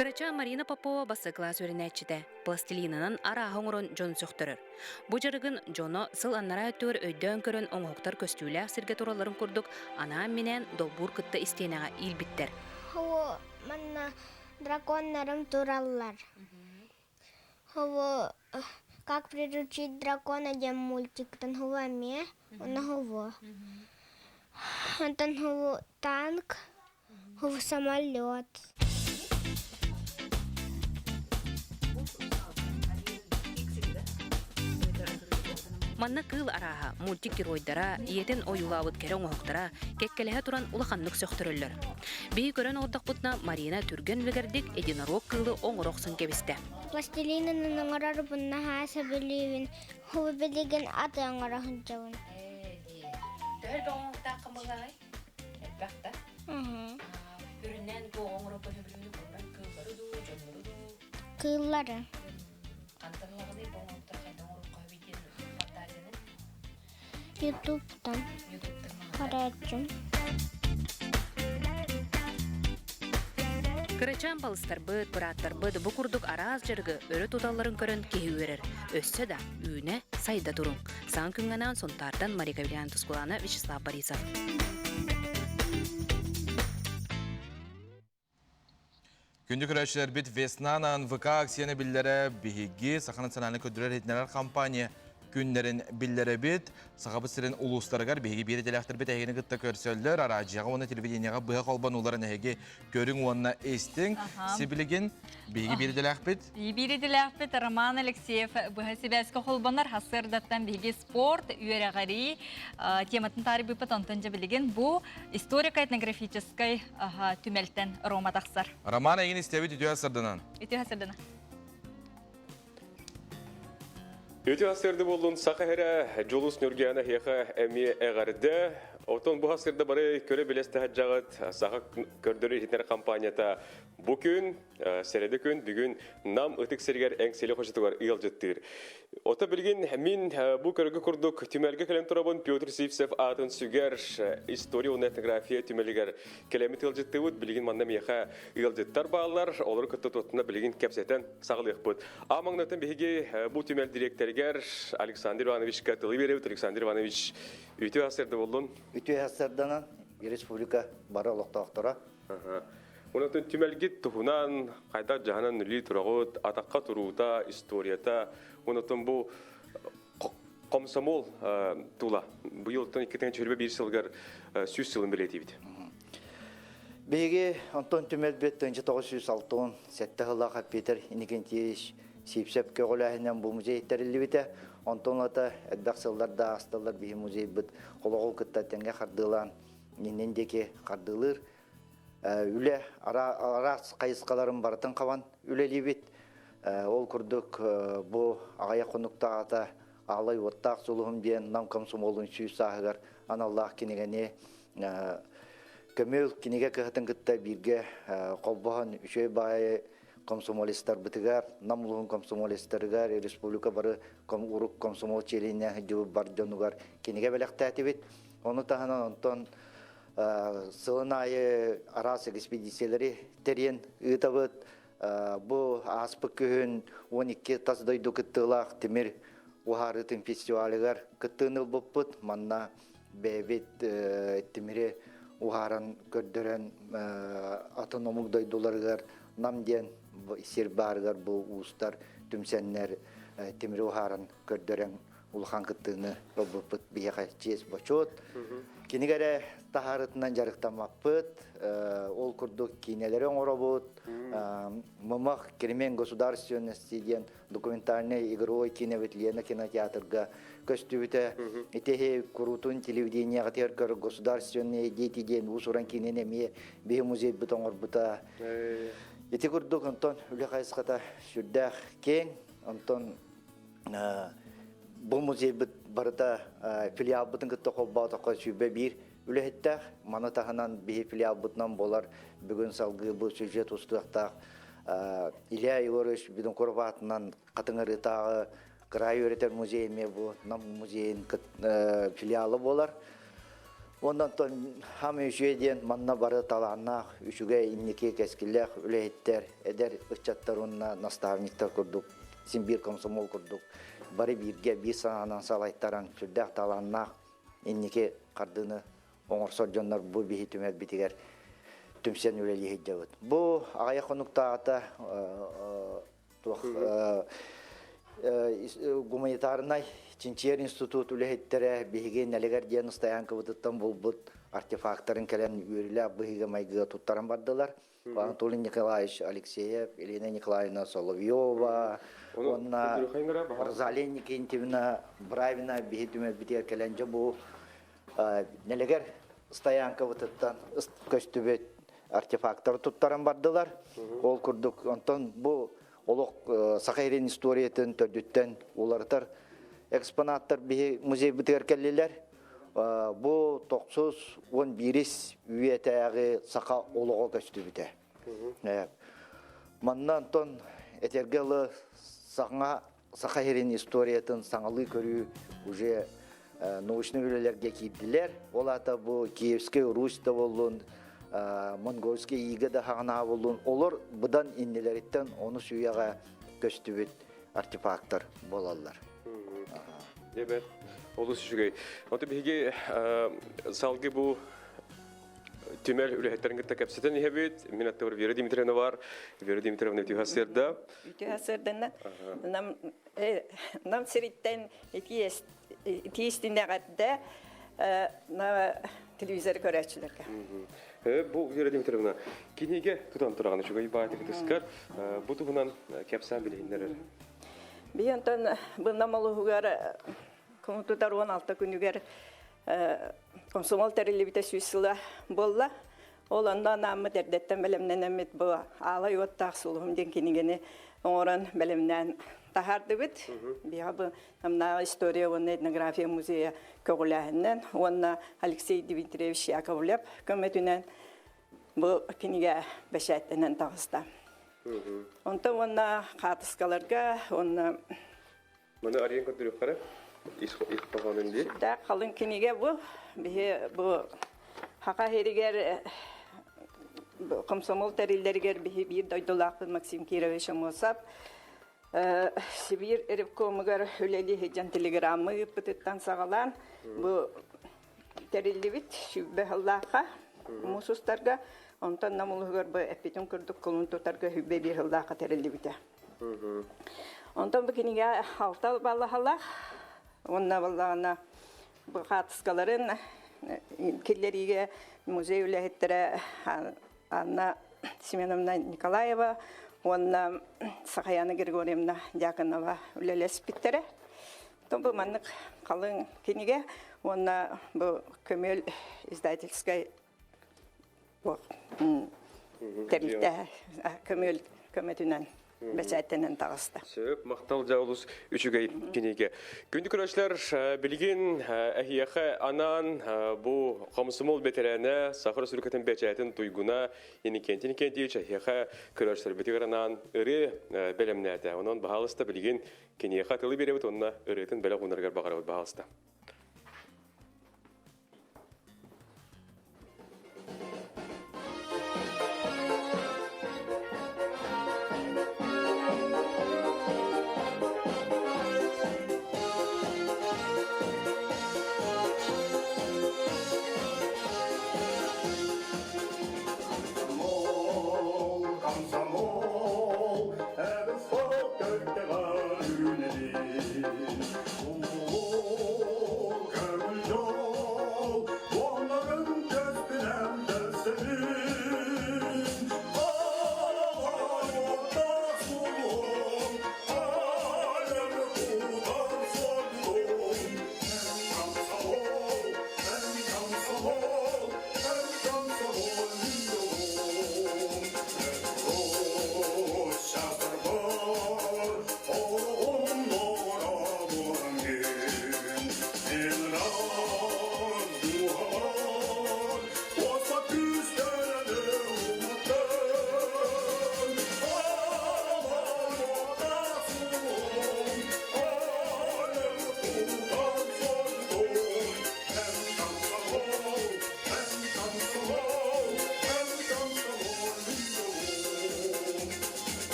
Кырача Марина Попова басы класс өрінәтчіде. Пластилинанан ара хоңырын жон сөқтірір. Бұ жарығын жоно сыл аннара өттөр өйдөн көрін оңоқтар көстүүлі сірге тураларын күрдік, ана менен долбур кытты истенеға илбиттер. Хо манна драконнарым тураллар. Хо как приручить дракона дем мультиктан хова ме, она хова. Антон хова танк, хова самолет. Манна кыл араха мультик геройдара, иетен оюлабыт кере оңоқтара, кеккелеге туран улаханнык сөқтірілер. Бей көрен ордақпытна Марина түрген білгердік единорог кылы оңыроксын кебісті. Пластилинын оңырар бұнна хаса білуін, хова білеген аты оңырағын жауын. Төл оңырта қымылай? Әлбәқта? Бүрінен бұл оңырып білуін көрген кыллары ду, жонлары ду? Кыллары. Қантарлағыдай бұл оңыртар қайда оңырып қабейден фантазияны? Ютубтан. Қарайчым. Кырачан балыстар бұд, бұраттар бұд, бұ күрдік аraz жарғы өрі тұталарын көрін кеу өрір. Өсі да, үйіне сайда тұрың. Сан күнгінен сонтардан Марика Вильян Тускулана, Вячеслав Борисов. Күнді күрәшілер біт Веснанан ВК аксияны білдері бігі Саха национальный көдірер етінерер компания күндерін білдері біт. Саха бұстырын ұлыстарығар бігі бері телектір біт әйгені күтті көрсөлдер. Аражыға оны телевиденияға бұға қолбан оларын әйге көрің онына естің. Себілеген бігі бері телек біт? Бері телек біт Роман Алексеев бұға себәскі қолбанар хасырдаттан бігі спорт, үйерағари тематын тарихы бұпыт онтынжы білеген бұл историко-этнографической түмелтен Рома тақсар. Роман әйген істеуі түтіу асырдынан? Үтіу асырдынан. Өте асырды болуын сақы әрі жолыс нүргені еқі әме әғарды. Отон бұл асырды бары көрі білесті ғаджағыт сақы көрдірі етінер компанията бұл күн, сәреді күн, бүгін нам ұтық сәргер әңселі қошытығар ұйыл жеттір. Ота білген мен бұл көрігі күрдік түмәлгі кәлем тұрабын Петр Сивсев атын сүгер история оны этнография түмәлігер кәлемі тұйыл жетті өт, білген мандам еқа ұйыл жеттар бағалар, олар күтті тұтына білген кәпсеттен сағылық бұд. Амаңнатын бейге бұл түмәл директергер Александр Иванович Катылы береуіт. Александр Иванович, үйті асырды болдың? Үйті асырдынан республика бары олықтақтыра. Онатын түмәлгет тұхынан қайда жағынан нүлі тұрағыт, атаққа тұруыта, историята, онатын бұл комсомол тула. Бұл елттан 2021 жылғар сөз сылын білеті бейді. Бейге Антон Түмәлбет 1906 сәтті ғылаға Петр Инекентиевич Сипсеп көгіләхінен бұл музей тәрілі біті. Антон ата әддақ сылларда асталар бейі музей бұд қолығыл күттәттенге қардылан, ненендеке қардылыр. Үлі арас қайысқаларын барытын қаван үлелі бет. Ол күрдік бұл ағая қонықта ата ағылай оттақ сұлығым бен нам комсомолын сүйіс сағығар аналлақ кенегіне көмел кенеге кіғытын күтті бірге қолбаған үшөй бай комсомолистар бітігер, намлығын комсомолистерігер, республика бары ұруқ комсомол челіне жүбі бар жонуғар кенеге бәліқті әті бет. Оны тағынан онтон сылын айы арасы экспедициялары терен ұйтабыт. Бұл аспы күйін 12 тасдойду күттілақ темір ұғарытын фестивалігер күттіғыныл бұппыт. Манна бәйбет темірі ұғаран көрдірен автономық дойдуларығар намден сербарығар бұл ұстар түмсеннер темірі ұғаран көрдірен улхан кыттыны роббыт бияга чес бочот. Кинигере тахарытынан жарыктамаппыт, ол курдук кинелери оңоробут, мымак Кремен государственности ден документальный игровой киноветлена кинотеатрга көстүбүтө этехи курутун телевиденияга теркөр государственные дети ден усуран киненеме бе музей бутоңорбута. Эти курдук Антон үлехайсқата сүрдах кең, Антон бұл музей барыта филиал бұтын күтті қолбаутаққа сүйбе бір үліхеттәқ. Мана тағынан бейі филиал бұтынан болар бүгін салғы бұл сюжет ұстықтақ. Илья Егорович біздің қорбатынан қатыңыр ұтағы край өретер музейме бұл нам музейін филиалы болар. Ondan ton ham üçüyeden manna barı talanna üçüge inniki keskiller ülehitler eder ıçattar onna nastavniktar kurduk. Simbir komsomol kurduk. Bari birge bir sananan salaytaran sürdek talanna inniki kardını oңорсор jonlar bu bihi tümer bitiger tümsen üleli hicjavut. Bu ağaya konukta ata гуманитарный Чинчер институт үлехеттере биһиге нелегер диэн устаян кыбытыттан булбут артефакторын келен үйрілі биһиге майгыга туттаран бардылар. Анатолий Николаевич Алексеев, Елена Николаевна Соловьева, онна Розалия Никентьевна Бравина биһи түмер битер келенже бу нелегер устаян кыбытыттан көстүбөт артефактор туттаран бардылар. Ол курдук онтон бу олық Сахайрен историятын төрдүттен улартар экспонаттар биһи музей битер келлелер. Бу 911 үйетәгы сака олого көстүбүтә. Маннан тон этергелы саңа Сахайрен историятын саңалы көрүү уже научный үлелерге кийдилер. Олата бу Киевский Русьта болун, Монгольский игеде хагана болун. Олар будан иннелерден оны сүйяга көстүбүт артефактор болалар. Evet. Oldu şükrü. Otu bihi salgı bu tümel ürehetlerin gitti kapseten ihebit. Minatlar Vera Dimitrievna var. Vera Dimitrievna tühasırda. Tühasırda nam seritten etiyestinde kadar na televizör görüşçülerge. Bu Vera Dimitrievna kinige tutan turağını şu gayet kıskar. Bu tuğunan kapsan bilhinler. Bir yandan bu namalı hugar komututar 16 günüger Komsomol terelibite süysüla bolla. Olanda namı derdetten belemden emet bu ağlay ottaq suluğum denkenigeni oran belemden tahardı bit. Bir bu namna istoriya ve etnografiya muzeyi kögülahından ona Alexey Dmitrievich Yakovlev kömetünen bu kinige beşettenen tağısta. Ondan ona katıskalarga ona Mana arayan kontrol kara. İlk bakanın diye. Da kalın kinige bu haka heriger komsomol terillerger bir doydulak Maksim Kirovich Mosap Sibir Erevkomugar öleli hecan telegramı pıtıttan sağalan bu terillivit şübbe Allah'a musustarga ondan namulugar bu epiton kurduk kolun tutarga hübbe bir Allah'a terillivite. Ondan bu kinige halta Allah Onna vallana bu katıskaların kirleriyle muzey ülehettere Anna Simenovna Nikolayeva, onna Sakayana Grigorievna Yakanova üleles bittere. Bu manlık kalın kinige, onna bu kömül izdательская bu terlikte kömül kömetünen Beşettenen tağısta. Söp, maqtal jağılız üçügey kinige. Gündük arkadaşlar bilgin ahiyaha anan bu komsomol veterana Sakara Sürükatın beçetin duyguna yeni kentin kenti ahiyaha arkadaşlar veteranan ırı belemnerde. Onun bahalısta bilgin kinige hatılı berevit onna ırıtın bela kunargar baqaravut bahalısta.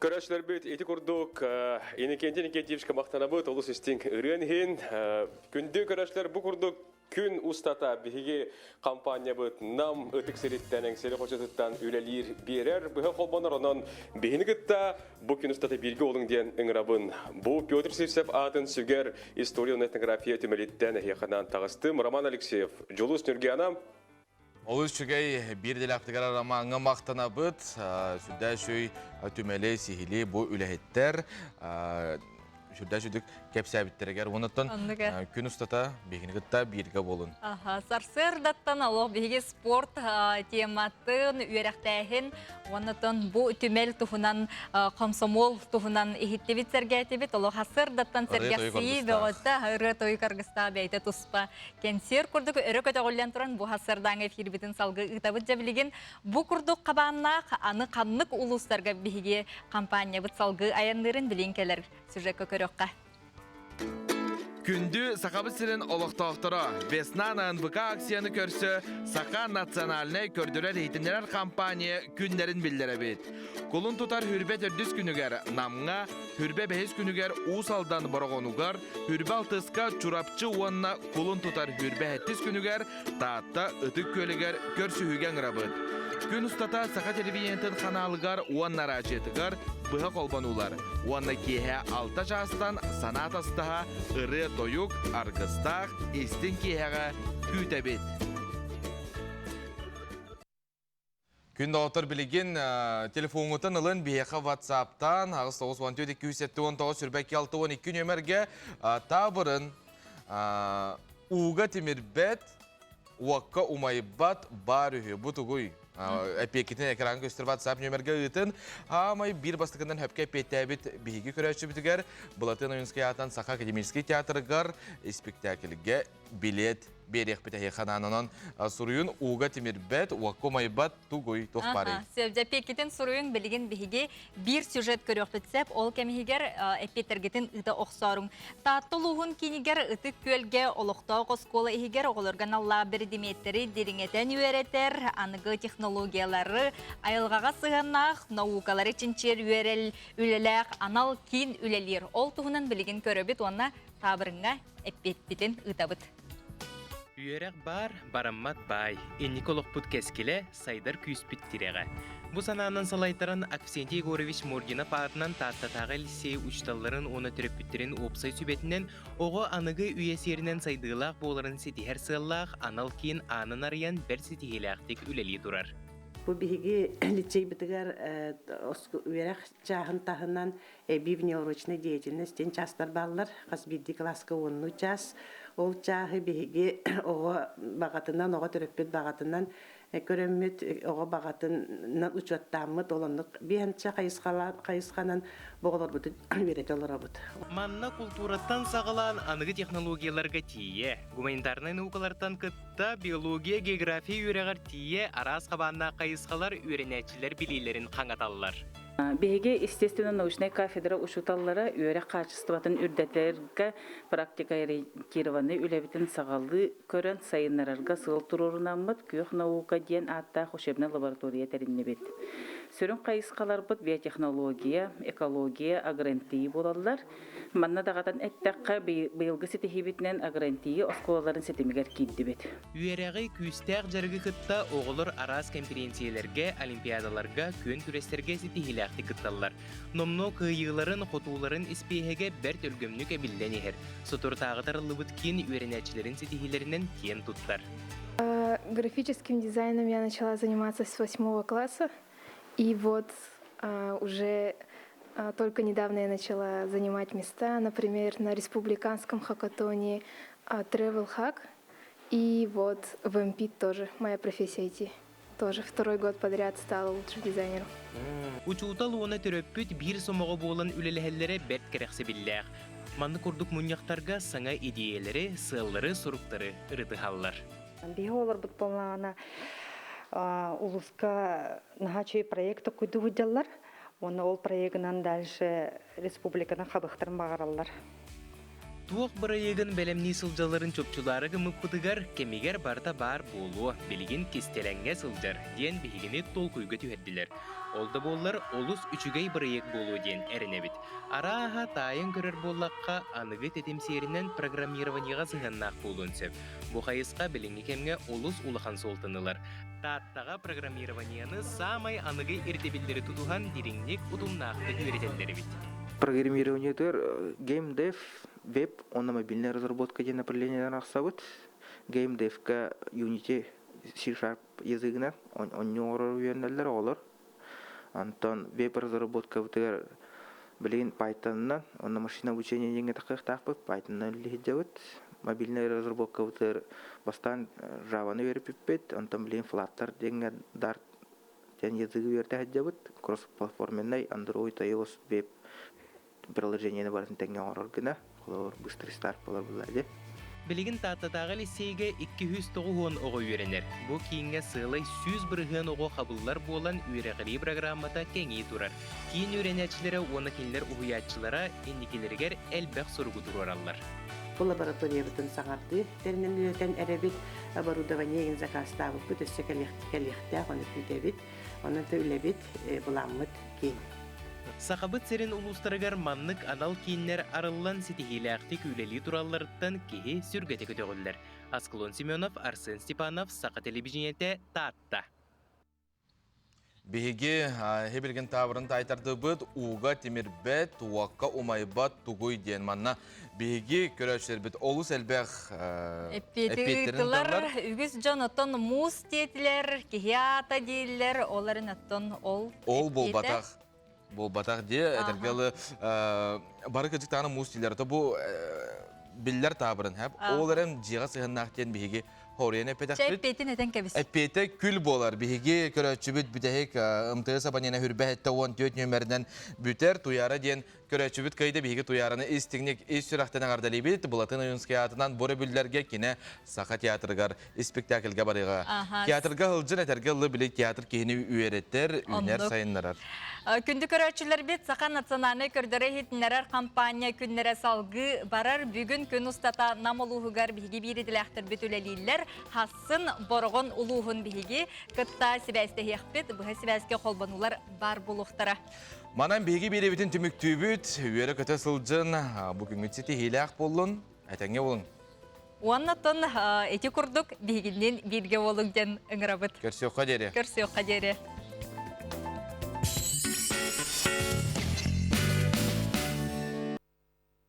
Көрәшләр бит эти курдук инекенте никетившка мактанабыт олус истин ырын күндө көрәшләр бу курдук күн устата биге компания бит нам ытык сериттәнең сери хочатыттан үлелир берер бу холбонор онон бигинигитта бу күн устата бирге олың дигән ыңрабын бу Петр Севсев атын сүгер история этнография төмелиттән яханан тагыстым Роман Алексеев Жолус Нургиянам Олыс чүгей бір делаптығар арамаңы мақтана бұд, сүрдә шөй түмелі сихили бұ үләхеттер, сүрдә шөдік кәпсәбіттерігер. Оныттан күн ұстата бейгінігітта бірге болын. Сарсырдаттан алох биги спорт тематын үйрәктәһин, онытын бу түмел туһунан комсомол туһунан ихиттебит сәргәтебит, олох сарсырдаттан сәргәси бөгөтә хыры той каргыста бәйте туспа. Кенсер курдук өрө көтөгөллән туран бу хасырдан эфир битен салгы ытабыт жабилеген бу курдук кабаннак аны каннык улустарга биги компания бит салгы аяннырын билинкелер сюжет көкөрөккә. Күнді сақабы сірін олықтақтыра. Веснана НВК акцияны көрсі, Сақа национальный көрдірер ейтінерер компания күнлерін білдері бет. Қолын тұтар хүрбе түрдіс күнігер, намға хүрбе бәйіз күнігер ұсалдан бұрғонуғар, хүрбе алтысқа чурапчы уанна қолын тұтар хүрбе әттіс күнігер, таатта үтік көлігер көрсі хүген рабыд. Күн ұстата Сақа телевизиентін қаналығар уаннара жетігар, бұға қолбанулар. Уанна кейе алта жастан санат астаға ұры тойук аргыстақ естін кейеға күйтәбет. Күн дауытыр білеген телефонғытын ұлын бейеқі WhatsApp-тан ағыз 914-279 сүрбәкі 612 нөмерге табырын ұға темірбет уаққа умайбат бар үйі. Бұты ғой. Әпекетін экран көстір WhatsApp нөмерге ұйтын. Амай бір бастықынан хөпке петтәбет бейгі көрәші бітігер. Бұлатын ойынскай атын Сақа академический театрығар спектакльге билет берек бітәхе қананынан сұруын уға темірбет уаққа умайбат туғой тоқпары. Сөбді әпекетін сұруын білген бейге бір сюжет көрек бітсеп, ол кәмігер әпетергетін ұйда оқсарың. Таттылуғын кенігер ұтық көлге олықтау қосколы егер оғылырған алла бір деметтері деріңетен үйеретер, анығы технологиялары айылғаға сығанақ, наукалары чинчер үйерел үлеләқ, анал кейін үлелер. Ол тұғынан білген көребет, онына табырыңға әпетпетін ұтабыт. Үйерек бар, бараммат бай. Энниколог пут кескеле, сайдар күйіспіт тиреға. Бұ сананын салайтарын Аксентий Егорович Моргинов атынан таттатағы лисей ұчталарын оны түріппіттерін опсай сүбетінен оғы анығы үйесерінен сайдығылақ боларын сетихер сығылақ, анал кейін анын ариян бір сетихелақтек үлелі тұрар. Бу биги лицей битигер үйерек жахын тахынан бивнеурочный деятельностен частар баллар, қасбидді класска 10 час. Ол чағы биги оға бағатынан, оға түріппет бағатынан көрөммет оға бағатынан ұчуаттамыд, оландық бейінча қайысқанан боғылар бұды берет олар бұд. Манна культураттан сағылан анығы технологияларға тие. Гуманитарный наукалардан кытта биология, география үйрегар тие арас қабанна қайысқалар үйренәтчілер билейлерін қаңаталылар. Беге естественно-научная кафедра учуталлары үйрек качестватын үрдәтлерге практика ориентированы үләбітін сағалы көрін сайынларарға сығыл тұрурынамыд күйік наука ден атта хошебна лаборатория тәрінне бет. Сөрін қайысқалар бұд биотехнология, экология, агрантии болалар. Манна дағатан әттәққа бұйылғы сетихи бітінен агрантии осколаларын сетемегер кейді бет. Үйерегі күйістәқ жарғы кытта оғылыр арас конференциялерге, олимпиадаларға, көн күрестерге сетихиләқті кытталар. Номно күйыларын, қотуларын іспейхеге бәрт өлгөмнік әбілден ехер. Сотуртағытар лыбыт кейін үйренәчілерін сетихилерінен кен туттар. Графическим дизайном я начала заниматься с 8 класса. И вот уже только недавно я начала занимать места, например, на республиканском хакатоне Travel Hack. И вот в МПИТ тоже моя профессия IT. Тоже 2-й год подряд стала лучшим дизайнером. Учутал оны төрөппүт бир сомого болан үлелехеллере бет керексе биллер. Манны курдук муньяктарга саңа идеялары, сыллары, суруктары ырытыхаллар. Биолар бут болана улуска нахачы проекты куйду выделлар. Оны ол проектынан дальше республикадан хабыктарын багараллар. Туох бырайыгын бәлемни сылжаларын чопчулары гымыппытыгар кемигер барта бар болуы, билигин кестеленге сылжар, диен бігігіні тол күйгі түйәдділер. Олды боллар олус үчүгей бырайык болуы диен әрінебіт. Араға тайын көрер боллаққа анығы тетемсерінен программированияға зығаннақ болуын сөп. Бұ қайысқа біліңі кемге олус улахан солтынылар. Таттаға программированияны самай анығы ирдебілдері тұтуған диреңнек ұтымнақты үйретелдері бит. Программирование геймдев, веб, он на мобильная разработка где направление рахсавут. Геймдев ка Unity C# языгна, он не уровень олар. Антон веб разработка вот блин Python, он на машина обучения не таких тахпы Python лидет. Мобильная разработка вот бастан Java не верпипет, Антон блин Flutter деньги Dart, тен язык вертахет кросс-платформенный Android, iOS, веб. Приложение барын теңге ороргына, олар быстрый старт болар болады. Билигин таттатағы лисейге 209 оғы үйренер. Бұ кейінге сылай 100 бірген оғы қабыллар болан үйреғали программата кеңей тұрар. Кейін үйренетчілері оны келдер ұғыятчылара ендекелергер әлбәқ сұрғы тұраралар. Бұл лаборатория бұтын саңарды, терінен үйретен әребет оборудование заказтағы бұт өсі кәліқтя, оны күйтебет, оны төйлебет, бұламыт кейін. Сақабыт серін улустарыгар маннык анал кейіннер арылан сетихиләқті күйлели туралларыттан кеге сүргеті көтөғілдер. Асқылон Семенов, Арсен Степанов, Сақа телевидениеті Татта. Беге хебелген табырын тайтарды бұд, уға темірбет, уаққа умайбат тугой ден манна. Беге көрәшілер бұд, олыс әлбәқ әппеттерін талар. Үгіз жон оттон муз детілер, кехиата дейлер, оларын оттон ол болбатақ. Болбатақ де, әдіргелі бары көзік тағаны муз дейлер. Бұл биллер табырын. Оларым жиға сығыннақтен беге Хориян әппетін әтен кәбіс. Әппеті күл болар. Беге көрәтшібіт бүтәйік ұмтығы сабанена хүрбәхетті 14 нөмерінен бүтер туяра ден көрәтшібіт кайда беге туяраны истігнек ес-сүрақтен ағардали бейт. Бұлатын ұйынсқи атынан бұры бүлдерге кене Сақа театрығар спектакльға барыға. Театрға ғылжын әтәргі ұлы білек театр кейіні үйереттер, үйнер сайынларар. Күнді көрәтшілер бет Сақа национаны көрдірі хетінерер компания күннері салғы барар. Бүгін күн ұстата намылуғығар беге бейреділәқтір бүтілелейлер. Хасын борғын улуғын беге күтта сібәсті хеқпет, бұға сібәске қолбанулар бар болуқтара. Манан беге беребетін түміктүй бүт, үйері көті сылжын, бүгін үтсеті хейләқ болын, әтәңе болын. Уаннатын әте күрдік бегінен берге болың ден ұңырабыт. Көрсе оқа дере.